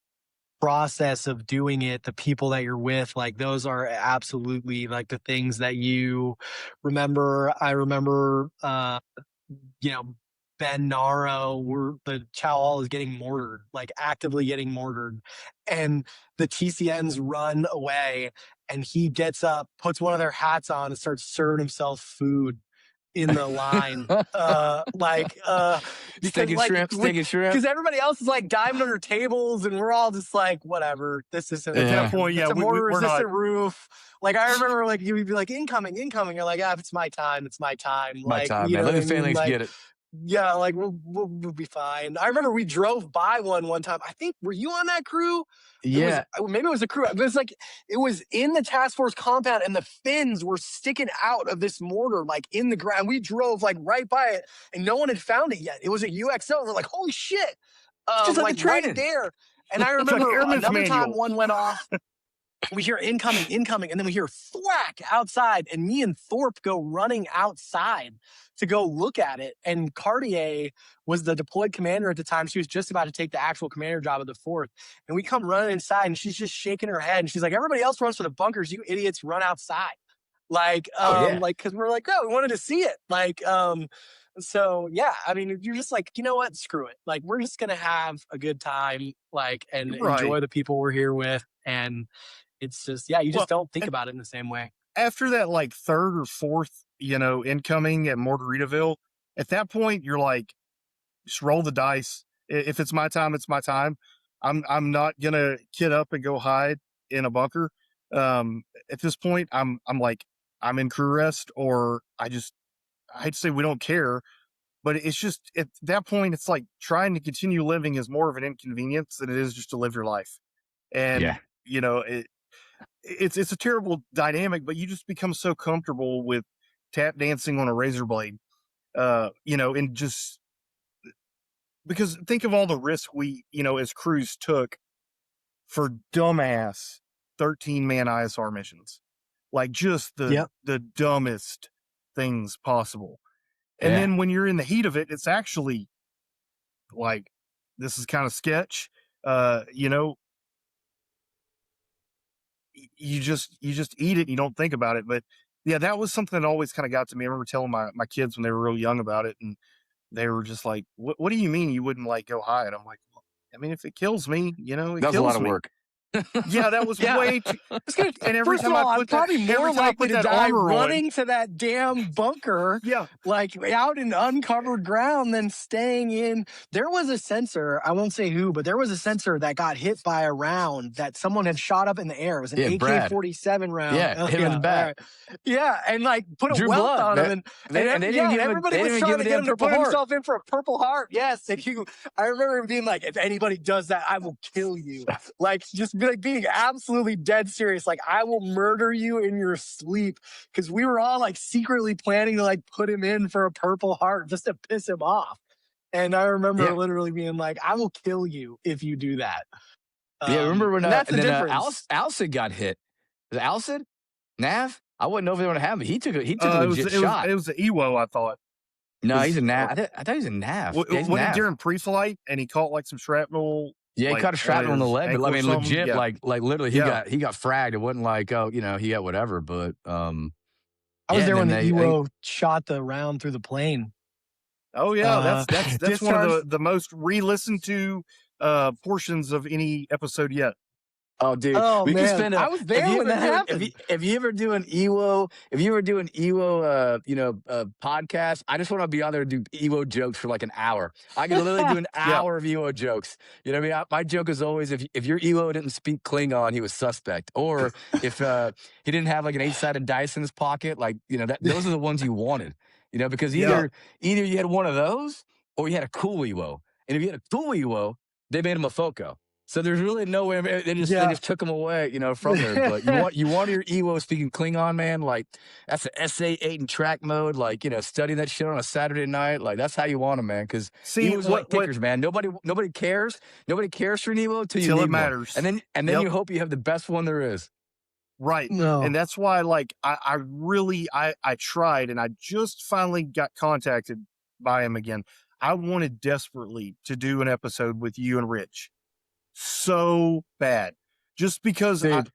process of doing it, the people that you're with, like those are absolutely like the things that you remember. I remember, Ben Naro, the Chow Hall is getting mortared, like actively getting mortared, and the TCNs run away, and he gets up, puts one of their hats on, and starts serving himself food in the line. Taking shrimp. Because everybody else is like diving under tables, and we're all just like, whatever. This isn't at that point. Yeah, it's a mortar-resistant not... roof. Like I remember, like you would be like, incoming. You're like, if it's my time, it's my time. My time, man. Let the families get it. Yeah, like we'll be fine. I remember we drove by one time. I think, were you on that crew? Yeah. Maybe it was a crew. It was like, it was in the task force compound, and the fins were sticking out of this mortar, like in the ground. We drove like right by it, and no one had found it yet. It was a UXO. We're like, holy shit. Just like right there. And I remember another time one went off. We hear incoming, and then we hear thwack outside, and me and Thorpe go running outside to go look at it. And Cartier was the deployed commander at the time. She was just about to take the actual commander job of the 4th. And we come running inside, and she's just shaking her head, and she's like, everybody else runs for the bunkers. You idiots run outside. Like, because we're like, we wanted to see it. Like, so yeah, I mean, you're just like, you know what? Screw it. Like, we're just going to have a good time, like, and enjoy the people we're here with. And it's just, you just don't think about it in the same way. After that, like, 3rd or 4th, incoming at Mortaritaville, at that point, you're like, just roll the dice. If it's my time, it's my time. I'm not going to kid up and go hide in a bunker. At this point, I'm like, I'm in crew rest, or I hate to say we don't care, but it's just, at that point, it's like trying to continue living is more of an inconvenience than it is just to live your life. And it's a terrible dynamic, but you just become so comfortable with tap dancing on a razor blade, and just because think of all the risk we, as crews took for dumbass 13-man ISR missions, like just the dumbest things possible. And then when you're in the heat of it, it's actually like, this is kind of sketch, you just eat it and you don't think about it. But yeah, that was something that always kind of got to me. I remember telling my kids when they were real young about it, and they were just like, what do you mean you wouldn't like go high? And I'm like, well, I mean, if it kills me, it That's kills a lot of me. work. Yeah, that was way too. And every First time of all, I I'm put probably that, more likely to die armor running on, to that damn bunker, like out in uncovered ground, than staying in. There was a sensor, I won't say who, but there was a sensor that got hit by a round that someone had shot up in the air. It was an AK-47 round. Yeah, hit him in the back. Yeah, and like put a Drew welt blood, on him, and everybody was trying to get him to put himself in for a Purple Heart. Yes, and I remember him being like, "If anybody does that, I will kill you." Like just being absolutely dead serious. Like, I will murder you in your sleep, because we were all like secretly planning to like put him in for a Purple Heart just to piss him off. And I remember literally being like, "I will kill you if you do that." Remember when that's the difference. Alcid got hit? Was it Alcid? Nav? I wouldn't know if they were going to have him. He took a legit shot. It was the EWO, I thought. No, he's a Nav. I thought he was a Nav. What did during pre-flight, and he caught like some shrapnel? Yeah, he caught a shrapnel on the leg, but I mean, legit, like literally, he got fragged. It wasn't like, oh, he got whatever. But I was there when the EWO shot the round through the plane. Oh yeah, that's one of the most re-listened to portions of any episode yet. Oh, dude. Oh, we man. can spend I was there when that happened. If you ever do an EWO, podcast, I just want to be on there and do EWO jokes for like an hour. I can literally do an hour of EWO jokes. You know what I mean? My joke is always, if your EWO didn't speak Klingon, he was suspect. Or if he didn't have like an 8-sided dice in his pocket, like, those are the ones you wanted. Because either you had one of those or you had a cool EWO. And if you had a cool EWO, they made him a FOCO. So there's really no way. They just took him away, from there. But you want your EWO speaking Klingon, man. Like, that's an SA-8 in track mode. Like, studying that shit on a Saturday night. Like, that's how you want them, man. Because EWO's like kickers, man. Nobody cares. Nobody cares for an EWO till it matters. One. And then you hope you have the best one there is. Right. No. And that's why, like, I tried, and I just finally got contacted by him again. I wanted desperately to do an episode with you and Rich. So bad, just because I've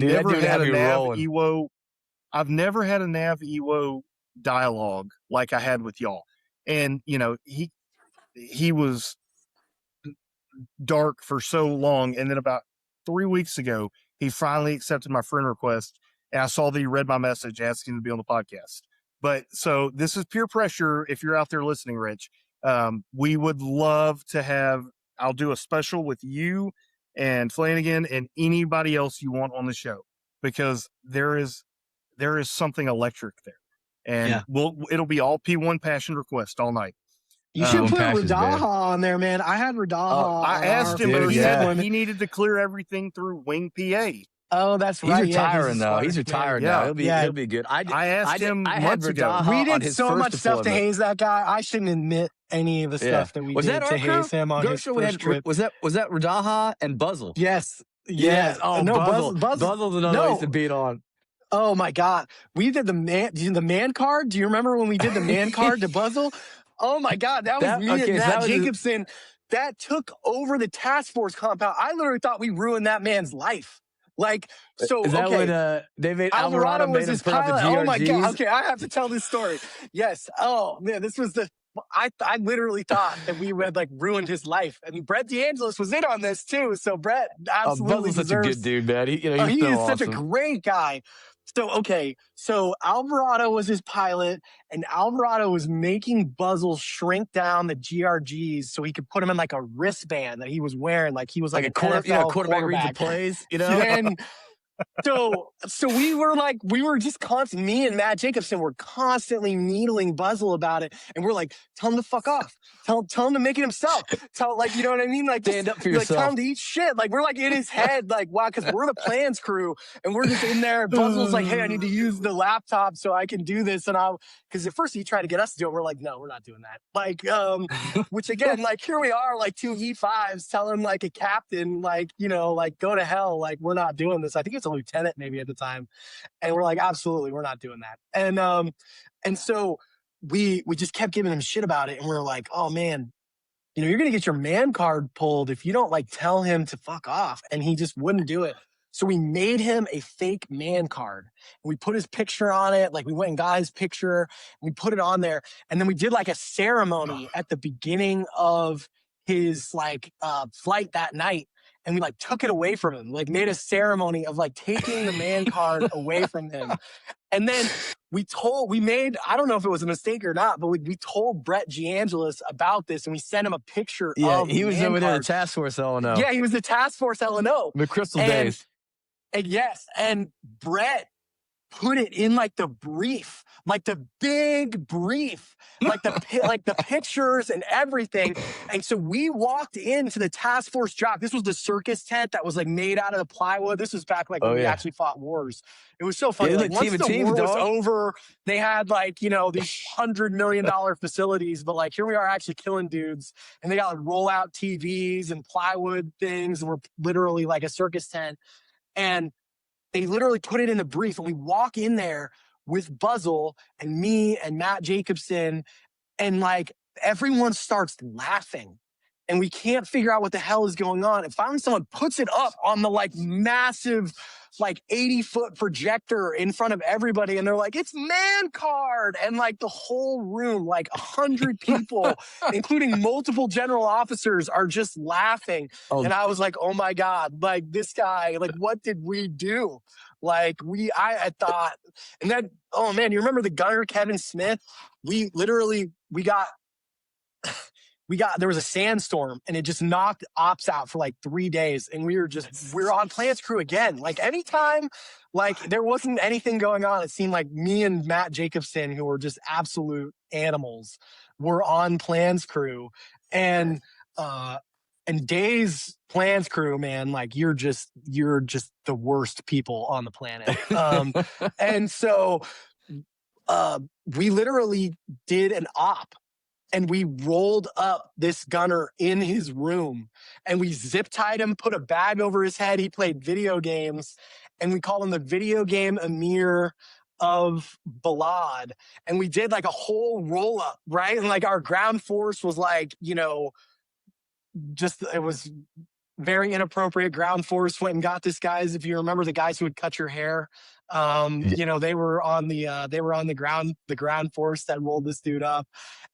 never had a Nav EWO. I've never had a Nav EWO dialogue like I had with y'all, and he was dark for so long, and then about 3 weeks ago, he finally accepted my friend request, and I saw that he read my message asking to be on the podcast. But so this is peer pressure. If you're out there listening, Rich, we would love to have. I'll do a special with you and Flanigan and anybody else you want on the show, because there is something electric there, and it'll be all P1 passion request all night. You should put Radaha on there, man. I had Radaha. I asked him, but he said he needed to clear everything through Wing PA. Oh, that's right. He's retiring though. He's retired now. He'll be good. I asked him months ago. We did so much stuff to haze that guy. I shouldn't admit any of the stuff that we did to haze him on his first trip. Was that Radaha and Buzzle? Yes. Oh, no, Buzzle's another one I used to beat on. Oh my God. We did the man card. Do you remember when we did the man card to Buzzle? Oh my God. That was me and Matt Jacobson. That took over the task force compound. I literally thought we ruined that man's life. Like, so, is that when they made Alvarado made him put up the GRGs? Oh my God. Okay, I have to tell this story. Yes. Oh man, this was I literally thought that we had like ruined his life, and Brett DeAngelis was in on this too. So Brett absolutely Buzzle's such a good dude, man. He is such a great guy. So Alvarado was his pilot, and Alvarado was making Buzzle shrink down the GRGs so he could put him in like a wristband that he was wearing, like he was like a quarterback reads the plays, And So we were just constant. Me and Matt Jacobson were constantly needling Buzzle about it, and we're like, tell him to fuck off. Tell him to make it himself. You know what I mean? Like, Stand up for like, tell yourself. him to eat shit. Like, we're like in his head, like, wow, because we're the plans crew, and we're just in there. Buzzle's like, hey, I need to use the laptop so I can do this, and because at first he tried to get us to do it. We're like, no, we're not doing that. Like, which again, like, here we are, like two E5s telling like a captain, like, you know, like, go to hell. Like, we're not doing this. I think it's a lieutenant maybe at the time. And we're like, absolutely, we're not doing that. And so we just kept giving him shit about it. And we're like, oh man, you know, you're going to get your man card pulled if you don't like tell him to fuck off. And he just wouldn't do it. So we made him a fake man card. We put his picture on it. Like we went and got his picture. We put it on there. And then we did like a ceremony at the beginning of his like flight that night. And we like took it away from him, like made a ceremony of like taking the man card away from him. And then we made, I don't know if it was a mistake or not, but we told Brett Giangelis about this and we sent him a picture of he was man over there, the card. task force LNO. Yeah, he was the task force LNO. The crystal days. And yes, and Brett put it in like the brief, like the big brief, like the pictures and everything. And so we walked into the task force job. This was the circus tent that was like made out of the plywood. This was back like when we actually fought wars. It was so funny. Yeah, like, like once the teams, war was dog. over, they had like, you know, these $100 million facilities, but like here we are actually killing dudes, and they got like rollout TVs and plywood things, and we're literally like a circus tent. And they literally put it in the brief, and we walk in there with Buzzle and me and Matt Jacobson, and like everyone starts laughing, and we can't figure out what the hell is going on. And finally someone puts it up on the like massive, like 80-foot projector in front of everybody. And they're like, it's man card. And like the whole room, like 100 people, including multiple general officers, are just laughing. Oh. And I was like, oh my God, like this guy, like what did we do? Like I thought, and then, oh man, you remember the gunner, Kevin Smith? There was a sandstorm, and it just knocked ops out for like 3 days. And we're on plans crew again. Like anytime, like there wasn't anything going on, it seemed like me and Matt Jacobson, who were just absolute animals, were on plans crew. And Day's plans crew, man, like you're just the worst people on the planet. And so we literally did an op. And we rolled up this gunner in his room, and we zip tied him, put a bag over his head. He played video games, and we called him the video game Emir of Balad. And we did like a whole roll up, right? And like our ground force was like, you know, it was very inappropriate. Ground force went and got this guys. If you remember the guys who would cut your hair, you know, they were on the ground force that rolled this dude up.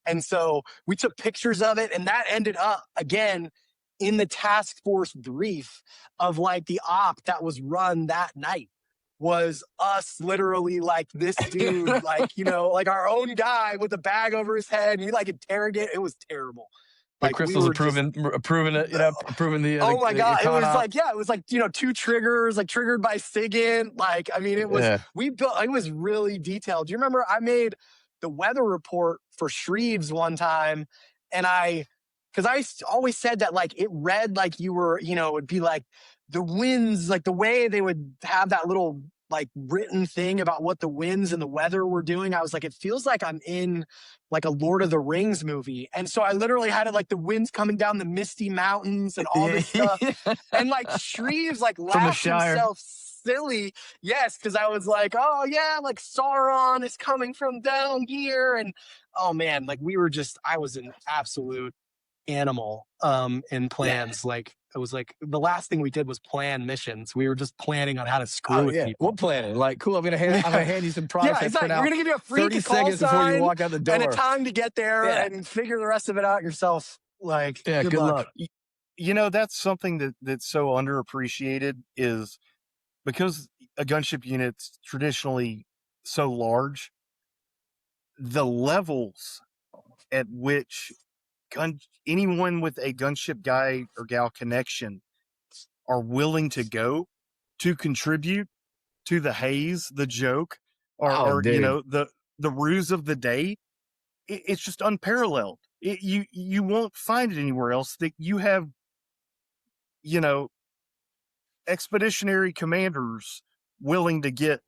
And so we took pictures of it, and that ended up again in the task force brief of like the op that was run that night was us literally like this dude, like, you know, like our own guy with a bag over his head, and we like interrogate. It was terrible. Like Crystal's approving it, you know, approving the. Oh my God! It was like you know, 2 triggers, like triggered by SIGINT. Like I mean, it was it was really detailed. Do you remember I made the weather report for Shreves one time, and because I always said that like it read like you were, you know, it would be like the winds, like the way they would have that little like written thing about what the winds and the weather were doing. I was like, it feels like I'm in like a Lord of the Rings movie. And so I literally had it like the winds coming down the misty mountains and all this stuff. And like Shreves like laughed himself silly. Yes, because I was like, oh yeah, like Sauron is coming from down here. And oh man, like I was an absolute animal in plans. Like it was like the last thing we did was plan missions. We were just planning on how to screw with people. We're planning. Like, cool, I'm gonna hand you some products. Yeah, exactly. We're gonna give you a free 30 seconds before you walk out the door. And a time to get there and figure the rest of it out yourself. Like, good luck. You know, that's something that's so underappreciated is because a gunship unit's traditionally so large, the levels at which anyone with a gunship guy or gal connection are willing to go to contribute to the haze, the joke, Oh, or dude. the ruse of the day, it's just unparalleled. You won't find it anywhere else. That you have, expeditionary commanders willing to get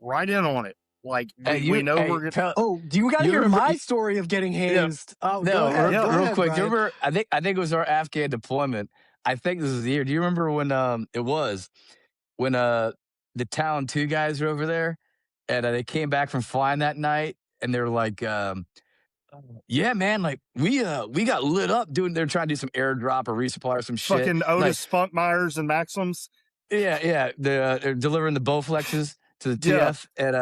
right in on it. Like we know we're gonna. Pelt, Oh, do you got to you hear remember? my story of getting hazed? Oh, go No, ahead. Go real ahead, quick. Do you Brian. remember? I think it was our Afghan deployment. I think this was the year. Do you remember when it was when the Talon 2 guys were over there and they came back from flying that night and they were like, yeah, man, like we got lit up they're trying to do some airdrop or resupply or some shit. Fucking Otis Spunkmeyers and Maxims. Yeah. They're delivering the Bowflexes to the Yeah. TF and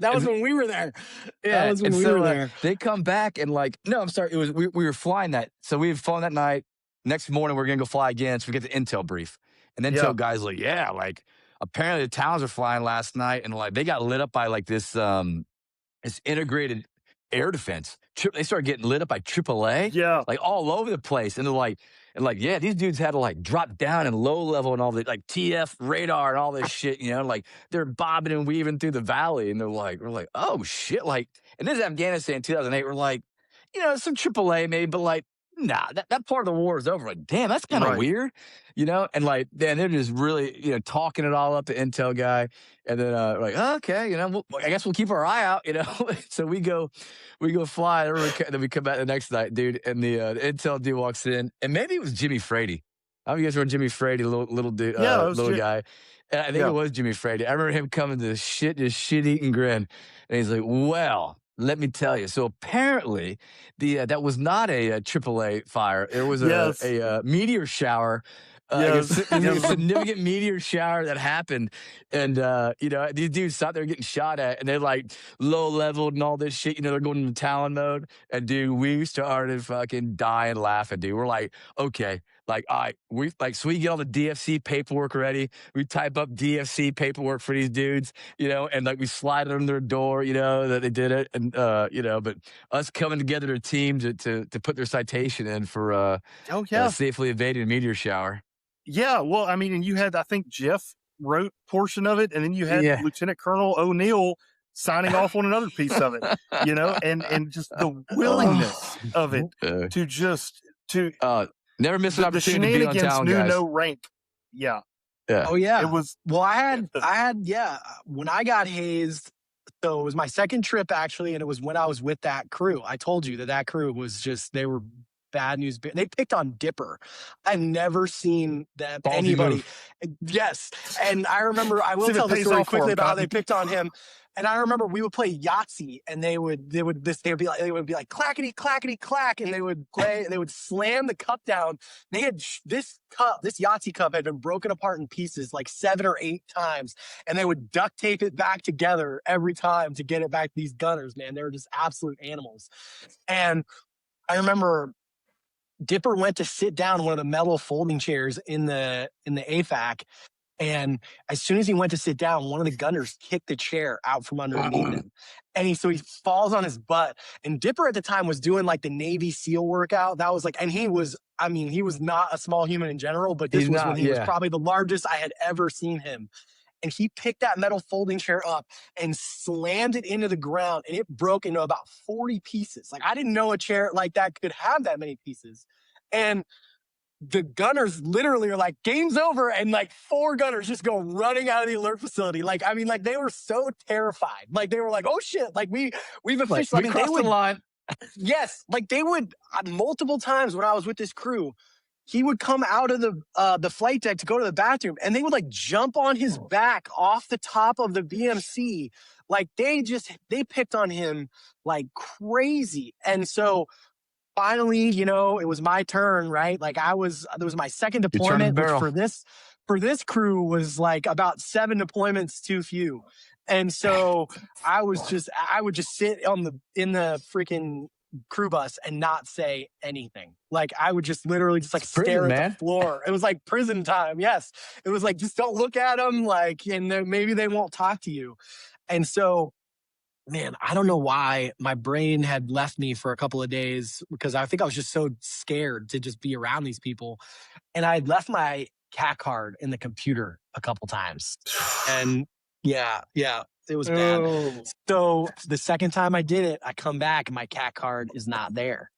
That was when we were there. yeah, That was when and we so were there. they come back and like, no, I'm sorry, it was we were flying that, so we had flown that night. Next morning we're gonna go fly again, so we get the intel brief, and then Yeah. intel guys like, yeah, like apparently the Towns were flying last night, and like they got lit up by like this integrated air defense. They started getting lit up by AAA, Yeah. like all over the place, and they're like, yeah, these dudes had to like drop down and low level and all the like TF radar and all this shit, like they're bobbing and weaving through the valley, and we're like, oh shit, like, and this is Afghanistan 2008. We're like, some AAA maybe, but like, nah, that part of the war is over. Like, damn, that's kind of Right. weird, and like, then they're just really, talking it all up to intel guy, and then we're like, oh, okay, I guess we'll keep our eye out, So we go fly, then we come back the next night, dude, and the intel dude walks in, and maybe it was Jimmy Frady. I don't know if you guys remember Jimmy Frady, little dude, Yeah, it was little guy. And I think Yeah. it was Jimmy Frady. I remember him coming to this shit-eating grin, and he's like, well, let me tell you. So apparently, that was not a AAA fire. It was Yes. a meteor shower. Yes. It was a significant meteor shower that happened, and these dudes thought they were getting shot at, and they're like low leveled and all this shit. They're going into Talon mode, and dude, we started fucking dying laughing, dude. We're like, okay, like, all right, so we get all the DFC paperwork ready. We type up DFC paperwork for these dudes, and like we slide it on their door, that they did it, and but us coming together to a team to put their citation in for Oh yeah. safely evading a meteor shower. Yeah, well, I mean, and you had, I think Jeff wrote portion of it, and then you had Yeah. Lieutenant Colonel O'Neill signing off on another piece of it, and just the willingness of it to Never miss an the opportunity to be on shenanigans town, knew guys. no rank. Yeah, Yeah. Oh yeah. it was. Well, I had, when I got hazed, so it was my second trip actually, and it was when I was with that crew. I told you that crew was just, they were bad news. They picked on Dipper. I've never seen that Ballsy anybody. move. Yes. And I remember, I will See if it tell the pays story off for quickly him, about how Cotton. they picked on him. And I remember we would play Yahtzee, and they would be like clackety clackety clack, and they would slam the cup down. They had this Yahtzee cup had been broken apart in pieces like 7 or 8 times, and they would duct tape it back together every time to get it back to these gunners. Man, they were just absolute animals. And I remember Dipper went to sit down in one of the metal folding chairs in the AFAC. And as soon as he went to sit down, one of the gunners kicked the chair out from underneath him. And so he falls on his butt. And Dipper at the time was doing like the Navy SEAL workout. That was like, and he was not a small human in general, but this was when he was probably the largest I had ever seen him. And he picked that metal folding chair up and slammed it into the ground, and it broke into about 40 pieces. Like, I didn't know a chair like that could have that many pieces. And the gunners literally are like, game's over, and like 4 gunners just go running out of the alert facility. Like, I mean, like they were so terrified. Like they were like, oh shit, like we've officially, Like, we crossed the line. Yes, like they would multiple times when I was with this crew, he would come out of the flight deck to go to the bathroom, and they would like jump on his back off the top of the BMC. Like they picked on him like crazy. And so finally, it was my turn, right? Like there was my second deployment, which for this crew was like about 7 deployments too few. And so I would just sit in the freaking crew bus and not say anything. Like I would just literally just like stare at the floor. It was like prison time. Yes. It was like, just don't look at them. Like, and maybe they won't talk to you. And so, man, I don't know why my brain had left me for a couple of days, because I think I was just so scared to just be around these people. And I had left my CAC card in the computer a couple times. And Yeah, it was bad. Oh, So the second time I did it, I come back and my cat card is not there.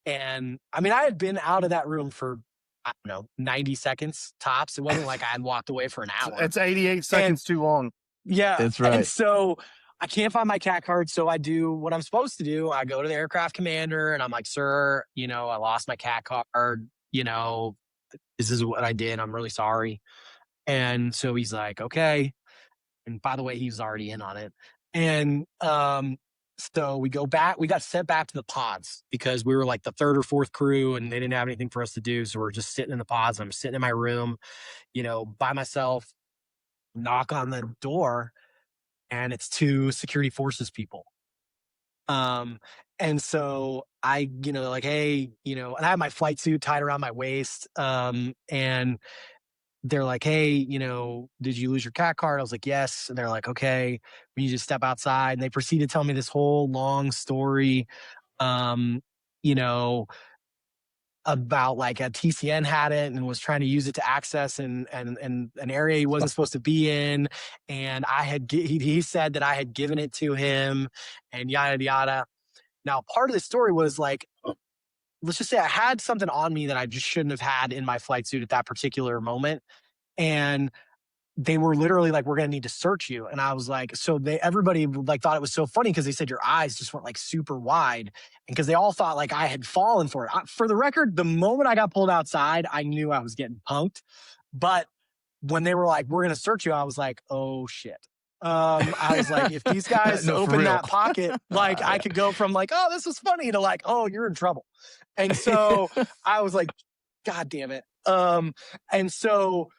And I mean, I had been out of that room for, I don't know, 90 seconds tops. It wasn't like I had walked away for an hour. it's 88 seconds too long. Yeah. That's And right. so I can't find my cat card. So I do what I'm supposed to do. I go to the aircraft commander and I'm like, sir, I lost my cat card. This is what I did. I'm really sorry. And so he's like, okay. And by the way, he was already in on it. And so we got sent back to the pods because we were like the third or fourth crew and they didn't have anything for us to do. So we're just sitting in the pods. I'm sitting in my room, by myself, knock on the door, and it's two security forces people. And so I, like, hey, and I have my flight suit tied around my waist. And they're like, hey, did you lose your cat card? I was like, yes. And they're like, okay, we need you to step outside. And they proceed to tell me this whole long story, you know, about like a TCN had it and was trying to use it to access and an area he wasn't supposed to be in. And he said that I had given it to him and yada, yada. Now, part of the story was like, let's just say I had something on me that I just shouldn't have had in my flight suit at that particular moment. And they were literally like, we're going to need to search you. And I was like, everybody like thought it was so funny because they said your eyes just went like super wide. And because they all thought like I had fallen for it. For the record, the moment I got pulled outside, I knew I was getting punked. But when they were like, we're going to search you, I was like, oh shit. I was like, if these guys No, for open real. that pocket, like I could go from like, oh, this was funny to like, oh, you're in trouble. And so I was like, God damn it. And so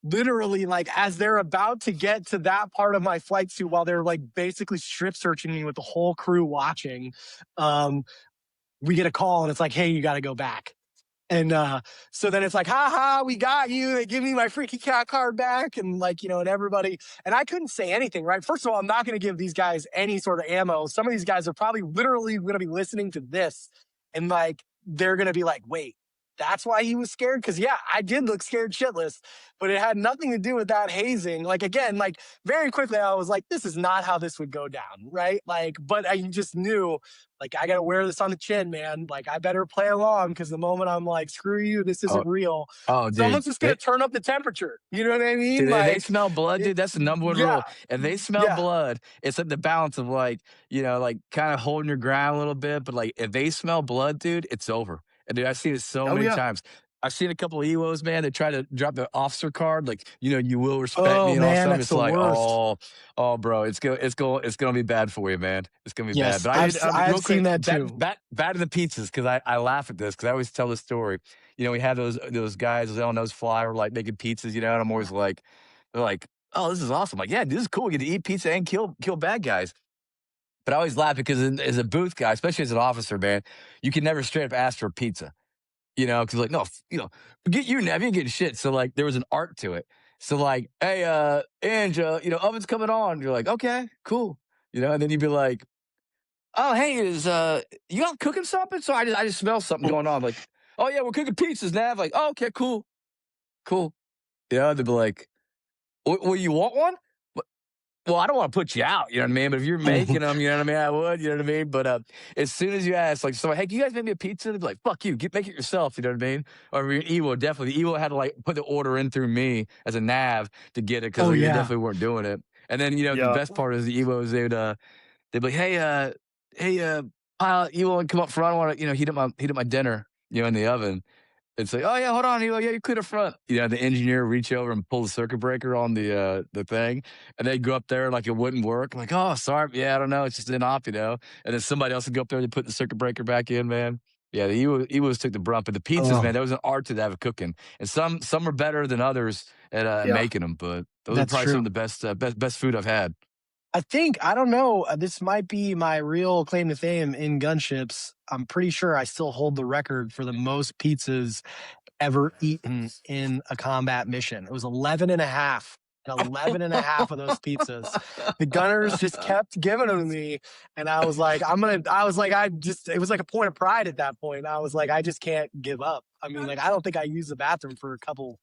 literally, like, as they're about to get to that part of my flight suit while they're like basically strip searching me with the whole crew watching, we get a call and it's like, hey, you got to go back. And so then it's like, ha, we got you. They give me my freaky cat card back. And like, and everybody, and I couldn't say anything, right? First of all, I'm not going to give these guys any sort of ammo. Some of these guys are probably literally going to be listening to this. And like, they're going to be like, wait, that's why he was scared? Because yeah, I did look scared shitless, but it had nothing to do with that hazing. Like, again, like very quickly, I was like, this is not how this would go down, right? Like, but I just knew, like, I got to wear this on the chin, man. Like, I better play along because the moment I'm like, screw you, this isn't real. Oh, dude. Someone's just going to turn up the temperature. You know what I mean? Dude, like, they smell blood, dude. That's the number one rule. If they smell blood, it's like the balance of like, like kind of holding your ground a little bit. But like, if they smell blood, dude, it's over. And dude, I've seen it so many times. I've seen a couple of EWOs, man. They try to drop the officer card, like, you will respect me and all stuff. It's like, oh, bro, it's gonna be bad for you, man. It's gonna be bad. But I've seen that too. Bad to the pizzas, because I laugh at this because I always tell this story. We had those guys, those L-nose fly, were like making pizzas, and I'm always like, they're like, oh, this is awesome. Like, yeah, this is cool. We get to eat pizza and kill bad guys. But I always laugh because as a booth guy, especially as an officer, man, you can never straight up ask for a pizza. Because like, no, forget you, Nav, you ain't getting shit. So like, there was an art to it. So like, hey, Ange, oven's coming on. You're like, okay, cool. And then you'd be like, oh, hey, is you all cooking something? So I just smell something going on. Like, oh yeah, we're cooking pizzas, Nav. Like, oh, okay, cool. Yeah, they'd be like, well, you want one? Well, I don't want to put you out, you know what I mean? But if you're making them, you know what I mean? I would, you know what I mean? But as soon as you ask, like, so, hey, can you guys make me a pizza? They'd be like, fuck you, make it yourself, you know what I mean? Or Evo, definitely. Evo had to, like, put the order in through me as a nav to get it because they definitely weren't doing it. And then, the best part is the Evos, they'd be like, hey, pilot, Evo, come up front. I want to, heat up my dinner, in the oven. It's like, oh yeah, hold on, you clear the front. The engineer reach over and pull the circuit breaker on the thing, and they go up there like it wouldn't work. I'm like, oh, sorry, yeah, I don't know, it's just in off, And then somebody else would go up there and put the circuit breaker back in, man. Yeah, the Ewos took the brunt, but the pizzas, man, that was an art to that of cooking, and some are better than others at making them, but those are probably some of the best food I've had. I don't know, this might be my real claim to fame in gunships. I'm pretty sure I still hold the record for the most pizzas ever eaten in a combat mission. It was 11 and a half 11 and a half of those pizzas. The gunners just kept giving them to me. And I was like, it was like a point of pride at that point. I was like, I just can't give up. I mean, like, I don't think I used the bathroom for a couple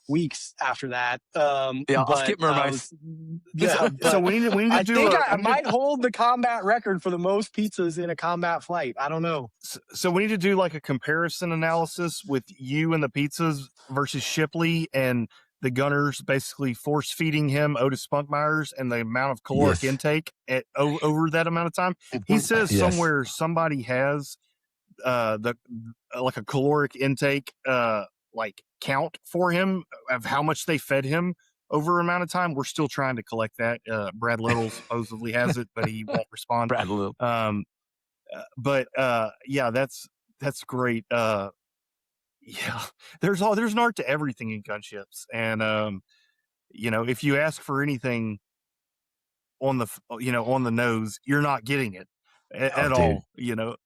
weeks after that. Yeah, I'll skip but So we need to I do. think I might hold the combat record for the most pizzas in a combat flight. I don't know. So we need to do like a comparison analysis with you and the pizzas versus Shipley and the gunners basically force feeding him Otis Spunkmeyers and the amount of caloric intake over that amount of time. He says somewhere somebody has like a caloric intake like count for him of how much they fed him over amount of time. We're still trying to collect that. Brad Little supposedly has it, but he won't respond. Brad Little. Yeah, that's great. Yeah, there's an art to everything in gunships, and you know, if you ask for anything on the nose, you're not getting it at all. You know,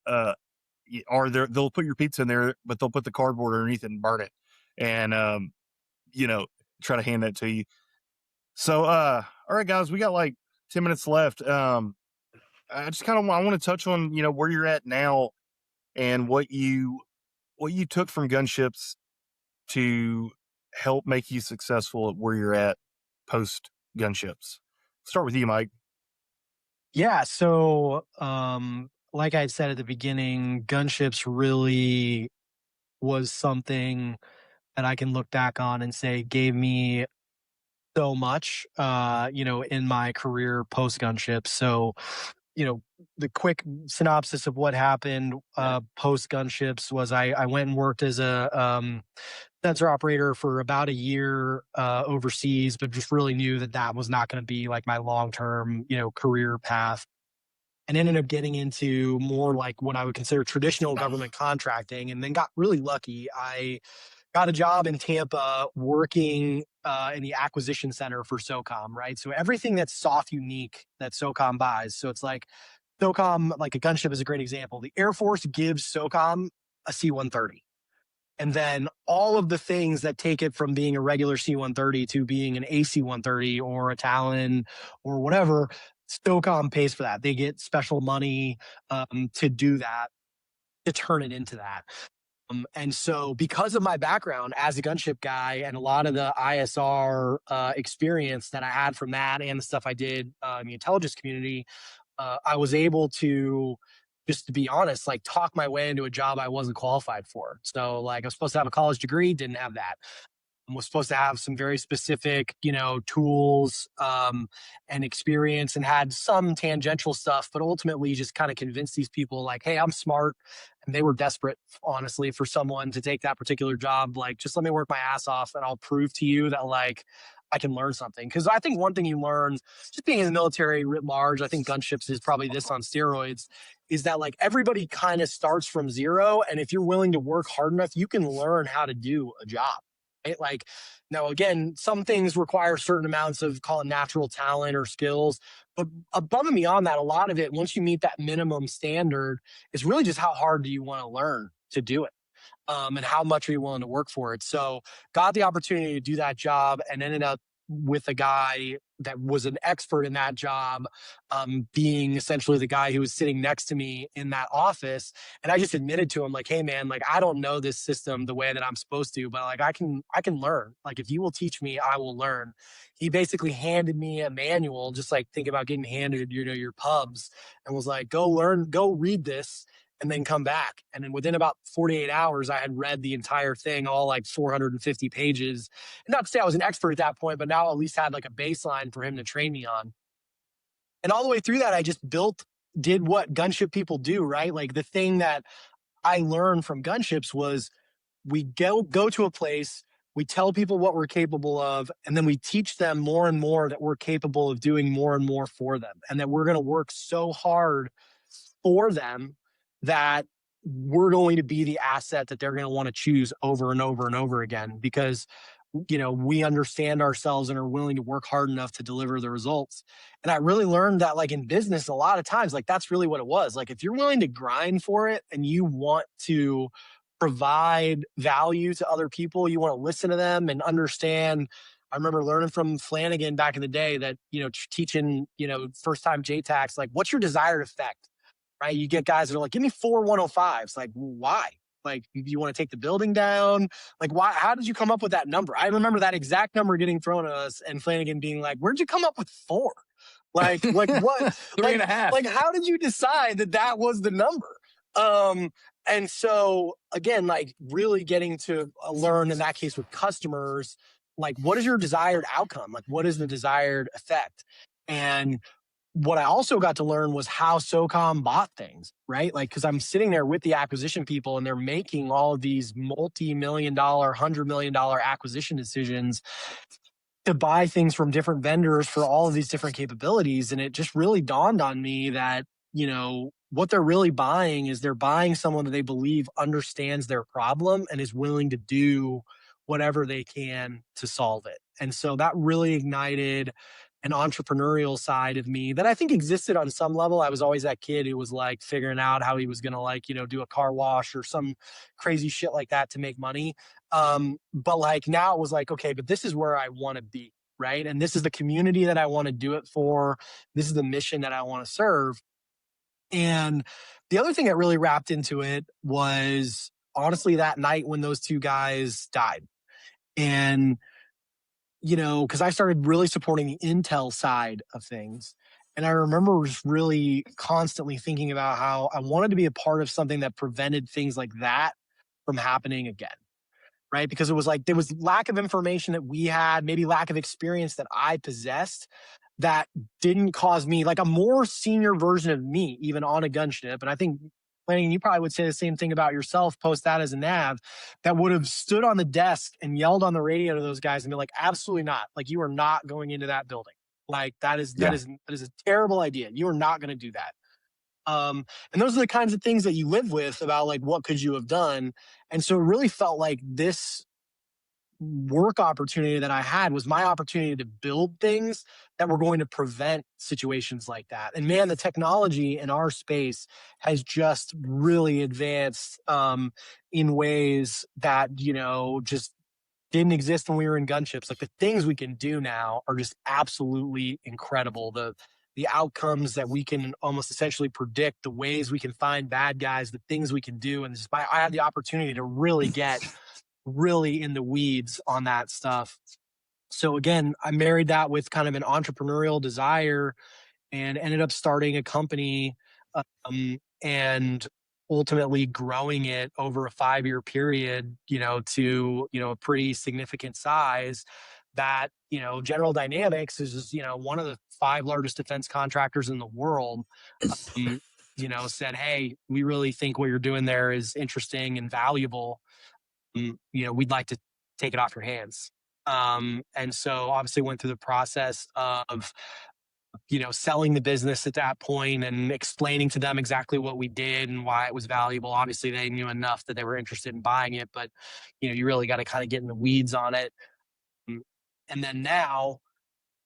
or they'll put your pizza in there, but they'll put the cardboard underneath it and burn it, and you know, try to hand that to you. So, all right, guys, we got like 10 minutes left. I just kind of want to touch on, you know, where you're at now and what you took from gunships to help make you successful at where you're at post gunships. Start with you, Mike. Yeah. So, like I said at the beginning, gunships really was something that I can look back on and say gave me so much, you know, in my career post gunship. So, you know, the quick synopsis of what happened post gunships was I went and worked as a sensor operator for about a year overseas, but just really knew that was not going to be like my long-term, you know, career path. And ended up getting into more like what I would consider traditional government contracting, and then got really lucky. I got a job in Tampa working in the acquisition center for SOCOM, right? So everything that's soft unique that SOCOM buys. So it's like SOCOM, like a gunship is a great example. The Air Force gives SOCOM a C-130. And then all of the things that take it from being a regular C-130 to being an AC-130 or a Talon or whatever, SOCOM pays for that. They get special money to do that, to turn it into that. And so because of my background as a gunship guy and a lot of the ISR experience that I had from that and the stuff I did in the intelligence community, I was able to, just to be honest, like talk my way into a job I wasn't qualified for. So like I was supposed to have a college degree, didn't have that. Was supposed to have some very specific, you know, tools and experience, and had some tangential stuff, but ultimately just kind of convinced these people like, hey, I'm smart. And they were desperate, honestly, for someone to take that particular job. Like, just let me work my ass off and I'll prove to you that like I can learn something. Because I think one thing you learn just being in the military writ large, I think gunships is probably this on steroids, is that like everybody kind of starts from zero. And if you're willing to work hard enough, you can learn how to do a job. Right? Like, now, again, some things require certain amounts of, call it, natural talent or skills. But above and beyond that, a lot of it, once you meet that minimum standard, is really just how hard do you want to learn to do it, and how much are you willing to work for it. So got the opportunity to do that job and ended up with a guy that was an expert in that job, being essentially the guy who was sitting next to me in that office. And I just admitted to him like, hey man, like I don't know this system the way that I'm supposed to, but like I can learn. Like if you will teach me, I will learn. He basically handed me a manual, just like think about getting handed, you know, your pubs, and was like, go learn, go read this, and then come back. And then within about 48 hours, I had read the entire thing, all like 450 pages. And not to say I was an expert at that point, but now at least had like a baseline for him to train me on. And all the way through that, I just did what gunship people do, right? Like the thing that I learned from gunships was we go to a place, we tell people what we're capable of, and then we teach them more and more that we're capable of doing more and more for them. And that we're going to work so hard for them that we're going to be the asset that they're going to want to choose over and over and over again, because, you know, we understand ourselves and are willing to work hard enough to deliver the results. And I really learned that like in business, a lot of times, like that's really what it was. Like if you're willing to grind for it and you want to provide value to other people, you want to listen to them and understand I remember learning from Flanigan back in the day that, teaching, first time JTACs, like, what's your desired effect? Right? You get guys that are like, give me 4 105s. Like, why? Like, you want to take the building down? Like, why? How did you come up with that number? I remember that exact number getting thrown at us and Flanigan being like, where'd you come up with four? Like what? Three and a half. Like, how did you decide that that was the number? Um, and so again, like really getting to learn in that case with customers, like what is your desired outcome? Like what is the desired effect? And what I also got to learn was how SOCOM bought things, right? Like, cause I'm sitting there with the acquisition people and they're making all of these multi-million-dollar, $100 million acquisition decisions to buy things from different vendors for all of these different capabilities. And it just really dawned on me that, what they're really buying is they're buying someone that they believe understands their problem and is willing to do whatever they can to solve it. And so that really ignited an entrepreneurial side of me that I think existed on some level. I was always that kid who was like figuring out how he was going to like, do a car wash or some crazy shit like that to make money. But like now it was like, okay, but this is where I want to be. Right. And this is the community that I want to do it for. This is the mission that I want to serve. And the other thing that really wrapped into it was honestly that night when those two guys died. And, because I started really supporting the Intel side of things. And I remember just really constantly thinking about how I wanted to be a part of something that prevented things like that from happening again. Right. Because it was like there was lack of information that we had, maybe lack of experience that I possessed that didn't cause me like a more senior version of me, even on a gunship. And I think, Flanagan, you probably would say the same thing about yourself post that as a nav, that would have stood on the desk and yelled on the radio to those guys and be like, absolutely not. Like, you are not going into that building. Like that is Yeah. a terrible idea. You are not going to do that. And those are the kinds of things that you live with about like, what could you have done? And so it really felt like this work opportunity that I had was my opportunity to build things that were going to prevent situations like that. And man, the technology in our space has just really advanced in ways that, just didn't exist when we were in gunships. Like the things we can do now are just absolutely incredible. The outcomes that we can almost essentially predict, the ways we can find bad guys, the things we can do. And just I had the opportunity to really get really in the weeds on that stuff. So again, I married that with kind of an entrepreneurial desire and ended up starting a company and ultimately growing it over a 5-year period, to, a pretty significant size that, General Dynamics is, one of the 5 largest defense contractors in the world, said, hey, we really think what you're doing there is interesting and valuable. We'd like to take it off your hands. And so obviously went through the process of, selling the business at that point and explaining to them exactly what we did and why it was valuable. Obviously they knew enough that they were interested in buying it, but, you really got to kind of get in the weeds on it. And then now,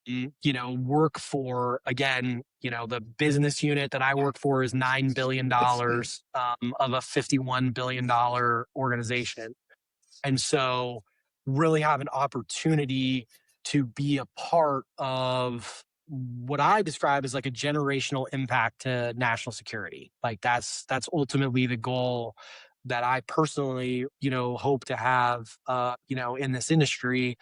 work for, again, the business unit that I work for is $9 billion of a $51 billion organization. And so really have an opportunity to be a part of what I describe as like a generational impact to national security. Like that's ultimately the goal that I personally, hope to have, in this industry.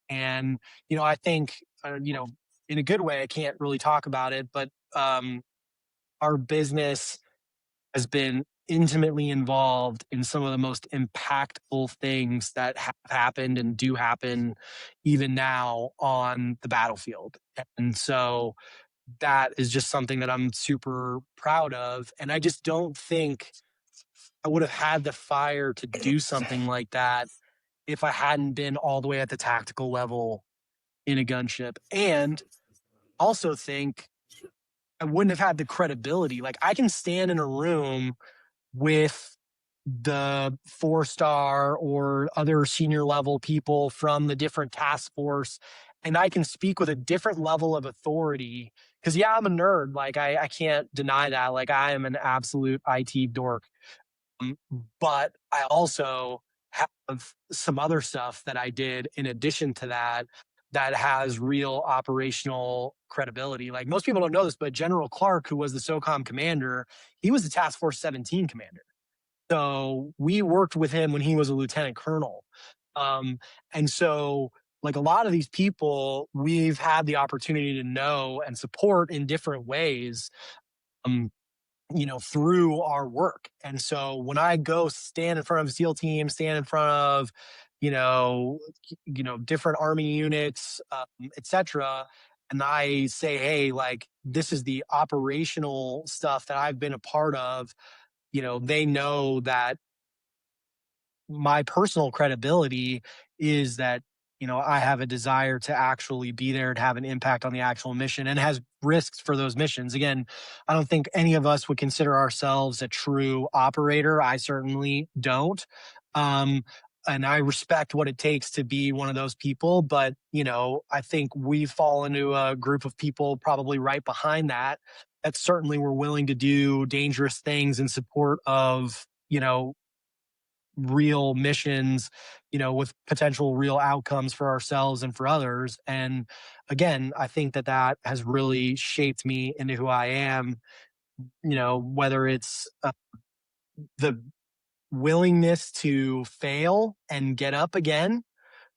And, I think, in a good way, I can't really talk about it, but our business has been intimately involved in some of the most impactful things that have happened and do happen even now on the battlefield. And so that is just something that I'm super proud of. And I just don't think I would have had the fire to do something like that if I hadn't been all the way at the tactical level in a gunship. And also think I wouldn't have had the credibility. Like I can stand in a room with the 4-star or other senior level people from the different task force, and I can speak with a different level of authority. Because yeah, I'm a nerd. Like I can't deny that. Like I am an absolute IT dork. But I also have some other stuff that I did in addition to that that has real operational credibility. Like most people don't know this, but General Clark, who was the SOCOM commander, he was the Task Force 17 commander. So we worked with him when he was a lieutenant colonel. And so, like a lot of these people, we've had the opportunity to know and support in different ways. Through our work. And so when I go stand in front of a SEAL team, stand in front of, different Army units, etc., and I say, hey, like this is the operational stuff that I've been a part of, they know that my personal credibility is that I have a desire to actually be there and have an impact on the actual mission, and has risks for those missions. Again, I don't think any of us would consider ourselves a true operator. I certainly don't. And I respect what it takes to be one of those people, but I think we fall into a group of people probably right behind that certainly were willing to do dangerous things in support of real missions, with potential real outcomes for ourselves and for others. And again, I think that has really shaped me into who I am, whether it's the willingness to fail and get up again,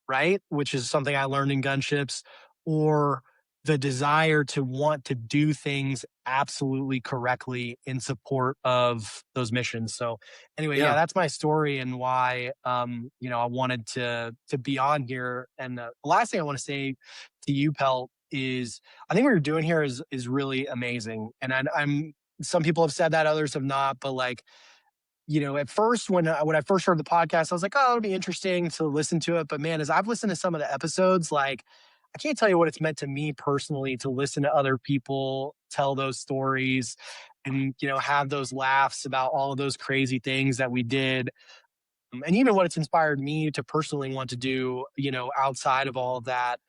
right? Which is something I learned in gunships, or the desire to want to do things absolutely correctly in support of those missions. So anyway, yeah, that's my story and why, I wanted to be on here. And the last thing I want to say to you, Pelt, is I think what you're doing here is really amazing. And I'm some people have said that, others have not, but like, at first when I first heard the podcast, I was like, oh, it'll be interesting to listen to it. But man, as I've listened to some of the episodes, like I can't tell you what it's meant to me personally to listen to other people tell those stories and, have those laughs about all of those crazy things that we did. And even what it's inspired me to personally want to do, outside of all of that.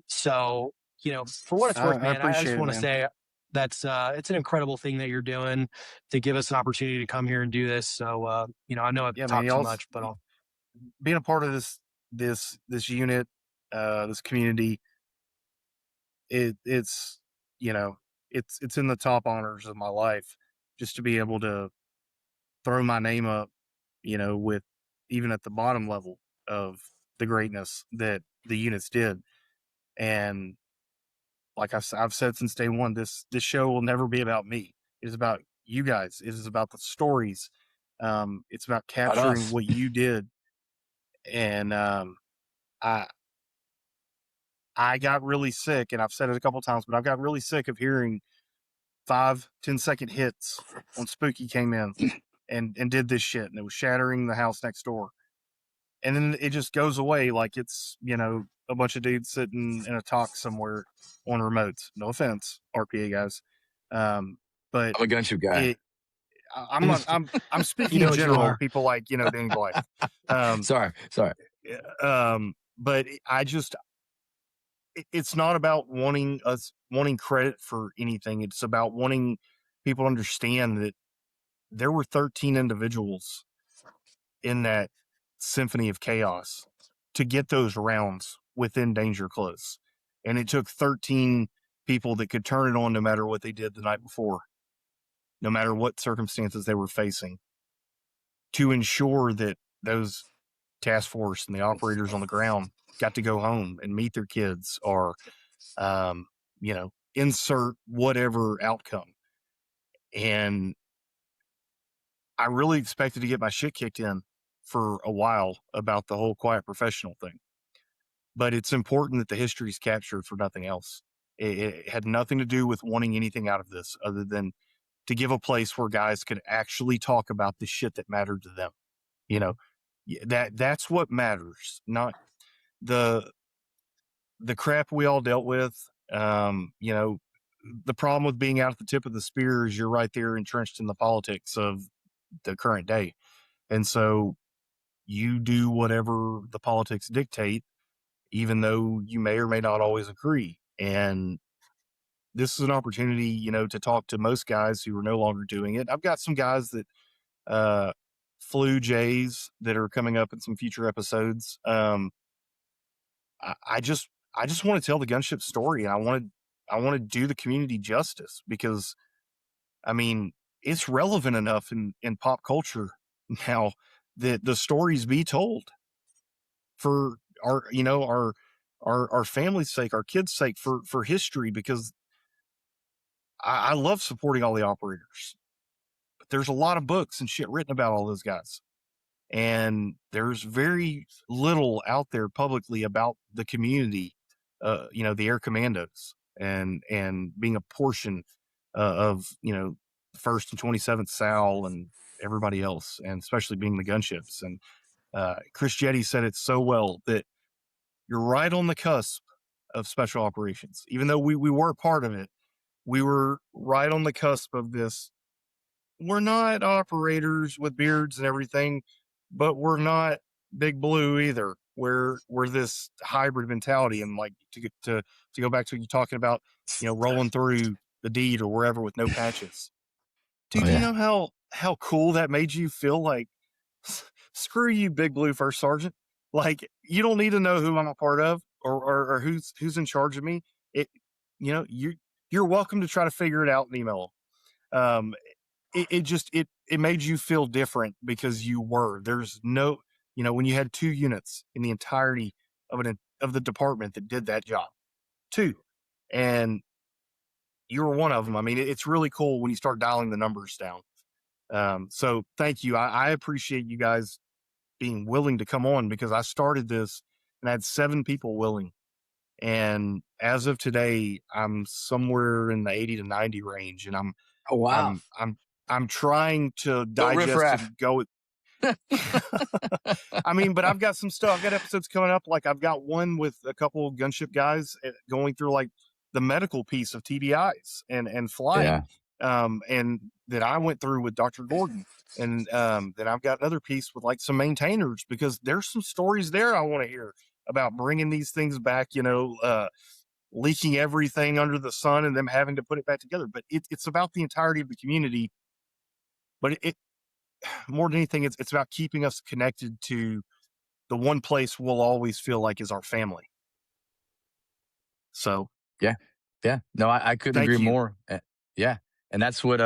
So, for what it's worth, I man, I appreciate just it, want to man. say that's it's an incredible thing that you're doing to give us an opportunity to come here and do this. So, I know I've Yeah, man. talked too Y'all much, but I'll being a part of this unit, this community, it's it's in the top honors of my life just to be able to throw my name up, with even at the bottom level of the greatness that the units did. And like I've said since day one, this show will never be about me. It is about you guys. It is about the stories. It's about About capturing us. what you did. And I I got really sick, and I've said it a couple times, but I got really sick of hearing 5-10 second hits when Spooky came in and did this shit, and it was shattering the house next door. And then it just goes away like it's, a bunch of dudes sitting in a talk somewhere on remotes. No offense, RPA guys. But I'm a gunship guy. it, I'm not, I'm you speaking know in what you general, are. people like, Danny Blythe. Um, Sorry. but it's not about wanting credit for anything. It's about wanting people to understand that there were 13 individuals in that symphony of chaos to get those rounds within danger close. And it took 13 people that could turn it on no matter what they did the night before, no matter what circumstances they were facing, to ensure that those task force and the operators on the ground got to go home and meet their kids or, insert whatever outcome. And I really expected to get my shit kicked in for a while about the whole quiet professional thing. But it's important that the history is captured for nothing else. It had nothing to do with wanting anything out of this other than to give a place where guys could actually talk about the shit that mattered to them. That's what matters, not the crap we all dealt with. The problem with being out at the tip of the spear is you're right there entrenched in the politics of the current day. And so you do whatever the politics dictate, even though you may or may not always agree. And this is an opportunity, to talk to most guys who are no longer doing it. I've got some guys that flew Jays that are coming up in some future episodes. I I just want to tell the gunship story, and I want to do the community justice, because I mean, it's relevant enough in pop culture now that the stories be told for our, you know, our family's sake, our kids' sake, for history, because I love supporting all the operators, but there's a lot of books and shit written about all those guys, and there's very little out there publicly about the community, you know, the air commandos, and being a portion of, you know, the 1st and 27th Sal and everybody else, and especially being the gunships. And Chris Jetty said it so well, that you're right on the cusp of special operations. Even though we were part of it, we were right on the cusp of this. We're not operators with beards and everything, but we're not Big Blue either. We're this hybrid mentality. And like, to go back to you talking about, you know, rolling through the deed or wherever with no patches. Oh, Dude, you yeah. know how cool that made you feel? Like, screw you, Big Blue First Sergeant. Like, you don't need to know who I'm a part of, or who's in charge of me. It, you know, you're welcome to try to figure it out and email. It made you feel different, because there's no, you know, when you had 2 units in the entirety of the department that did that job, 2, and you were one of them. I mean, it's really cool when you start dialing the numbers down. So thank you. I appreciate you guys being willing to come on, because I started this and I had 7 people willing. And as of today, I'm somewhere in the 80 to 90 range, and Oh, wow. I'm trying to Go digest riffraff. and go. I mean, but I've got some stuff. I've got episodes coming up. Like, I've got one with a couple of gunship guys going through like the medical piece of TBIs and flying. And that I went through with Dr. Gordon. And then I've got another piece with like some maintainers, because there's some stories there I want to hear about bringing these things back, you know, leaking everything under the sun and them having to put it back together. But it's about the entirety of the community. But it more than anything, it's about keeping us connected to the one place we'll always feel like is our family. So Yeah. Yeah. No, I couldn't thank agree you. more. Yeah. And that's what,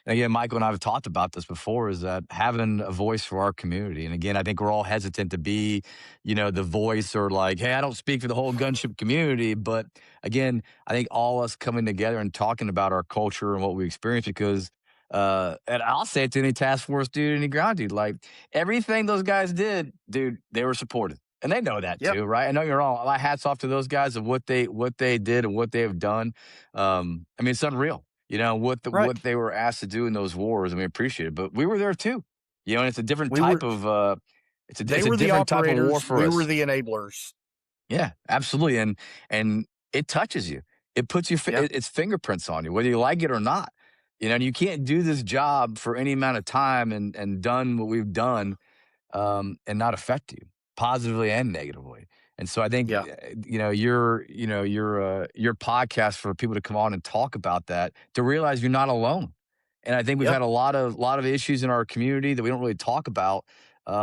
again, Michael and I have talked about this before, is that having a voice for our community. And again, I think we're all hesitant to be, you know, the voice, or like, hey, I don't speak for the whole gunship community. But again, I think all us coming together and talking about our culture and what we experience, because, and I'll say it to any task force dude, any ground dude, like everything those guys did, dude, they were supported. And they know that Yep. too, right? I know you're all. My hats off to those guys of what they did and what they have done. I mean, it's unreal. You know Right. what they were asked to do in those wars. I mean, appreciate it, but we were there too. You know, and it's a different We type were of they it's a were the different type of war operators, for we were us. the enablers. Yeah, absolutely, and it touches you. It puts Yeah. its fingerprints on you, whether you like it or not. You know, and you can't do this job for any amount of time and done what we've done, and not affect you positively and negatively. And so I think, Yeah. you know, your podcast for people to come on and talk about that, to realize you're not alone. And I think we've Yep. had a lot of issues in our community that we don't really talk about,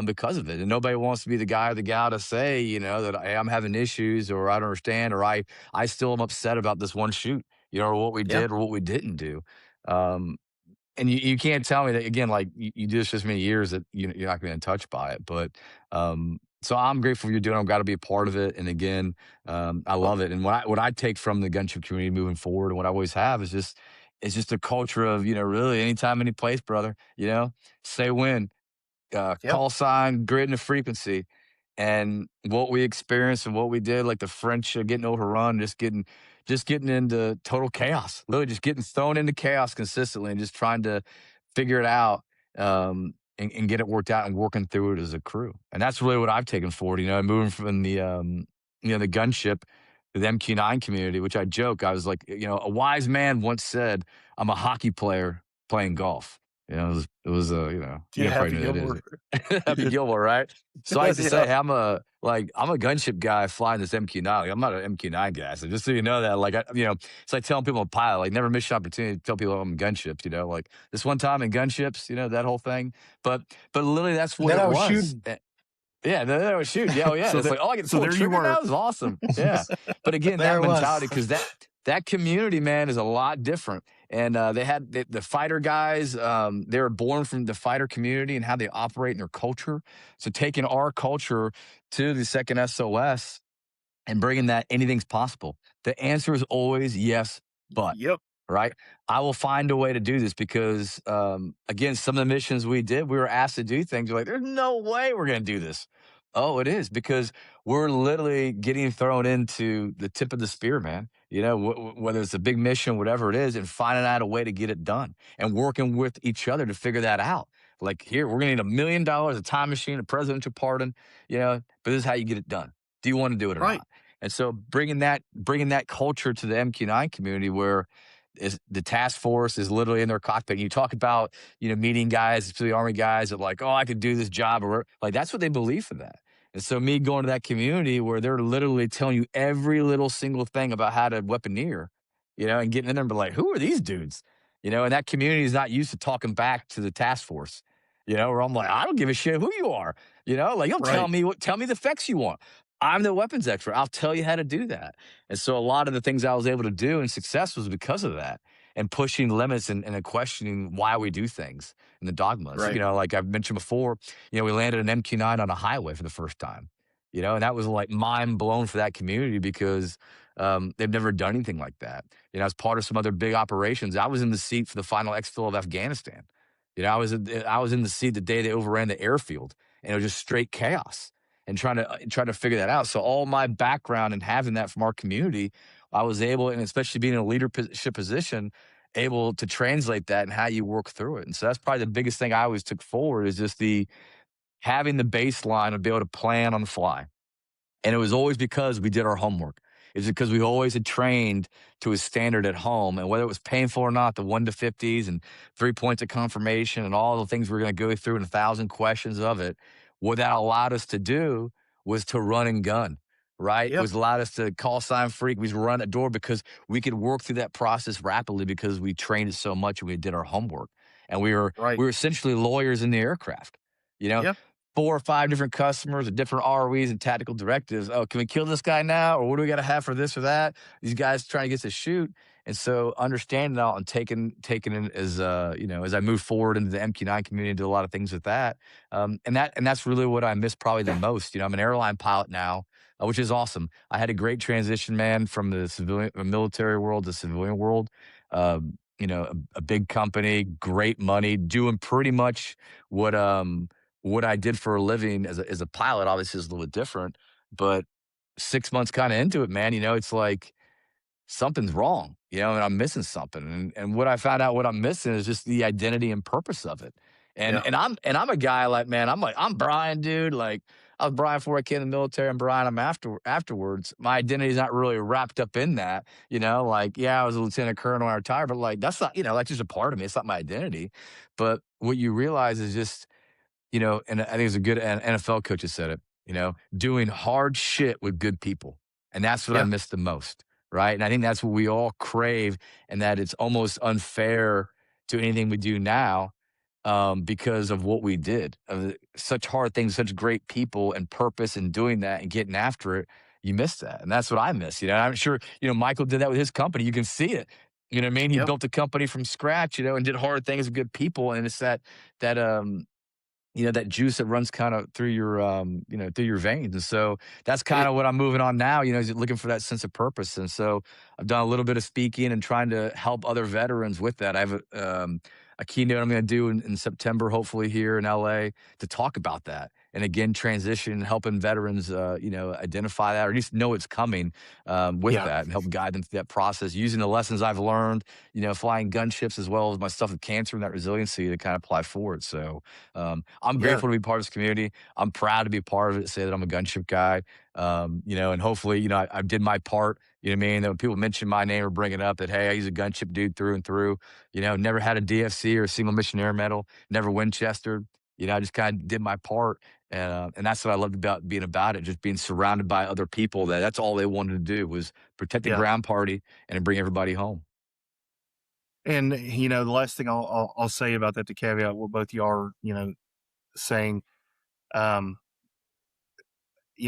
because of it. And nobody wants to be the guy or the gal to say, you know, that hey, I'm having issues, or I don't understand, or I still am upset about this one shoot, you know, or what we Yeah. did or what we didn't do. Um, and you can't tell me that, again, like you do this just many years, that you're not going to touch by it. But so I'm grateful you're doing. I've got to be a part of it. And again, I Well, love it. And what I take from the gunship community moving forward, and what I always have, is just it's just a culture of, you know, really anytime, any place, brother. You know, say when, yeah. call sign, grid, and a frequency. And what we experienced and what we did, like the French getting overrun, just getting into total chaos, literally just getting thrown into chaos consistently, and just trying to figure it out, and get it worked out, and working through it as a crew. And that's really what I've taken forward, you know, moving from the, you know, the gunship to the MQ9 community, which I joke. I was like, you know, a wise man once said, I'm a hockey player playing golf. You know, you know, you Yeah. guys probably Happy know who that is. Gilmore. Happy Gilmore, right? So I used to say, Yeah. hey, I'm a gunship guy flying this MQ9. Like, I'm not an MQ9 guy. So just so you know that, like, you know, it's like telling people I'm a pilot. Like, never miss an opportunity to tell people I'm gunships. You know, like this one time in gunships, you know, that whole thing. But literally, that's what Then it I was was. shooting. Yeah, no, shoot. Yeah, oh, yeah. So It's that- like, oh, I get to so pull a there you trigger were. now? It's awesome. Yeah. But again, There that it was. mentality, because that community, man, is a lot different. And they had the fighter guys, they were born from the fighter community and how they operate in their culture. So taking our culture to the second SOS and bringing that anything's possible. The answer is always yes, but Yep. right? I will find a way to do this because, again, some of the missions we did, we were asked to do things. We're like, there's no way we're going to do this. Oh, it is because we're literally getting thrown into the tip of the spear, man. You know, whether it's a big mission, whatever it is, and finding out a way to get it done and working with each other to figure that out. Like, here, we're going to need $1 million, a time machine, a presidential pardon, you know, but this is how you get it done. Do you want to do it or Right. not? And so bringing that culture to the MQ9 community where is the task force is literally in their cockpit. And you talk about, you know, meeting guys, especially Army guys that like, oh, I could do this job, or like that's what they believe for that. And so me going to that community where they're literally telling you every little single thing about how to weaponeer, you know, and getting in there and be like, who are these dudes? You know, and that community is not used to talking back to the task force, you know, where I'm like, I don't give a shit who you are. You know, like you'll tell me the effects you want. I'm the weapons expert. I'll tell you how to do that. And so a lot of the things I was able to do and success was because of that and pushing limits and questioning why we do things and the dogmas. Right. You know, like I've mentioned before, you know, we landed an MQ9 on a highway for the first time, you know, and that was like mind blown for that community because they've never done anything like that. You know, as part of some other big operations, I was in the seat for the final exfil of Afghanistan. You know, I was in the seat the day they overran the airfield and it was just straight chaos and trying to figure that out. So all my background and having that from our community, I was able, and especially being in a leadership position, able to translate that and how you work through it. And so that's probably the biggest thing I always took forward is just the having the baseline of be able to plan on the fly. And it was always because we did our homework. It's because we always had trained to a standard at home. And whether it was painful or not, the 1 to 50s and 3 points of confirmation and all the things we're going to go through and 1,000 questions of it, what that allowed us to do was to run and gun, right? It Yep. was allowed us to call sign freak. We run a door because we could work through that process rapidly because we trained it so much and we did our homework. And Right. we were essentially lawyers in the aircraft, you know? Yeah. 4 or 5 different customers with different ROEs and tactical directives. Oh, can we kill this guy now? Or what do we got to have for this or that? These guys trying to get to shoot. And so understanding that and taking it as, you know, as I move forward into the MQ9 community, do a lot of things with that. And that's really what I miss probably the most. You know, I'm an airline pilot now, which is awesome. I had a great transition, man, from the civilian military world to civilian world. You know, a big company, great money, doing pretty much what I did for a living as a pilot obviously is a little bit different, but 6 months kinda into it, man, you know, it's like something's wrong, you know, and I'm missing something. And what I found out what I'm missing is just the identity and purpose of it. Yeah. And I'm a guy like, man, I'm Brian, dude. Like I was Brian before I came in the military. I'm Brian. I'm afterwards. My identity is not really wrapped up in that, you know. Like, yeah, I was a lieutenant colonel when I retired, but like that's not, you know, that's just a part of me. It's not my identity. But what you realize is just you know, and I think it's a good NFL coach has said it, you know, doing hard shit with good people. And that's what I Yeah. miss the most. Right. And I think that's what we all crave, and that it's almost unfair to anything we do now because of what we did. Such hard things, such great people and purpose and doing that and getting after it. You miss that. And that's what I miss. You know, I'm sure, you know, Michael did that with his company. You can see it. You know what I mean? He Yep. built a company from scratch, you know, and did hard things with good people. And it's that you know, that juice that runs kind of through your, you know, through your veins. And so that's kind of what I'm moving on now, you know, is looking for that sense of purpose. And so I've done a little bit of speaking and trying to help other veterans with that. I have a keynote I'm going to do in September, hopefully here in LA, to talk about that. And again, transition, helping veterans, you know, identify that or at least know it's coming with Yeah. that and help guide them through that process using the lessons I've learned, you know, flying gunships as well as my stuff with cancer and that resiliency to kind of apply forward. So I'm Yeah. grateful to be part of this community. I'm proud to be part of it, say that I'm a gunship guy, you know, and hopefully, you know, I did my part. You know what I mean? That when people mention my name or bring it up that, hey, I use a gunship dude through and through, you know, never had a DFC or a single mission air medal, never Winchester. You know, I just kind of did my part. And that's what I loved about being about it, just being surrounded by other people that's all they wanted to do was protect the Yeah. ground party and bring everybody home. And you know, the last thing I'll say about that to caveat what both you are, you know, saying, um,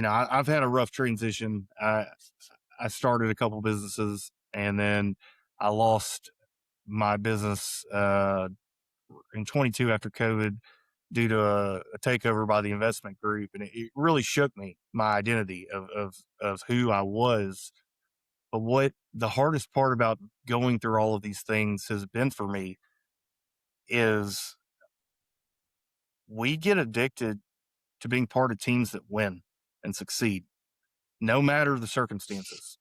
I've had a rough transition. I started a couple businesses, and then I lost my business in 22 after COVID due to a takeover by the investment group, and it really shook me, my identity of who I was. But what the hardest part about going through all of these things has been for me is we get addicted to being part of teams that win and succeed, no matter the circumstances.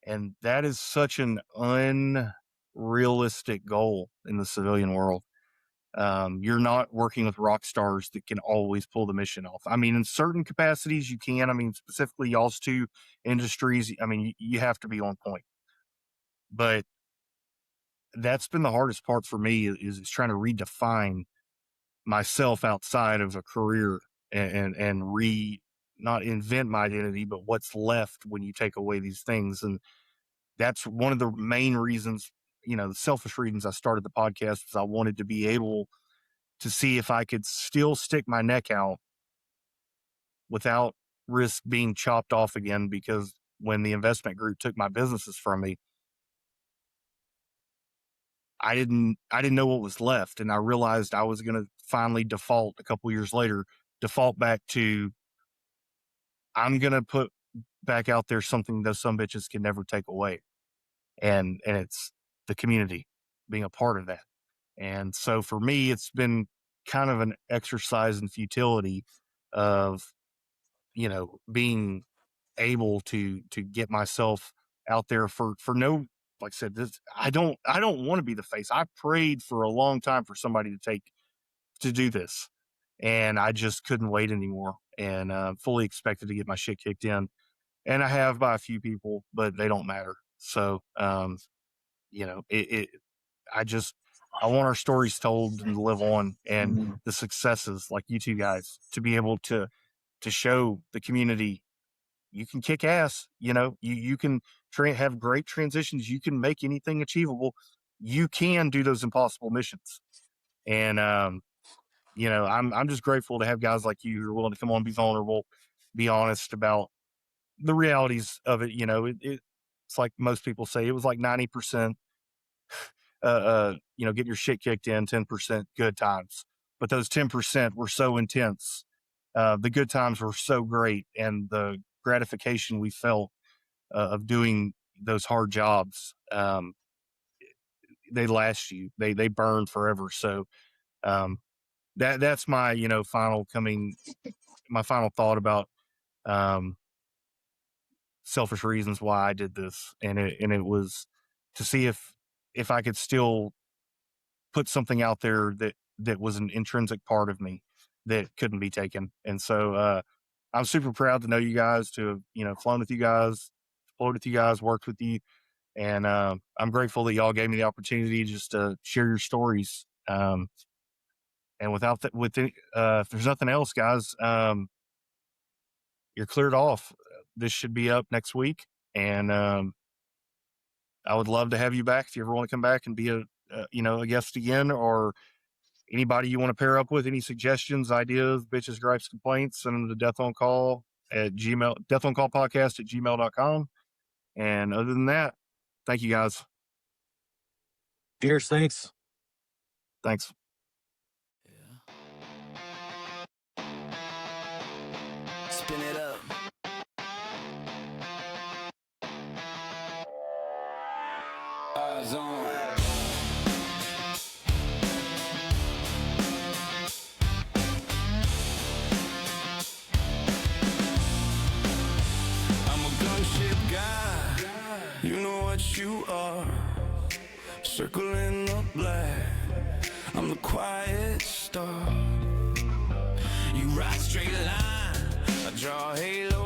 And that is such an unrealistic goal in the civilian world. You're not working with rock stars that can always pull the mission off. I mean, in certain capacities, you can. I mean, specifically y'all's two industries, I mean, you have to be on point. But that's been the hardest part for me is trying to redefine myself outside of a career and not invent my identity, but what's left when you take away these things. And that's one of the main reasons, the selfish reasons I started the podcast, was I wanted to be able to see if I could still stick my neck out without risk being chopped off again, because when the investment group took my businesses from me, I didn't know what was left. And I realized I was going to finally default a couple years later, back to, I'm going to put back out there something those some bitches can never take away. And it's the community, being a part of that. And so for me, it's been kind of an exercise in futility of, being able to get myself out there for no, like I said, I don't want to be the face. I prayed for a long time for somebody to do this, and I just couldn't wait anymore, and fully expected to get my shit kicked in. And I have by a few people, but they don't matter. So, I want our stories told and live on, and the successes like you two guys to be able to show the community you can kick ass. You can have great transitions. You can make anything achievable. You can do those impossible missions. And, I'm just grateful to have guys like you who are willing to come on, be vulnerable, be honest about the realities of it. It's like most people say, it was like 90%, getting your shit kicked in, 10% good times. But those 10% were so intense. The good times were so great, and the gratification we felt of doing those hard jobs, they last you. They burn forever. So that's my my final thought about selfish reasons why I did this, and it was to see if I could still put something out there that was an intrinsic part of me that couldn't be taken. And so I'm super proud to know you guys, to have flown with you guys, deployed with you guys, worked with you, and I'm grateful that y'all gave me the opportunity just to share your stories. And without that, if there's nothing else, guys, you're cleared off. This should be up next week, and I would love to have you back if you ever want to come back and be a guest again, or anybody you want to pair up with. Any suggestions, ideas, bitches, gripes, complaints, send them to deathoncall at deathoncallpodcast at gmail.com. And other than that, thank you guys. Cheers. Thanks. Thanks. Spin it up. Eyes on. I'm a gunship guy. You know what you are. Circling the black. I'm the quiet star. You ride straight line. I draw a halo.